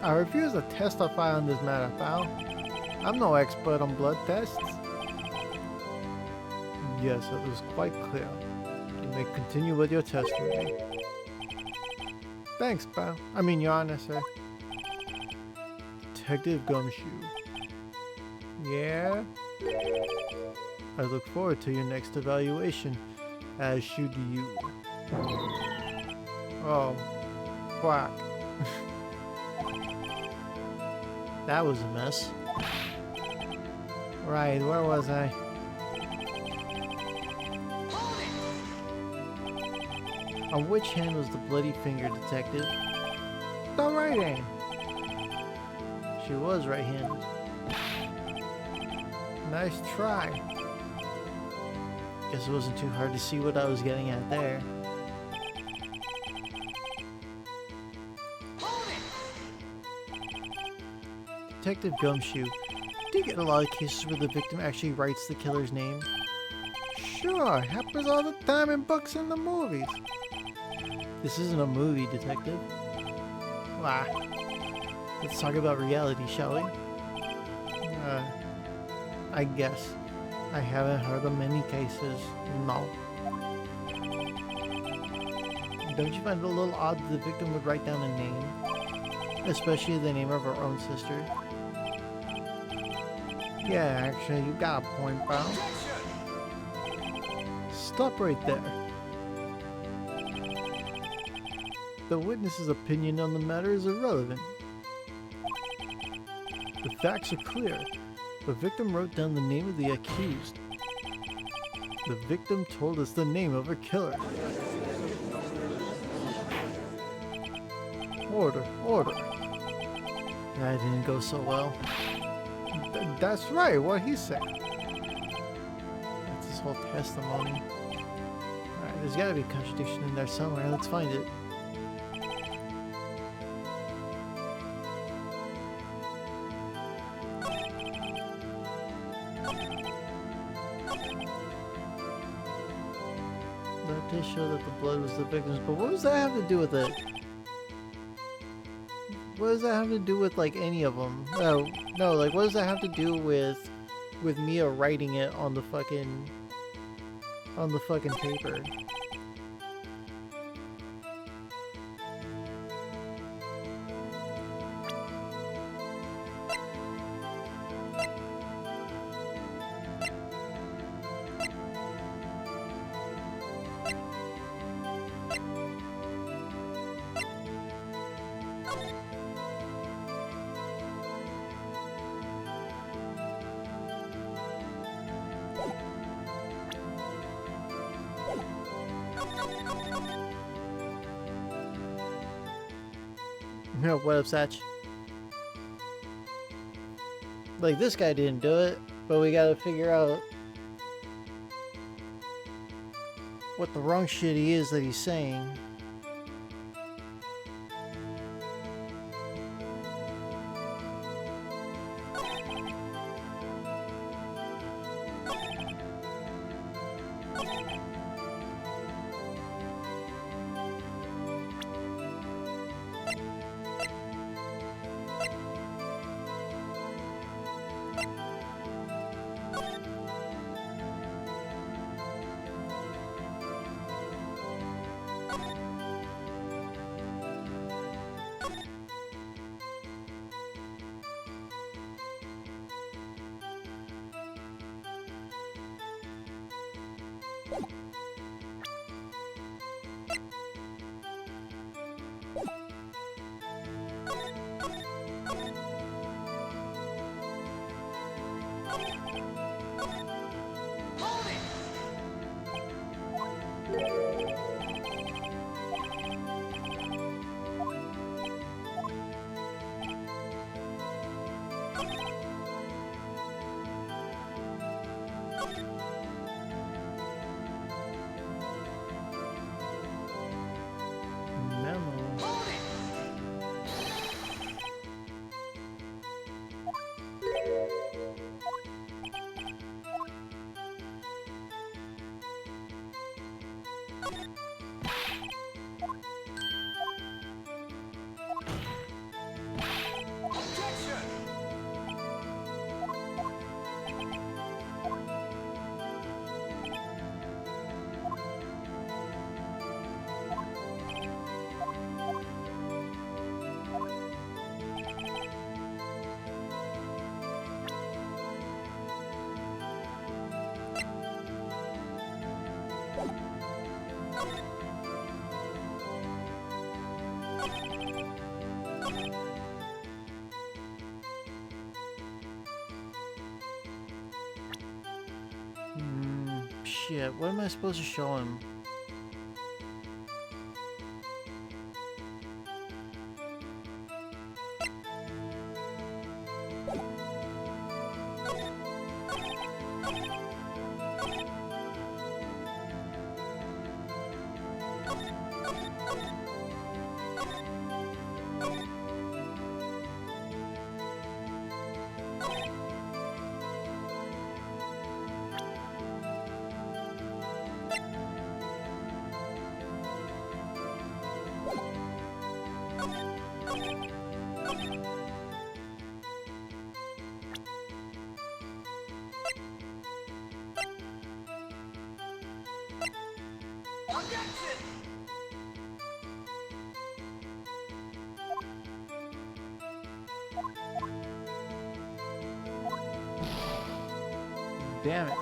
I refuse to testify on this matter, pal. I'm no expert on blood tests. Yes, it was quite clear. You may continue with your testimony. Thanks, pal. I mean, Your Honor, sir. Detective Gumshoe. Yeah? I look forward to your next evaluation, as should you. Oh, fuck. That was a mess. Right, where was I? On which hand was the bloody finger, detective? The right hand. She was right-handed. Nice try. Guess it wasn't too hard to see what I was getting at there. Detective Gumshoe, do you get a lot of cases where the victim actually writes the killer's name? Sure, happens all the time in books and the movies. This isn't a movie, detective. Why? Let's talk about reality, shall we? I guess. I haven't heard of many cases. No. Don't you find it a little odd that the victim would write down a name? Especially the name of her own sister? Yeah, actually, you got a point, pal. Stop right there. The witness's opinion on the matter is irrelevant. The facts are clear. The victim wrote down the name of the accused. The victim told us the name of her killer. Order, order. That didn't go so well. That's right, what he said. That's his whole testimony. Alright, there's gotta be a contradiction in there somewhere. Let's find it. That did show that the blood was the victim's, but what does that have to do with it? What does that have to do with, like, any of them? No, like, what does that have to do with Mia writing it on the fucking paper? No, what up, Satch? Like, this guy didn't do it, but we gotta figure out what the wrong shit he is that he's saying. Shit, what am I supposed to show him? Damn it.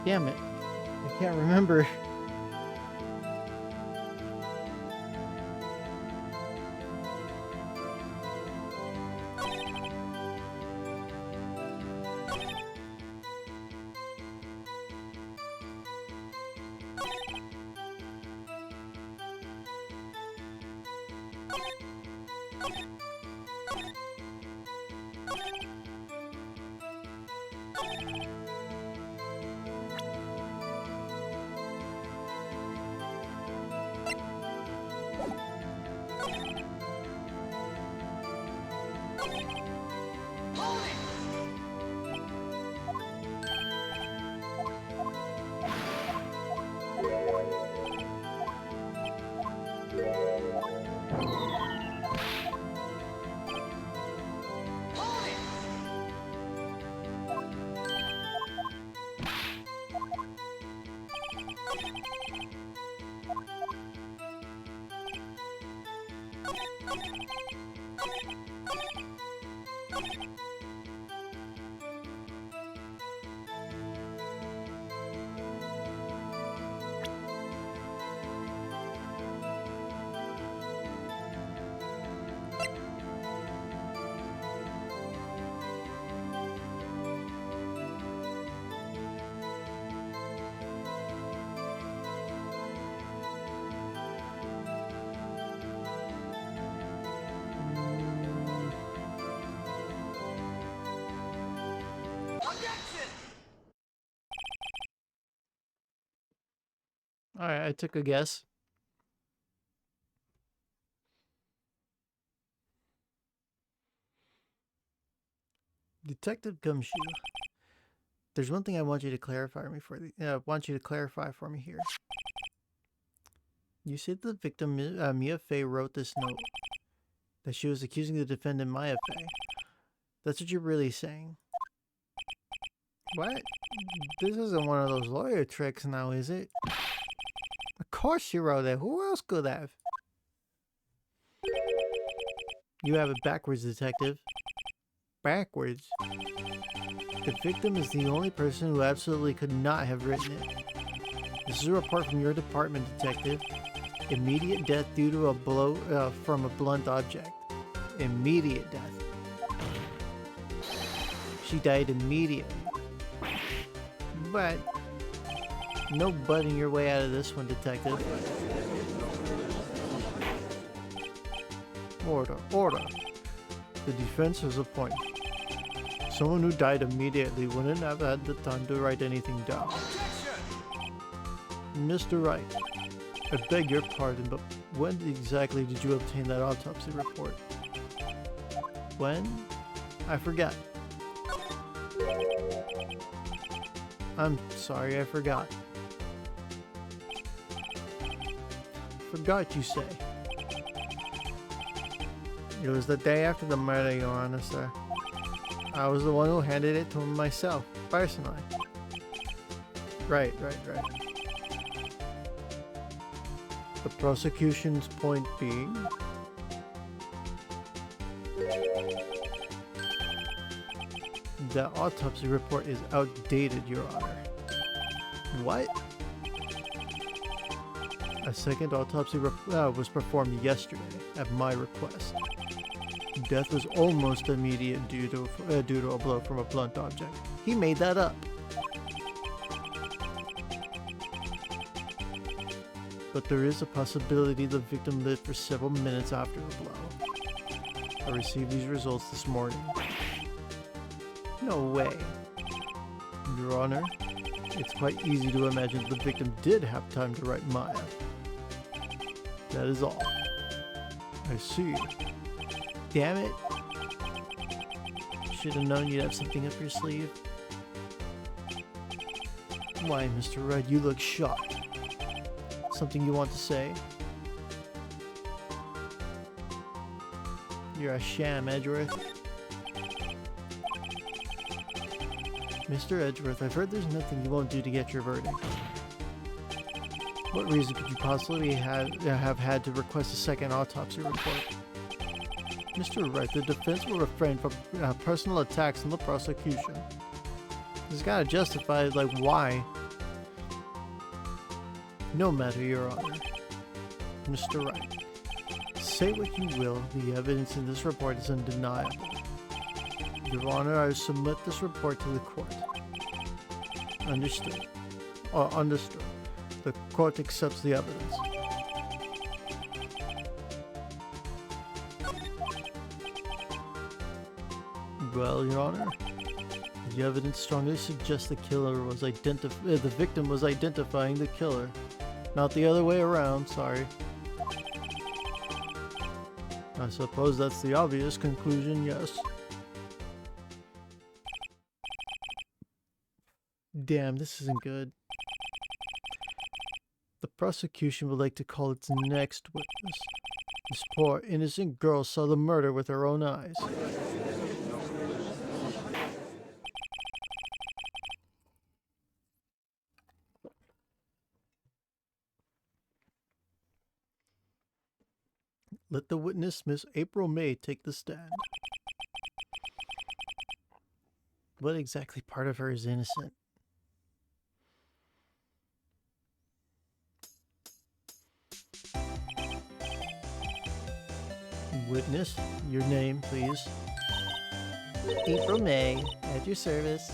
Damn it. I can't remember. Alright, I took a guess. Detective Gumshoe. There's one thing I want you to clarify for me here. You said the victim, Mia Fey, wrote this note. That she was accusing the defendant, Maya Fey. That's what you're really saying. What? This isn't one of those lawyer tricks now, is it? Of course she wrote it. Who else could have? You have it backwards, detective. Backwards? The victim is the only person who absolutely could not have written it. This is a report from your department, detective. Immediate death due to a blow from a blunt object. Immediate death. She died immediately. But no butting your way out of this one, detective. Order, order. The defense has a point. Someone who died immediately wouldn't have had the time to write anything down. Mr. Wright, I beg your pardon, but when exactly did you obtain that autopsy report? When? I forgot. I'm sorry, I forgot. Forgot, you say? It was the day after the murder, Your Honor, sir. I was the one who handed it to him myself, personally. Right. The prosecution's point being... The autopsy report is outdated, Your Honor. What? A second autopsy was performed yesterday, at my request. Death was almost immediate due to a blow from a blunt object. He made that up. But there is a possibility the victim lived for several minutes after the blow. I received these results this morning. No way. Your Honor, it's quite easy to imagine the victim did have time to write Maya. That is all. I see. Damn it. Should have known you'd have something up your sleeve. Why, Mr. Wright, you look shocked. Something you want to say? You're a sham, Edgeworth. Mr. Edgeworth, I've heard there's nothing you won't do to get your verdict. What reason could you possibly have had to request a second autopsy report? Mr. Wright, the defense will refrain from personal attacks on the prosecution. It's gotta justify, like, why. No matter, Your Honor. Mr. Wright, say what you will, the evidence in this report is undeniable. Your Honor, I submit this report to the court. Understood. Understood. The court accepts the evidence. Well, Your Honor, the evidence strongly suggests the victim was identifying the killer. Not the other way around, sorry. I suppose that's the obvious conclusion, yes. Damn, this isn't good. The prosecution would like to call its next witness. This poor, innocent girl saw the murder with her own eyes. Let the witness, Miss April May, take the stand. What exactly part of her is innocent? Witness, your name, please. April May, at your service.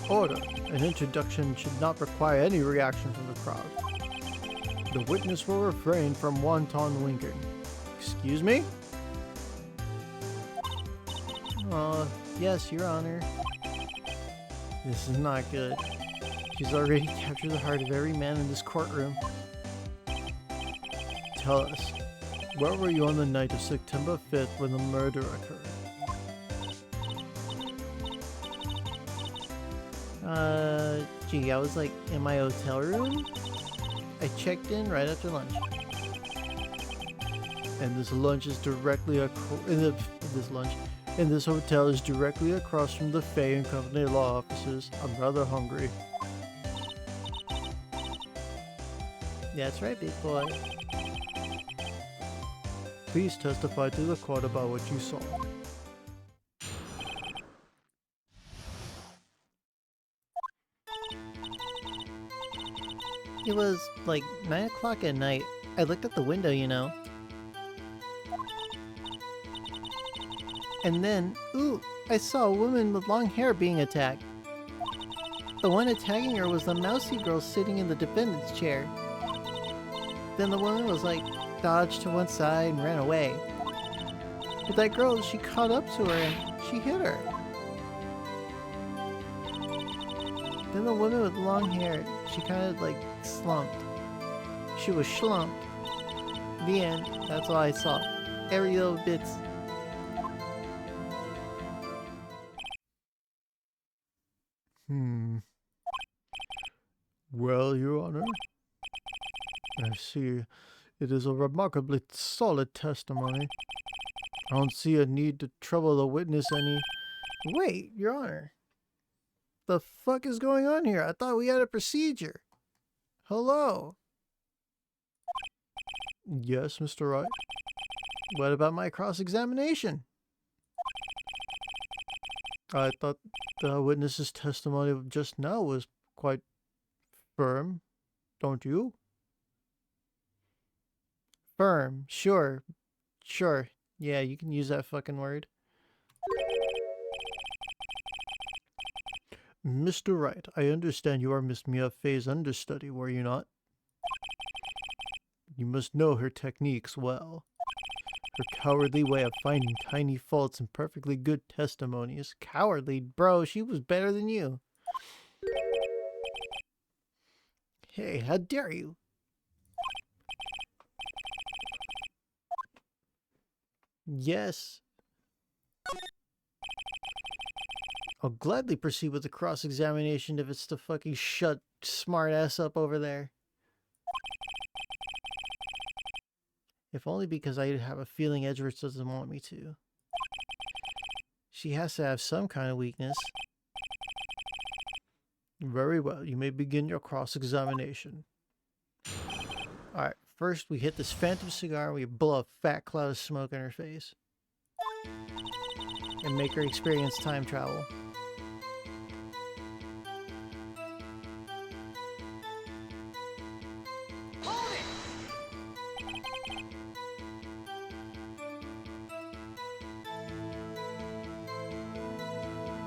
Order. An introduction should not require any reaction from the crowd. The witness will refrain from wanton winking. Excuse me? Yes, Your Honor. This is not good. She's already captured the heart of every man in this courtroom. Tell us, where were you on the night of September 5th when the murder occurred? Gee, I was like in my hotel room. I checked in right after lunch. And this lunch is directly and this hotel is directly across from the Fay and Company law offices. I'm rather hungry. Yeah, that's right, big boy. Please testify to the court about what you saw. It was like 9 o'clock at night. I looked at the window, you know. And then, ooh, I saw a woman with long hair being attacked. The one attacking her was the mousy girl sitting in the defendant's chair. Then the woman was like, dodged to one side and ran away. But that girl, she caught up to her and she hit her. Then the woman with long hair, she kind of like slumped. She was slumped. The end. That's all I saw. Every little bits. Well, Your Honor, I see it is a remarkably solid testimony. I don't see a need to trouble the witness any. Wait, Your Honor. The fuck is going on here? I thought we had a procedure. Hello? Yes, Mr. Wright. What about my cross-examination? I thought the witness's testimony of just now was quite firm, don't you? Firm. Sure. Sure. Yeah, you can use that fucking word. Mr. Wright, I understand you are Miss Mia Fey's understudy, were you not? You must know her techniques well. Her cowardly way of finding tiny faults in perfectly good testimonies. Cowardly? Bro, she was better than you. Hey, how dare you? Yes. I'll gladly proceed with the cross-examination if it's to fucking shut smart ass up over there. If only because I have a feeling Edgeworth doesn't want me to. She has to have some kind of weakness. Very well, you may begin your cross-examination. Alright, first we hit this phantom cigar and we blow a fat cloud of smoke in her face. And make her experience time travel.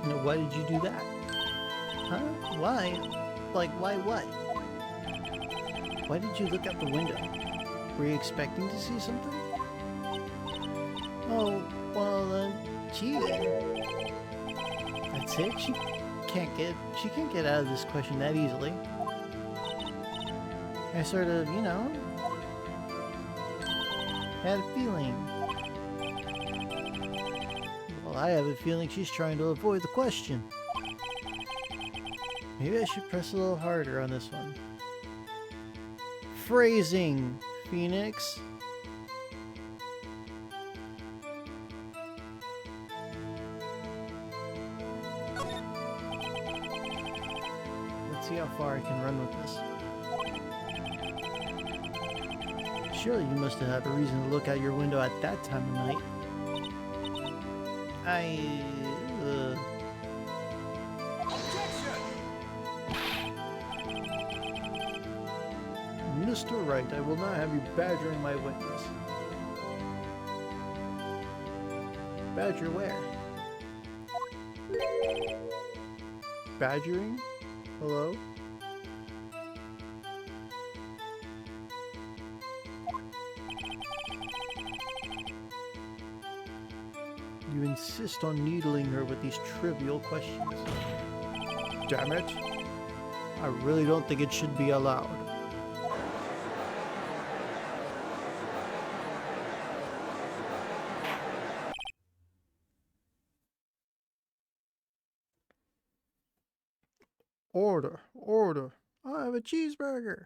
Now, why did you do that? Huh? Why? Like, why what? Why did you look out the window? Were you expecting to see something? Oh, well, gee. That's it? She can't get out of this question that easily. I sort of, you know, had a feeling. Well, I have a feeling she's trying to avoid the question. Maybe I should press a little harder on this one. Phrasing, Phoenix. Let's see how far I can run with this. Surely you must have had a reason to look out your window at that time of night. Mr. Wright, I will not have you badgering my witness. Badger where? Badgering? Hello? You insist on needling her with these trivial questions. damn it. I really don't think it should be allowed. Order, order. I have a cheeseburger.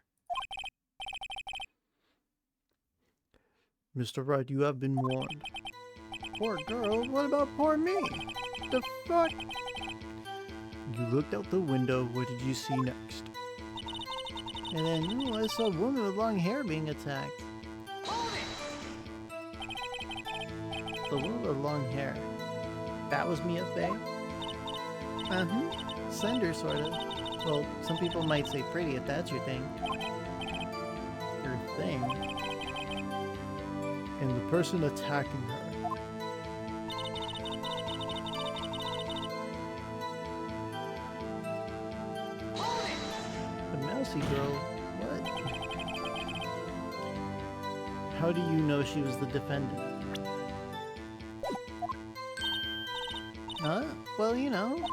Mr. Wright, you have been warned. Poor girl, what about poor me? The fuck? You looked out the window, what did you see next? And then, I saw a woman with long hair being attacked. The woman with long hair. That was Mia Fey? Uh-huh. Slender, sort of. Well, some people might say pretty if that's your thing. Your thing? And the person attacking her. The mousy girl? What? How do you know she was the defendant? Huh? Well, you know.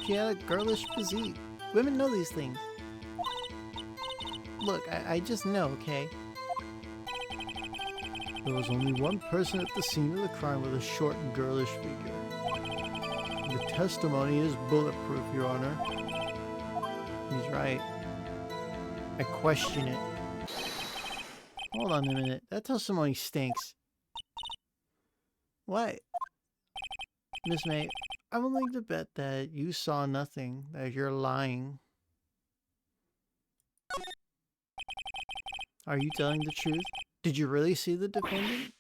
She had a girlish physique. Women know these things. Look, I just know, okay? There was only one person at the scene of the crime with a short and girlish figure. The testimony is bulletproof, Your Honor. He's right. I question it. Hold on a minute. That testimony stinks. What? Miss May, I'm willing to bet that you saw nothing, that you're lying. Are you telling the truth? Did you really see the defendant?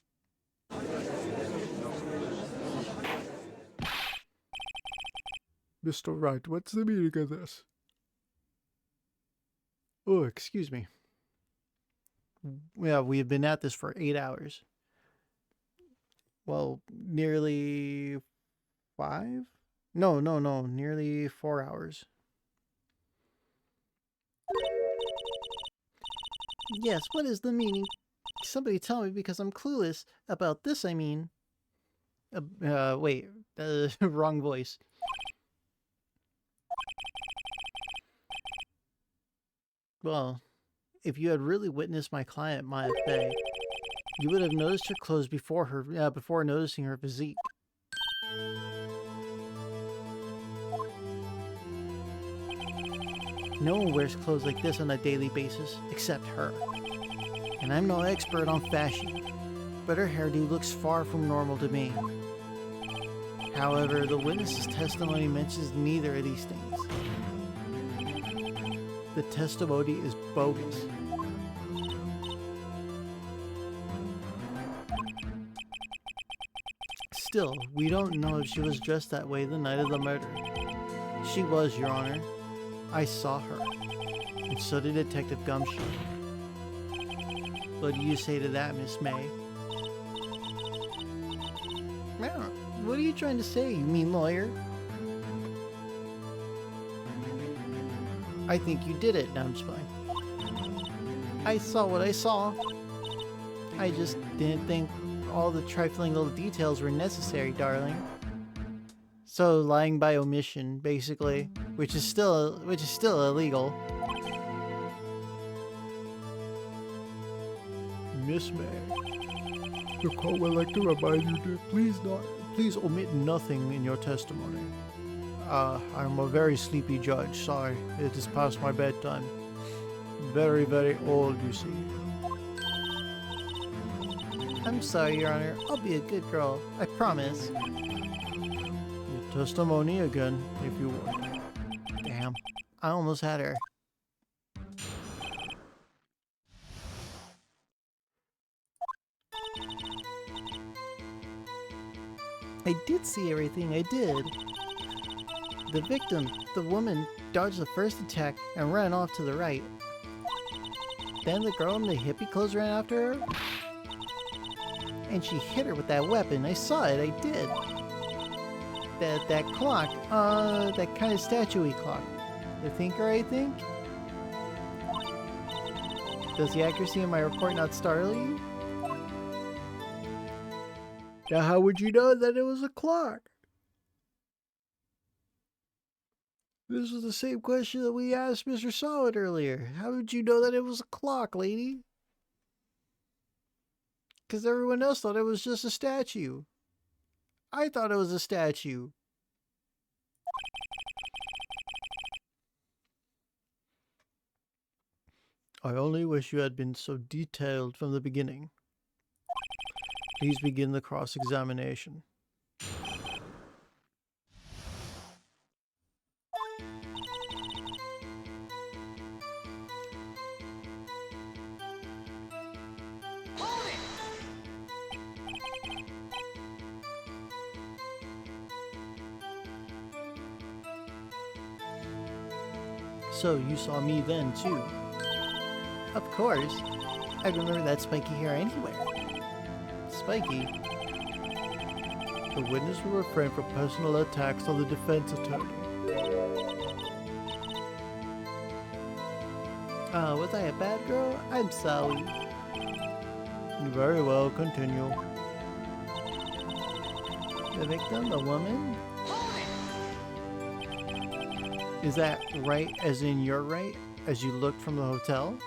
Mr. Wright, what's the meaning of this? Oh, excuse me. Yeah, we have been at this for 8 hours. Well, nearly 5? No, nearly 4 hours. Yes, what is the meaning? Somebody tell me because I'm clueless about this, I mean. Wait, wrong voice. Well, if you had really witnessed my client, Maya Fey, you would have noticed her clothes before noticing her physique. No one wears clothes like this on a daily basis, except her. And I'm no expert on fashion, but her hairdo looks far from normal to me. However, the witness's testimony mentions neither of these things. The testimony is bogus. Still, we don't know if she was dressed that way the night of the murder. She was, Your Honor. I saw her, and so did Detective Gumshoe. What do you say to that, Miss May? What are you trying to say, you mean lawyer? I think you did it. No, I'm just playing. I saw what I saw. I just didn't think all the trifling little details were necessary, darling. So lying by omission, basically, which is still illegal. Miss May, the court would like to remind you to please omit nothing in your testimony. I'm a very sleepy judge, sorry. It is past my bedtime. Very, very old, you see. I'm sorry, Your Honor. I'll be a good girl. I promise. Your testimony again, if you would. Damn. I almost had her. I did see everything, I did. The victim, the woman, dodged the first attack and ran off to the right. Then the girl in the hippie clothes ran after her. And she hit her with that weapon. I saw it, I did. That clock, that kind of statue-y clock. The thinker, I think? Does the accuracy of my report not startle you? Now how would you know that it was a clock? This was the same question that we asked Mr. Solid earlier. How did you know that it was a clock, lady? Because everyone else thought it was just a statue. I thought it was a statue. I only wish you had been so detailed from the beginning. Please begin the cross-examination. So you saw me then too? Of course. I remember that spiky hair anywhere. Spiky? The witness will refrain from personal attacks on the defense attorney. Was I a bad girl? I'm sorry. Very well, continue. The victim, a woman? Is that right as in your right, as you looked from the hotel?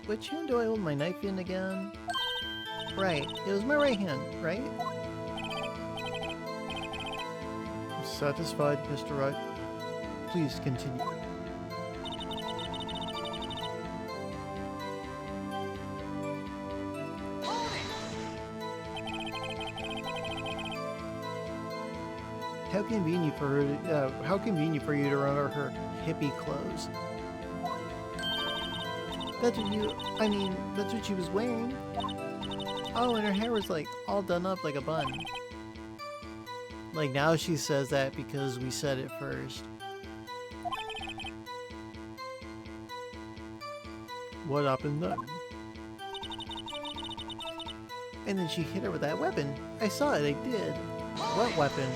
Which hand do I hold my knife in again? Right, it was my right hand, right? Satisfied, Mr. Wright? Please continue. How convenient for her to, how convenient for you to remember her hippie clothes. That's what that's what she was wearing. Oh, and her hair was like all done up like a bun. Like now she says that because we said it first. What happened then? And then she hit her with that weapon. I saw it, I did. What weapon?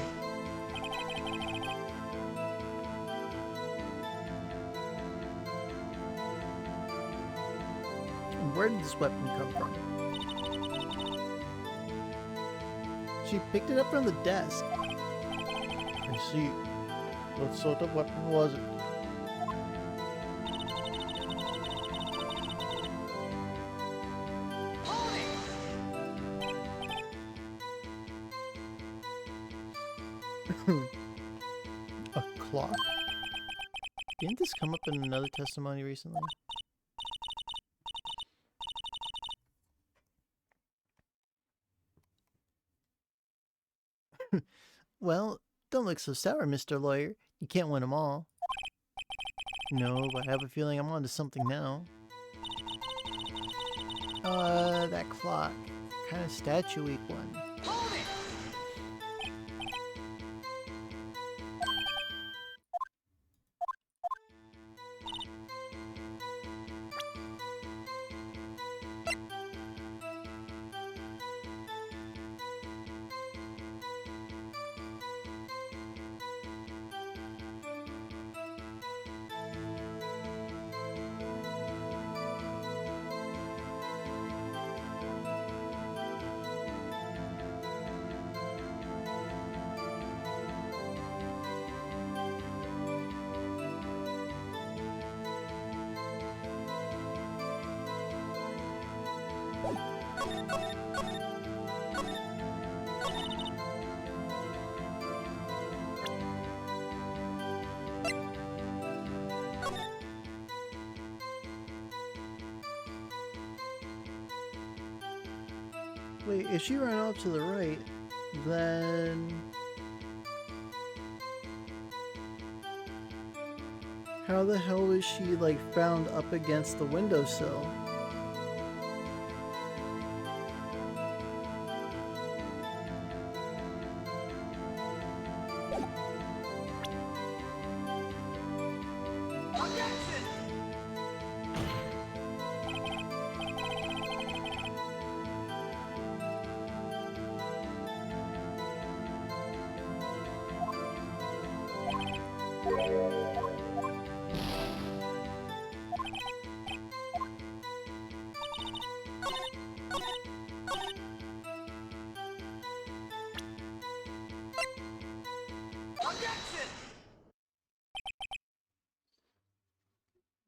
Where did this weapon come from? She picked it up from the desk. I see. What sort of weapon was it? A clock? Didn't this come up in another testimony recently? Well, don't look so sour, Mr. Lawyer. You can't win them all. No, but I have a feeling I'm onto something now. That clock. Kind of statue-y one. Wait, if she ran off to the right, then... how the hell was she, like, found up against the windowsill?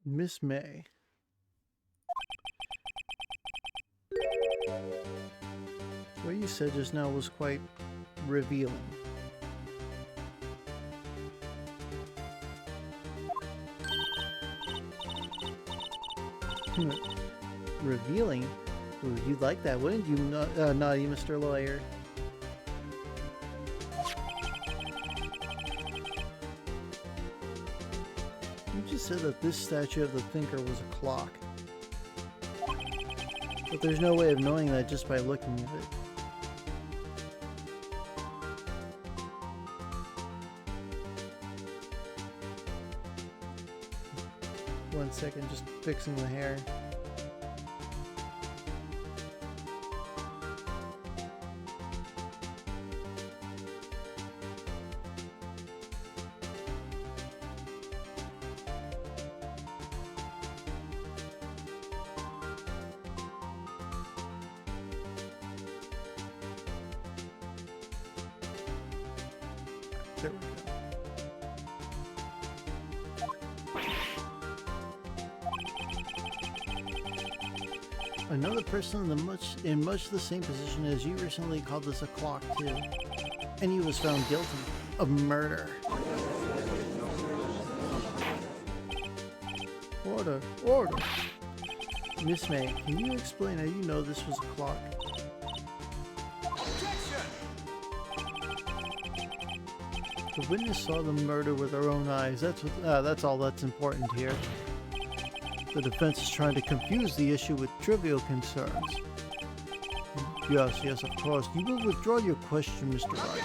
Miss May. What you said just now was quite revealing. Revealing? Ooh, you'd like that, wouldn't you, naughty Mr. Lawyer? You just said that this statue of the thinker was a clock. But there's no way of knowing that just by looking at it. One second, just fixing the hair. There we go. Another person in much the same position as you recently called this a clock too, and he was found guilty of murder. Order, order. Miss May, can you explain how you know this was a clock? The witness saw the murder with her own eyes. That's all that's important here. The defense is trying to confuse the issue with trivial concerns. Yes, of course. You will withdraw your question, Mr. Wright.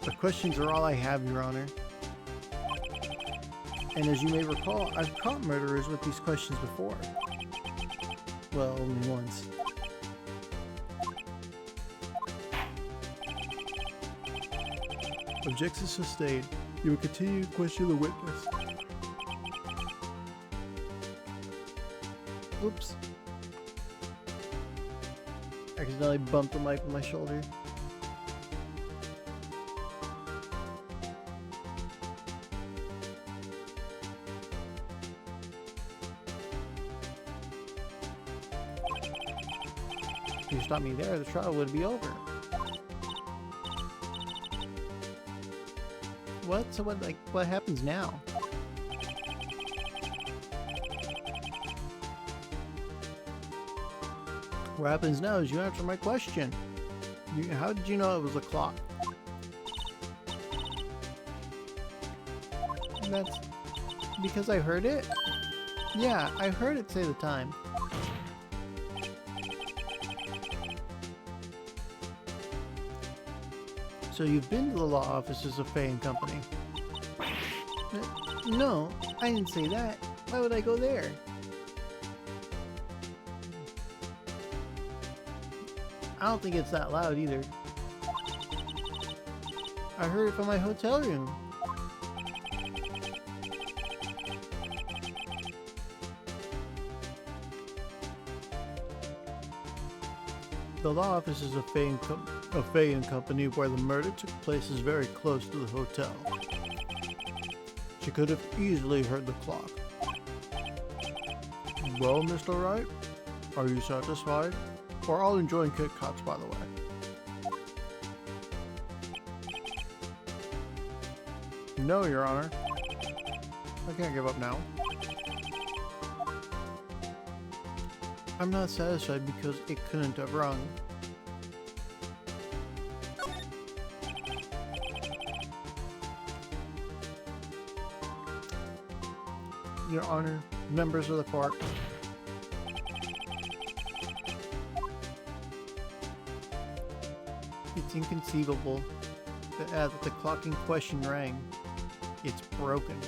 The questions are all I have, Your Honor. And as you may recall, I've caught murderers with these questions before. Well, only once. Objection sustained. You will continue to question the witness. Whoops. Accidentally bumped the mic with my shoulder. If you stopped me there, the trial would be over. What? So what happens now? What happens now is you answer my question. How did you know it was a clock? That's because I heard it. Yeah, I heard it say the time. So you've been to the law offices of Fay and Company? No, I didn't say that. Why would I go there? I don't think it's that loud either. I heard it from my hotel room. The law offices of Fay and Company where the murder took place is very close to the hotel. She could have easily heard the clock. Well, Mr. Wright, are you satisfied? We're all enjoying Kit Kats, by the way. No, Your Honor. I can't give up now. I'm not satisfied because it couldn't have rung. Your Honor, members of the court. It's inconceivable that the clock in question rang. It's broken.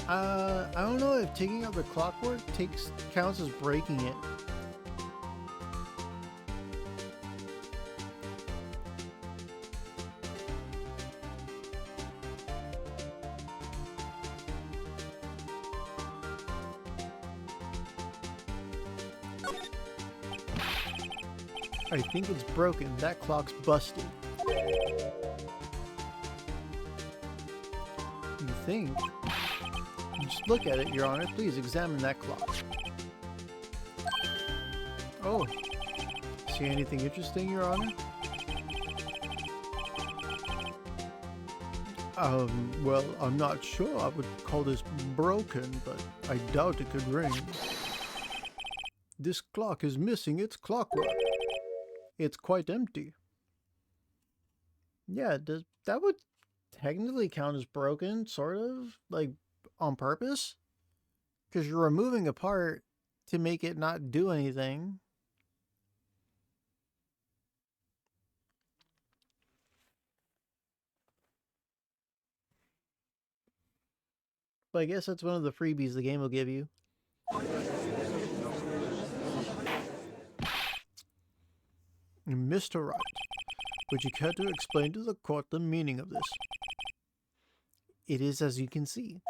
I don't know if taking out the clockwork counts as breaking it. I think it's broken. That clock's busted. You think? Just look at it, Your Honor. Please examine that clock. Oh. See anything interesting, Your Honor? Well, I'm not sure I would call this broken, but I doubt it could ring. This clock is missing its clockwork. It's quite empty. Yeah, that would technically count as broken, sort of, like on purpose? Because you're removing a part to make it not do anything. But I guess that's one of the freebies the game will give you. Mr. Wright, would you care to explain to the court the meaning of this? It is as you can see.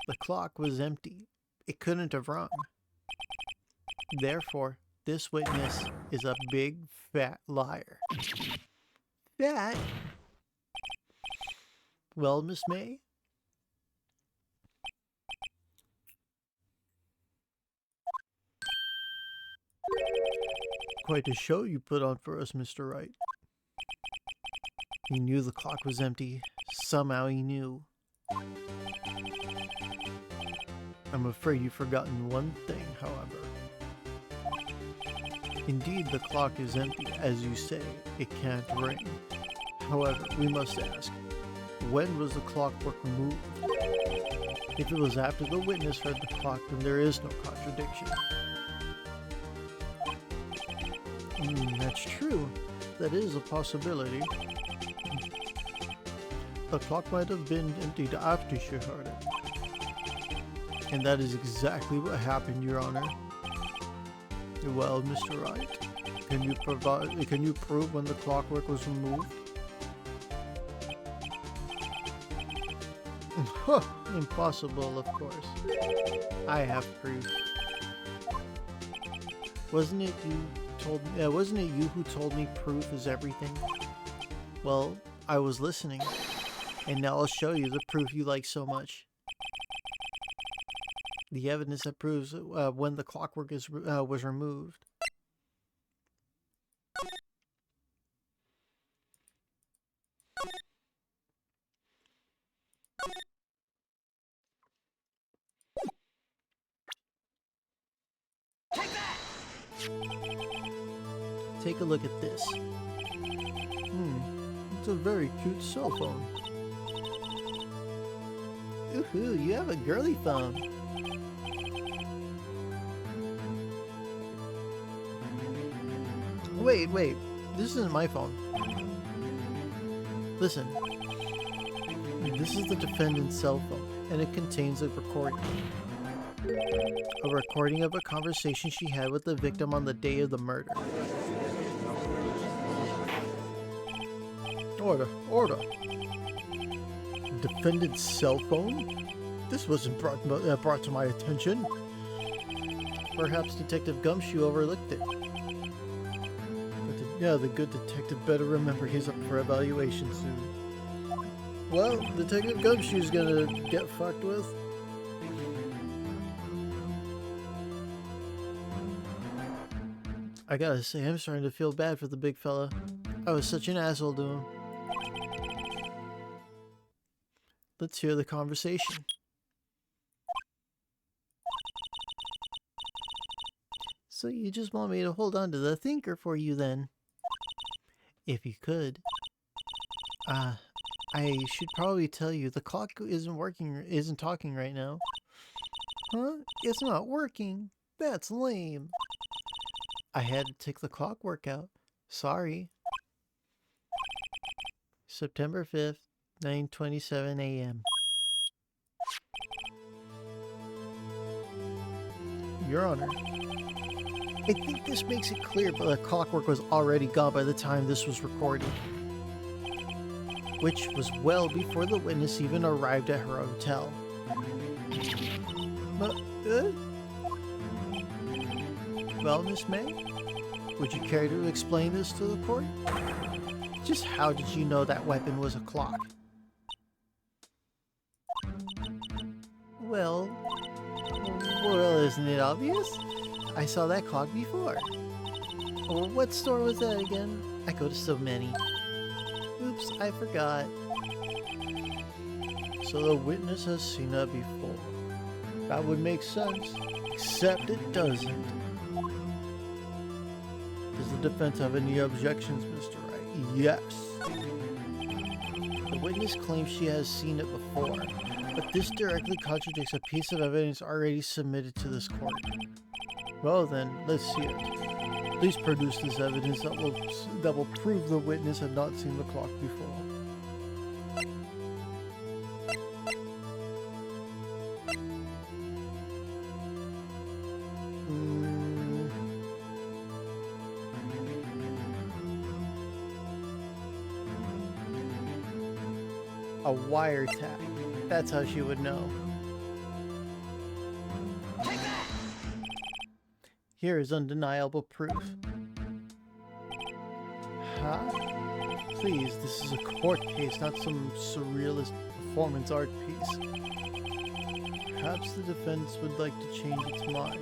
The clock was empty. It couldn't have rung. Therefore, this witness is a big, fat liar. Fat? Well, Miss May? Quite a show you put on for us, Mr. Wright. He knew the clock was empty. Somehow he knew. I'm afraid you've forgotten one thing, however. Indeed, the clock is empty, as you say. It can't ring. However, we must ask, when was the clockwork removed? If it was after the witness heard the clock, then there is no contradiction. That's true. That is a possibility. The clock might have been emptied after she heard it. And that is exactly what happened, Your Honor. Well, Mr. Wright, can you prove when the clockwork was removed? Impossible, of course. I have proof. Wasn't it you who told me proof is everything? Well, I was listening, and now I'll show you the proof you like so much. The evidence that proves when the clockwork was removed. Take a look at this. It's a very cute cell phone. Ooh, you have a girly phone. Wait, this isn't my phone. Listen. This is the defendant's cell phone, and it contains a recording. A recording of a conversation she had with the victim on the day of the murder. Order. Defendant's cell phone? This wasn't brought to my attention. Perhaps Detective Gumshoe overlooked it. But the good detective better remember he's up for evaluation soon. Well, Detective Gumshoe's gonna get fucked with. I gotta say, I'm starting to feel bad for the big fella. I was such an asshole to him. Let's hear the conversation. So you just want me to hold on to the thinker for you then? If you could. I should probably tell you the clock isn't talking right now. Huh? It's not working? That's lame. I had to take the clockwork out. Sorry. September 5th, 9:27 a.m. Your Honor, I think this makes it clear that the clockwork was already gone by the time this was recorded. Which was well before the witness even arrived at her hotel. Well, Miss May? Would you care to explain this to the court? Just how did you know that weapon was a clock? Well, isn't it obvious? I saw that clock before. Or what store was that again? I go to so many. Oops, I forgot. So the witness has seen her before. That would make sense, except it doesn't. Does the defense have any objections, Mr. Wright? Yes. The witness claims she has seen it before, but this directly contradicts a piece of evidence already submitted to this court. Well then, let's see it. Please produce this evidence that will prove the witness had not seen the clock before. A wiretap. That's how she would know. Here is undeniable proof. Huh? Please, this is a court case, not some surrealist performance art piece. Perhaps the defense would like to change its mind.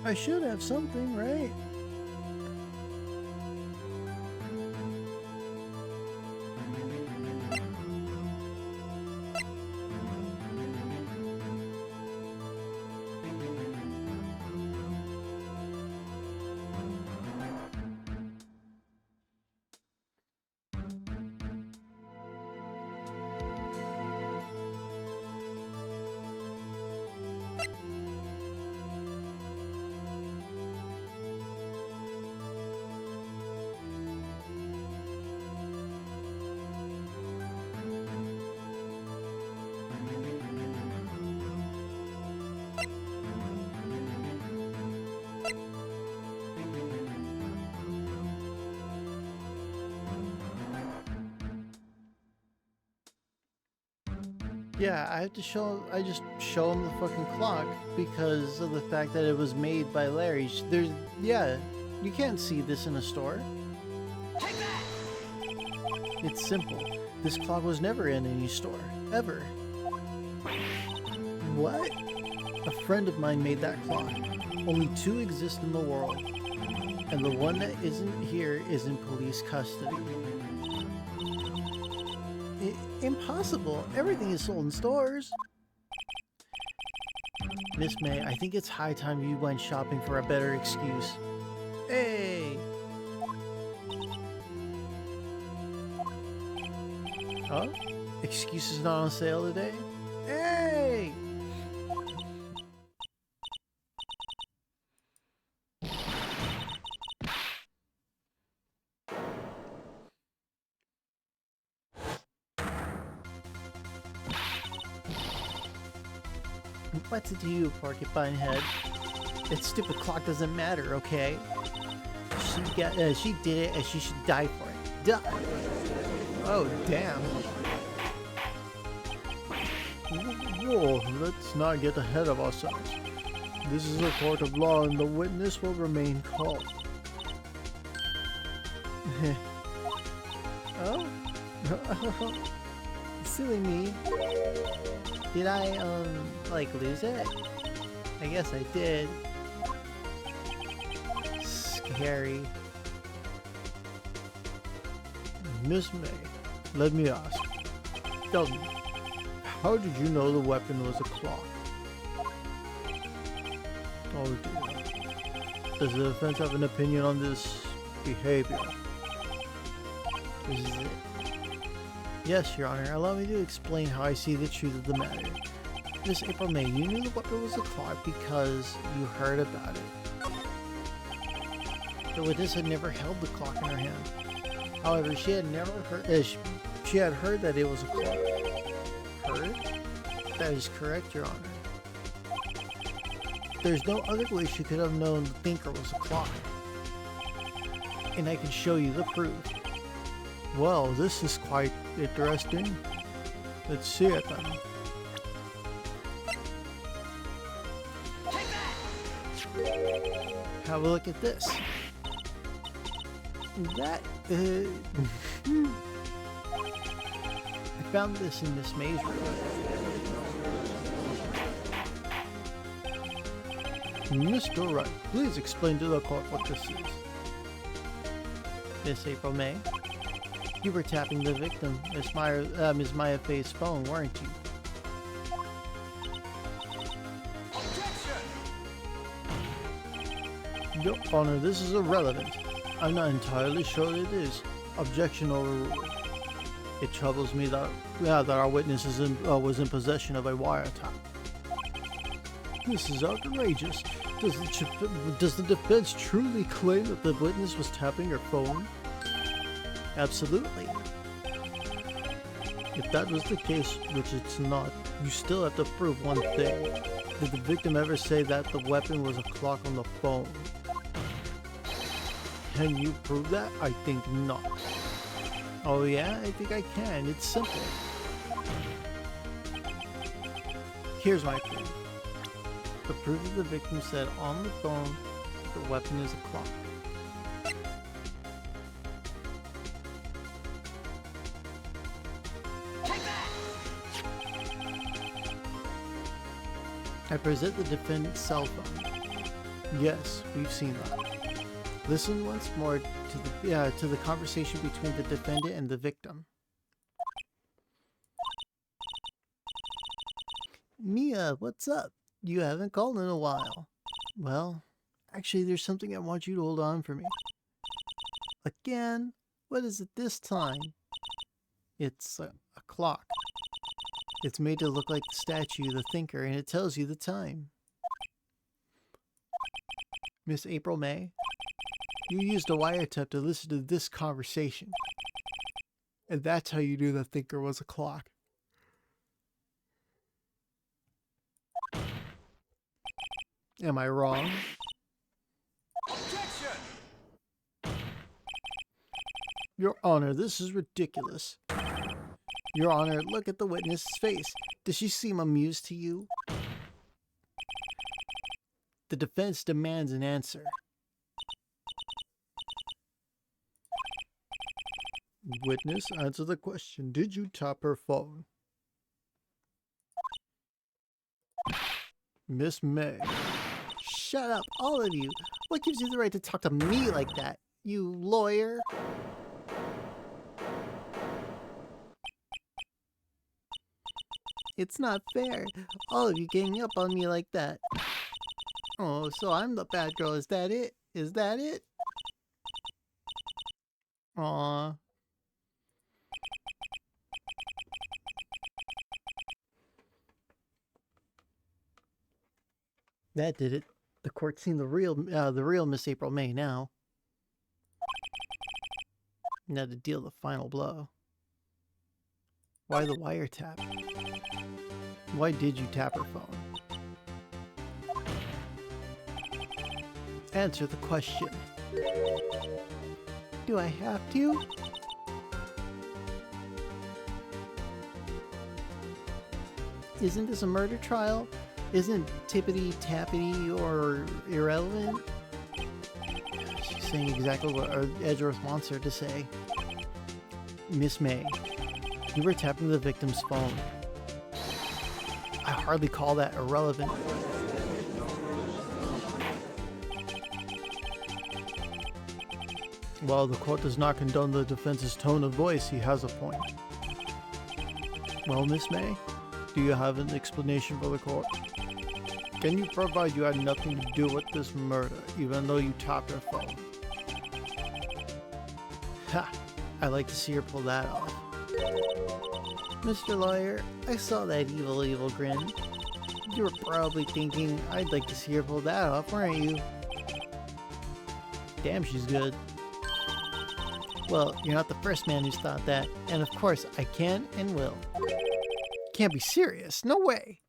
I should have something, right? Yeah, I just show him the fucking clock because of the fact that it was made by Larry. Yeah, you can't see this in a store. It's simple. This clock was never in any store, ever. What? A friend of mine made that clock. Only 2 exist in the world, and the one that isn't here is in police custody. Impossible. Everything is sold in stores. Miss May, I think it's high time you went shopping for a better excuse. Hey! Huh? Excuses not on sale today? Hey! What's it to you, porcupine head? That stupid clock doesn't matter, okay? She did it and she should die for it. Duh! Oh, damn. Whoa, let's not get ahead of ourselves. This is a court of law and the witness will remain calm. Oh? Silly me. Did I, like, lose it? I guess I did. Scary. Miss May, let me ask. Tell me, how did you know the weapon was a clock? Oh dear. Does the defense have an opinion on this behavior? This is it. Yes, Your Honor. Allow me to explain how I see the truth of the matter. Miss April May, you knew the weapon was a clock because you heard about it. The witness had never held the clock in her hand. However, she had heard that it was a clock. Heard? That is correct, Your Honor. There's no other way she could have known the thinker was a clock. And I can show you the proof. Well, this is quite interesting. Let's see it then. Have a look at this. That, I found this in Miss May's room. Mr. Wright, please explain to the court what this is. Miss April May, you were tapping the victim, Miss Maya Faye's phone, weren't you? Your Honor, this is irrelevant. I'm not entirely sure it is. Objection overruled. It troubles me that our witness was in possession of a wiretap. This is outrageous. Does the defense truly claim that the witness was tapping her phone? Absolutely. If that was the case, which it's not, you still have to prove one thing. Did the victim ever say that the weapon was a clock on the phone? Can you prove that? I think not. Oh yeah, I think I can. It's simple. Here's my proof. The proof that the victim said on the phone the weapon is a clock. I present the defendant's cell phone. Yes, we've seen that. Listen once more to the conversation between the defendant and the victim. Mia, what's up? You haven't called in a while. Well, actually there's something I want you to hold on for me. Again? What is it this time? It's a clock. It's made to look like the statue, the thinker, and it tells you the time. Miss April May, you used a wiretap to listen to this conversation. And that's how you knew the thinker was a clock. Am I wrong? Objection! Your Honor, this is ridiculous. Your Honor, look at the witness's face. Does she seem amused to you? The defense demands an answer. Witness, answer the question. Did you tap her phone? Miss May. Shut up, all of you. What gives you the right to talk to me like that, you lawyer? It's not fair. All of you ganging up on me like that. Oh, so I'm the bad girl. Is that it? Is that it? Aw. That did it. The court's seen the real Miss April May now. Now to deal the final blow. Why the wiretap? Why did you tap her phone? Answer the question. Do I have to? Isn't this a murder trial? Isn't tippity-tappity or irrelevant? She's saying exactly what Edgeworth wants her to say. Miss May, you were tapping the victim's phone. I hardly call that irrelevant. While the court does not condone the defense's tone of voice, he has a point. Well, Miss May, do you have an explanation for the court? Can you provide you had nothing to do with this murder, even though you tapped her phone? Ha! I like to see her pull that off. Mr. Lawyer, I saw that evil grin. You were probably thinking, I'd like to see her pull that off, weren't you? Damn, she's good. Well, you're not the first man who's thought that, and of course, I can and will. Can't be serious. No way.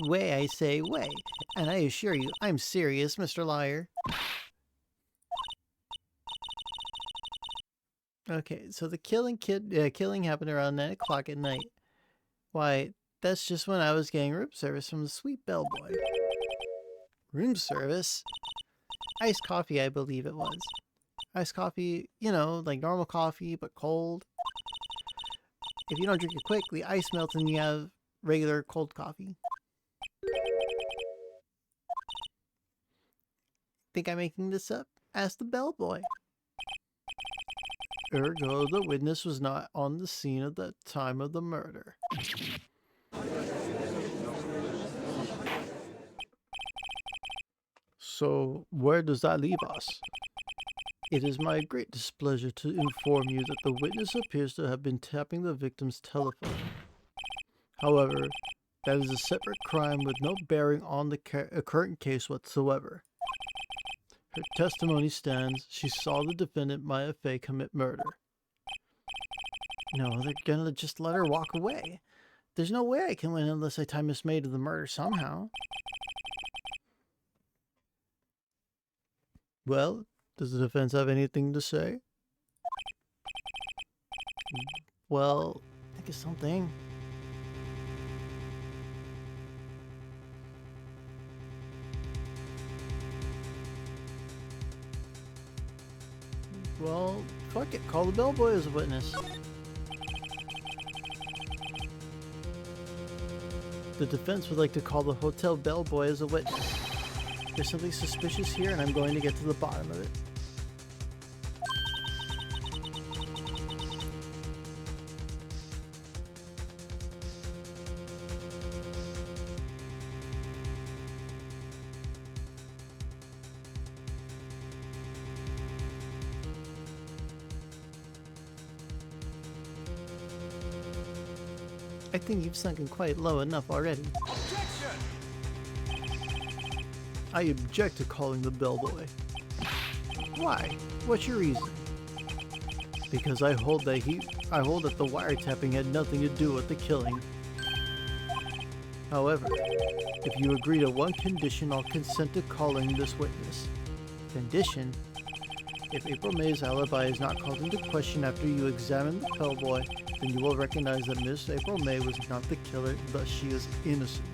Way, I say, way. And I assure you, I'm serious, Mr. Liar. Okay, so the killing happened around 9 o'clock at night. Why, that's just when I was getting room service from the sweet bellboy. Room service? Iced coffee, I believe it was. Iced coffee, you know, like normal coffee, but cold. If you don't drink it quick, the ice melts and you have regular cold coffee. Think I'm making this up? Ask the bellboy. Ergo, the witness was not on the scene at the time of the murder. So, where does that leave us? It is my great displeasure to inform you that the witness appears to have been tapping the victim's telephone. However, that is a separate crime with no bearing on the current case whatsoever. Her testimony stands. She saw the defendant, Maya Fey, commit murder. No, they're gonna just let her walk away. There's no way I can win unless I tie Miss May to the murder somehow. Well, does the defense have anything to say? Well, think of something. Well, fuck it. Call the bellboy as a witness. The defense would like to call the hotel bellboy as a witness. There's something suspicious here and I'm going to get to the bottom of it. I think you've sunken quite low enough already. I object to calling the bellboy. Why? What's your reason? Because I hold that the wiretapping had nothing to do with the killing. However, if you agree to one condition, I'll consent to calling this witness. Condition? If April May's alibi is not called into question after you examine the bellboy, then you will recognize that Miss April May was not the killer, thus she is innocent.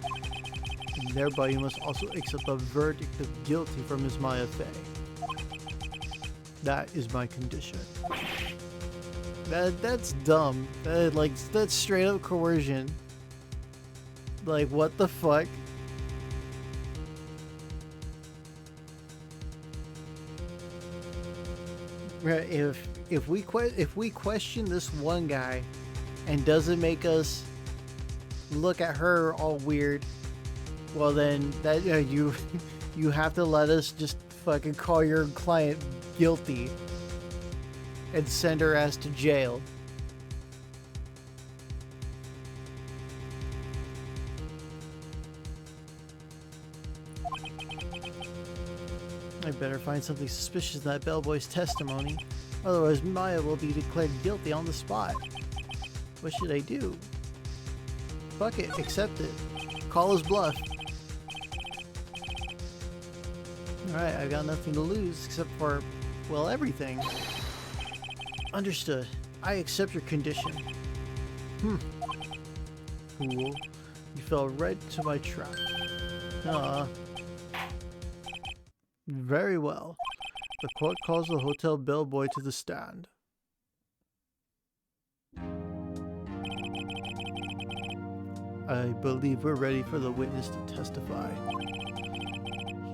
And thereby you must also accept the verdict of guilty from Ms. Maya Fey. That is my condition. That's dumb. That's straight up coercion. Like, what the fuck? If we question this one guy and doesn't make us look at her all weird, well then that you have to let us just fucking call your client guilty and send her ass to jail. I better find something suspicious in that bellboy's testimony, otherwise Maya will be declared guilty on the spot. What should I do? Fuck it, accept it. Call his bluff. Alright, I've got nothing to lose except for, well, everything. Understood. I accept your condition. Fool. You fell right into my trap. Very well. The court calls the hotel bellboy to the stand. I believe we're ready for the witness to testify.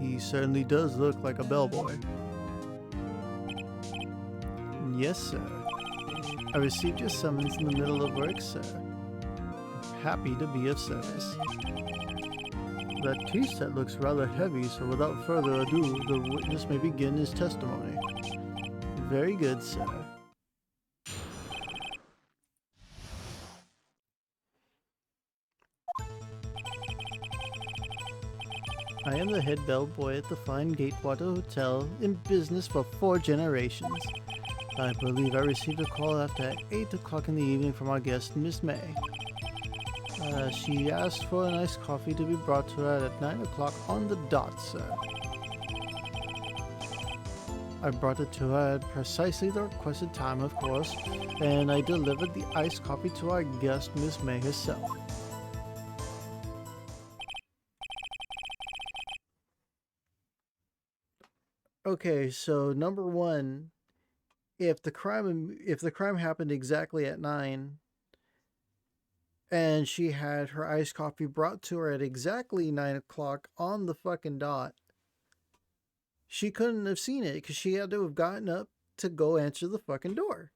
He certainly does look like a bellboy. Yes, sir. I received your summons in the middle of work, sir. I'm happy to be of service. That tea set looks rather heavy, so without further ado, the witness may begin his testimony. Very good, sir. I am the head bellboy at the fine Gatewater Hotel, in business for 4 generations. I believe I received a call after 8 o'clock in the evening from our guest, Miss May. She asked for an iced coffee to be brought to her at 9 o'clock on the dot, sir. I brought it to her at precisely the requested time, of course, and I delivered the iced coffee to our guest, Miss May herself. Okay, so number one, if the crime happened exactly at 9 and she had her iced coffee brought to her at exactly 9 o'clock on the fucking dot, she couldn't have seen it because she had to have gotten up to go answer the fucking door.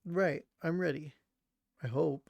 Right, I'm ready. I hope.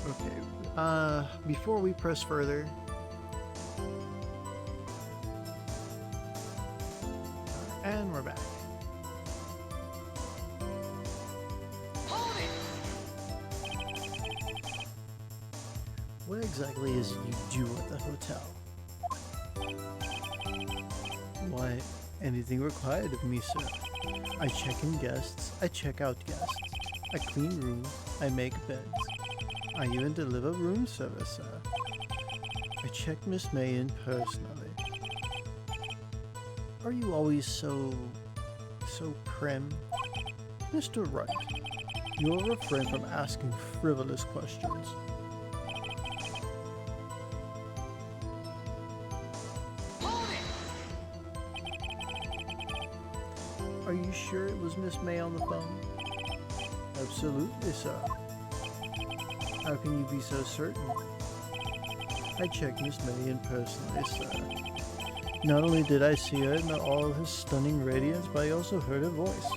Okay, before we press further, and we're back. What exactly is it you do at the hotel? Why, anything required of me, sir. I check in guests, I check out guests. I clean rooms, I make beds. I even deliver room service, sir. I check Miss May in personally. Are you always so prim? Mr. Wright, you'll refrain from asking frivolous questions. Are you sure it was Miss May on the phone? Absolutely, sir. How can you be so certain? I checked Miss May in personally, sir. Not only did I see her in all her stunning radiance, but I also heard her voice.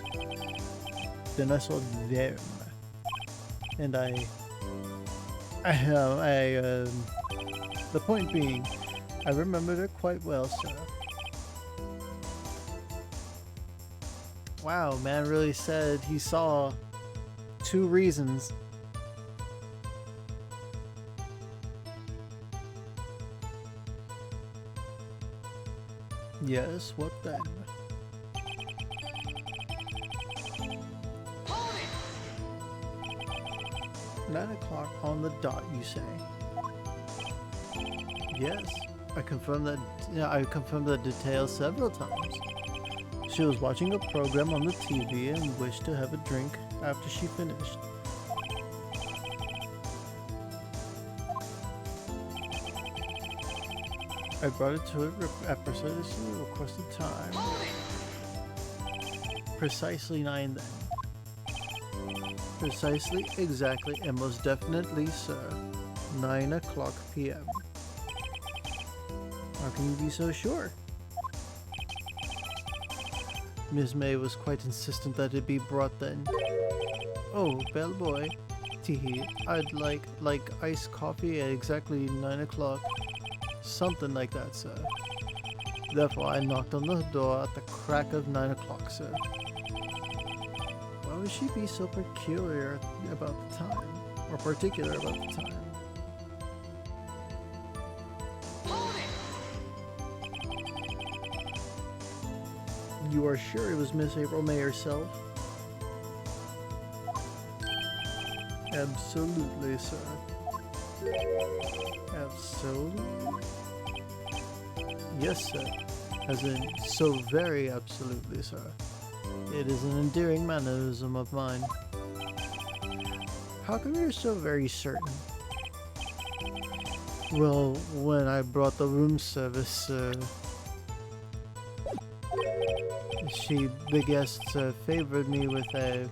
Then I saw them. And the point being, I remembered her quite well, sir. Wow, man really said he saw 2 reasons. Yes, what then? Nine o'clock on the dot, you say? Yes, I confirmed the details several times. She was watching a program on the TV and wished to have a drink after she finished. I brought it to her at precisely the requested time. Precisely 9 then. Precisely, exactly, and most definitely, sir. 9 o'clock p.m. How can you be so sure? Miss May was quite insistent that it be brought then. Oh, bellboy. Teehee, I'd like iced coffee at exactly 9 o'clock. Something like that, sir. Therefore, I knocked on the door at the crack of 9 o'clock, sir. Why would she be so peculiar about the time? Or particular about the time? You are sure it was Miss April May herself? Absolutely, sir. Absolutely? Yes, sir. As in, so very absolutely, sir. It is an endearing mannerism of mine. How come you're so very certain? Well, when I brought the room service, the guests favored me with an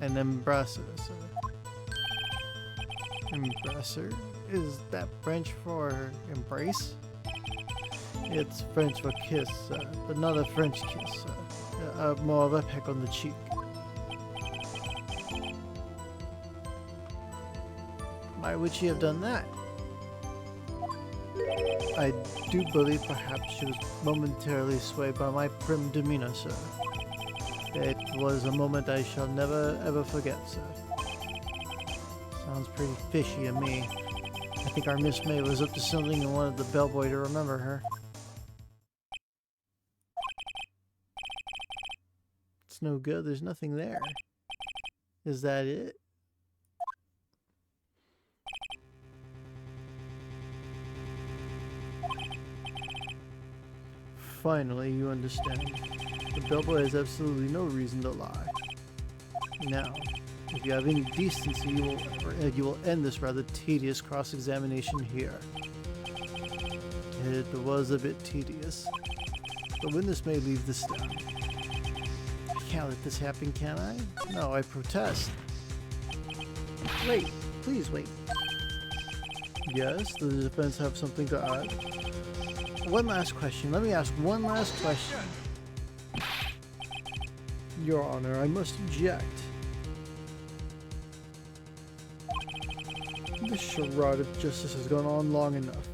embracer, sir. Embracer? Is that French for embrace? It's French for kiss, but not a French kiss, more of a peck on the cheek. Why would she have done that? I do believe perhaps she was momentarily swayed by my prim demeanor, sir. It was a moment I shall never ever forget, sir. Sounds pretty fishy to me. I think our Miss May was up to something and wanted the bellboy to remember her. It's no good, there's nothing there. Is that it? Finally, you understand. The bellboy has absolutely no reason to lie. Now, if you have any decency, you will end this rather tedious cross-examination here. It was a bit tedious. The witness may leave the stand. I can't let this happen, can I? No, I protest. Wait, please wait. Yes, does the defense have something to add? One last question. Let me ask one last question. Your Honor, I must object. This charade of justice has gone on long enough.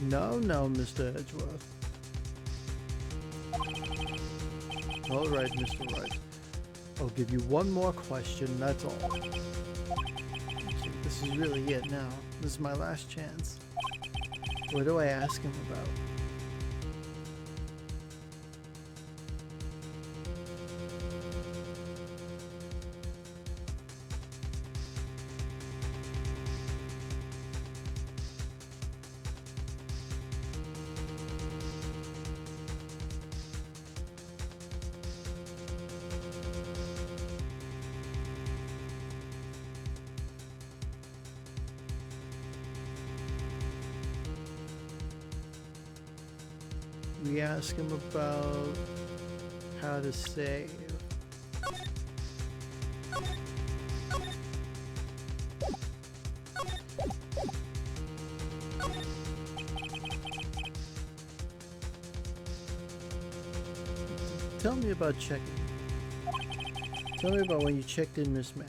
No, Mr. Edgeworth. All right, Mr. Wright. I'll give you one more question, that's all. This is really it now. This is my last chance. What do I ask him about? We ask him about how to save. Tell me about checking. Tell me about when you checked in Miss May.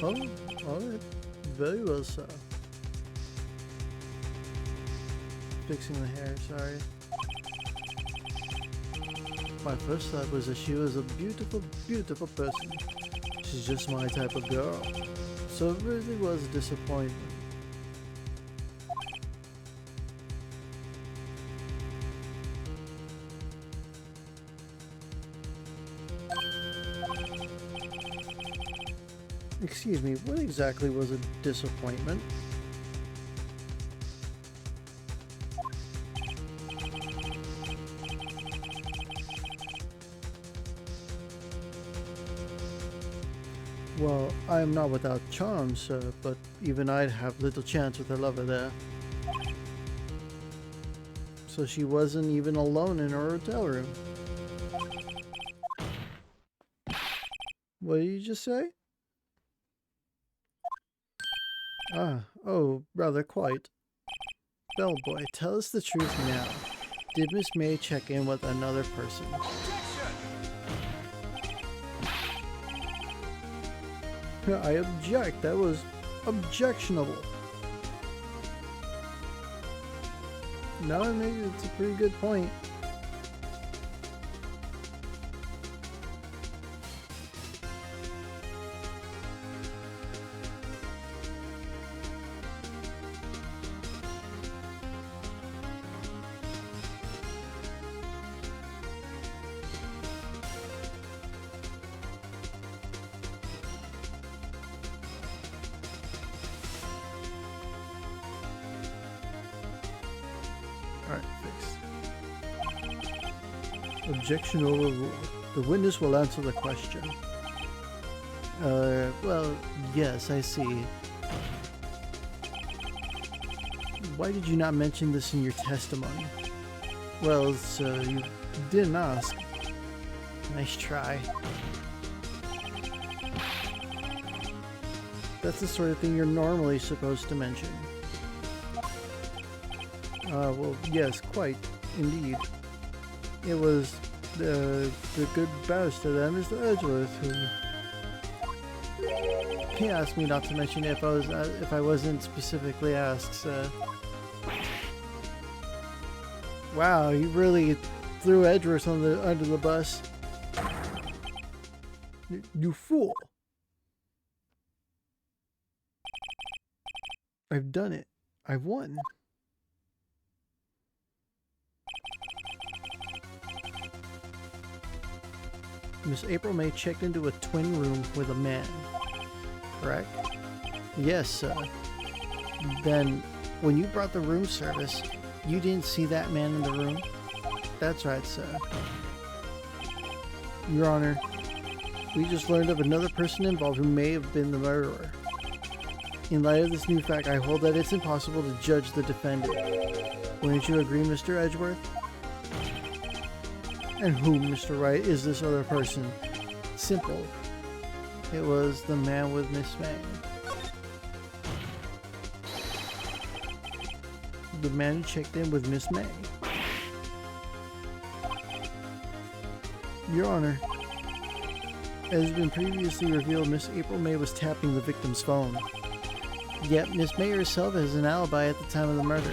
Oh, alright. Very well, sir. Fixing the hair, sorry. My first thought was that she was a beautiful, beautiful person. She's just my type of girl. So it really was a disappointment. Excuse me, what exactly was a disappointment? Well, I am not without charm, sir, but even I'd have little chance with a lover there. So she wasn't even alone in her hotel room. What did you just say? Oh, rather quite. Bellboy, tell us the truth now. Did Miss May check in with another person? I object. That was objectionable. No, maybe it's a pretty good point. Objection overruled. The witness will answer the question. Well, yes, I see. Why did you not mention this in your testimony? Well, so you Didn't ask. nice try. That's the sort of thing you're normally supposed to mention. Well, yes, quite, indeed. It was the good barrister there, Mr. Edgeworth, who... He asked me not to mention it if I wasn't specifically asked, so... Wow, you really threw Edgeworth under the bus. You fool! I've done it. I've won. Miss April May checked into a twin room with a man, correct? Yes, sir. Then, when you brought the room service, you didn't see that man in the room? That's right, sir. Your Honor, we just learned of another person involved who may have been the murderer. In light of this new fact, I hold that it's impossible to judge the defendant. Wouldn't you agree, Mr. Edgeworth? And who, Mr. Wright, is this other person? Simple. It was the man with Miss May. The man who checked in with Miss May. Your Honor, as has been previously revealed, Miss April May was tapping the victim's phone. Yet Miss May herself has an alibi at the time of the murder.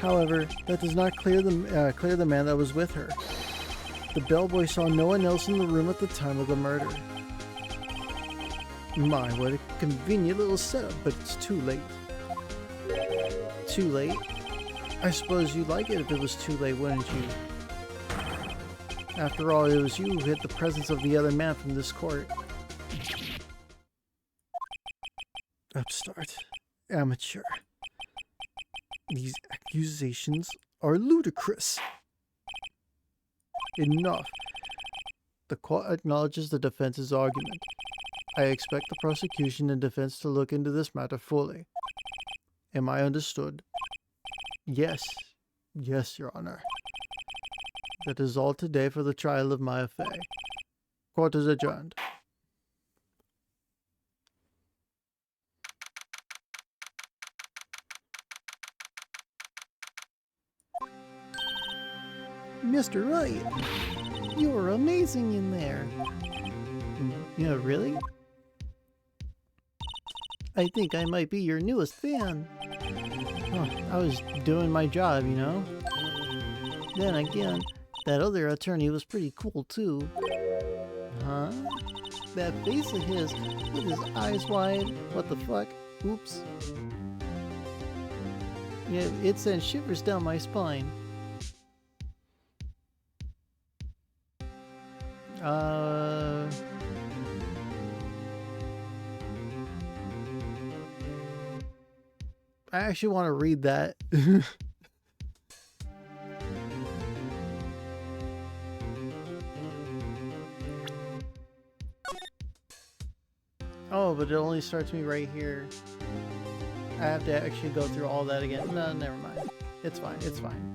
However, that does not clear the man that was with her. The bellboy saw no one else in the room at the time of the murder. My, what a convenient little setup, but it's too late. Too late? I suppose you'd like it if it was too late, wouldn't you? After all, it was you who hid the presence of the other man from this court. Upstart. Amateur. These accusations are ludicrous. Enough. The court acknowledges the defense's argument. I expect the prosecution and defense to look into this matter fully. Am I understood? Yes. Yes, Your Honor. That is all today for the trial of my affair. Court is adjourned. Mr. Wright, you were amazing in there. Yeah, really? I think I might be your newest fan. Oh, I was doing my job, you know? Then again, that other attorney was pretty cool too. Huh? That face of his, with his eyes wide, what the fuck? Oops. Yeah, it sent shivers down my spine. I actually want to read that. Oh, but it only starts me right here. I have to actually go through all that again. No, never mind. It's fine, it's fine.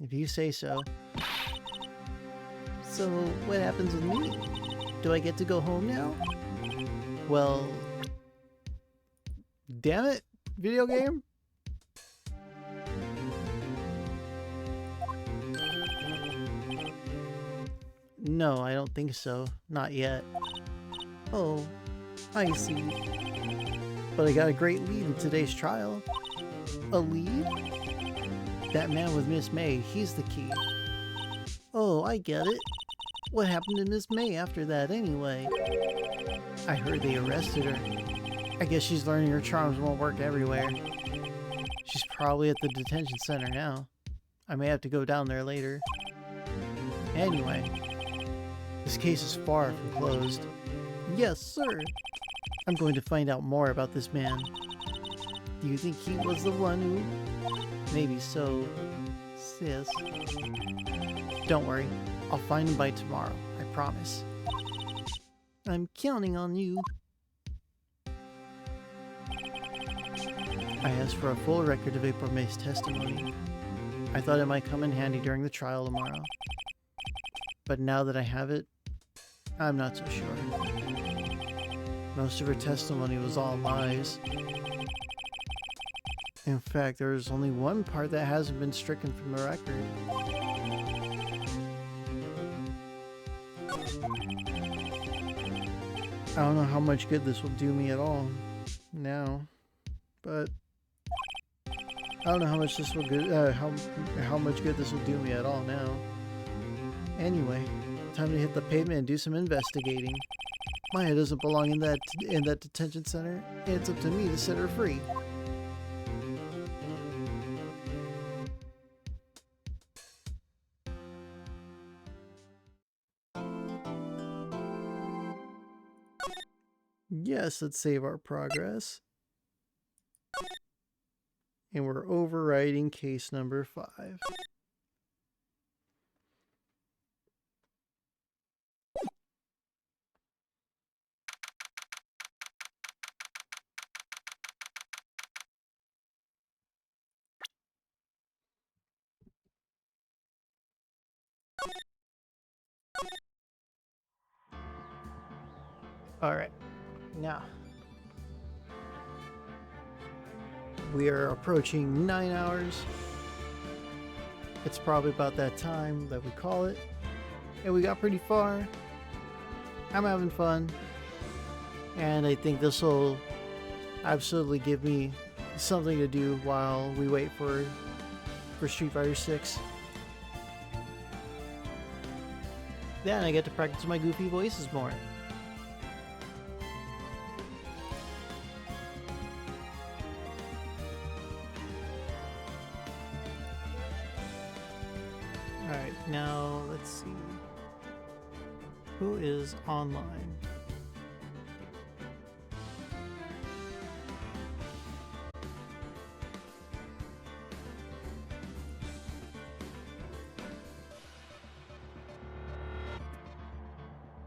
If you say so. So, what happens with me? Do I get to go home now? Well... Damn it, video game? No, I don't think so. Not yet. Oh, I see. But I got a great lead in today's trial. A lead? That man with Miss May, he's the key. Oh, I get it. What happened to Miss May after that anyway? I heard they arrested her. I guess she's learning her charms won't work everywhere. She's probably at the detention center now. I may have to go down there later. Anyway, this case is far from closed. Yes, sir. I'm going to find out more about this man. Do you think he was the one who... Maybe so, sis. Don't worry, I'll find him by tomorrow, I promise. I'm counting on you. I asked for a full record of April May's testimony. I thought it might come in handy during the trial tomorrow. But now that I have it, I'm not so sure. Most of her testimony was all lies. In fact, there's only one part that hasn't been stricken from the record. I don't know how much good this will do me at all now, but I don't know how much this will how much good this will do me at all now. Anyway, time to hit the pavement and do some investigating. Maya doesn't belong in that detention center. It's up to me to set her free. Yes, let's save our progress. And we're overriding case number 5. All right, now we are approaching 9 hours. It's probably about that time that we call it. And we got pretty far. I'm having fun. And I think this will absolutely give me something to do while we wait for Street Fighter 6. Then I get to practice my goofy voices more. Alright, now let's see. Who is online?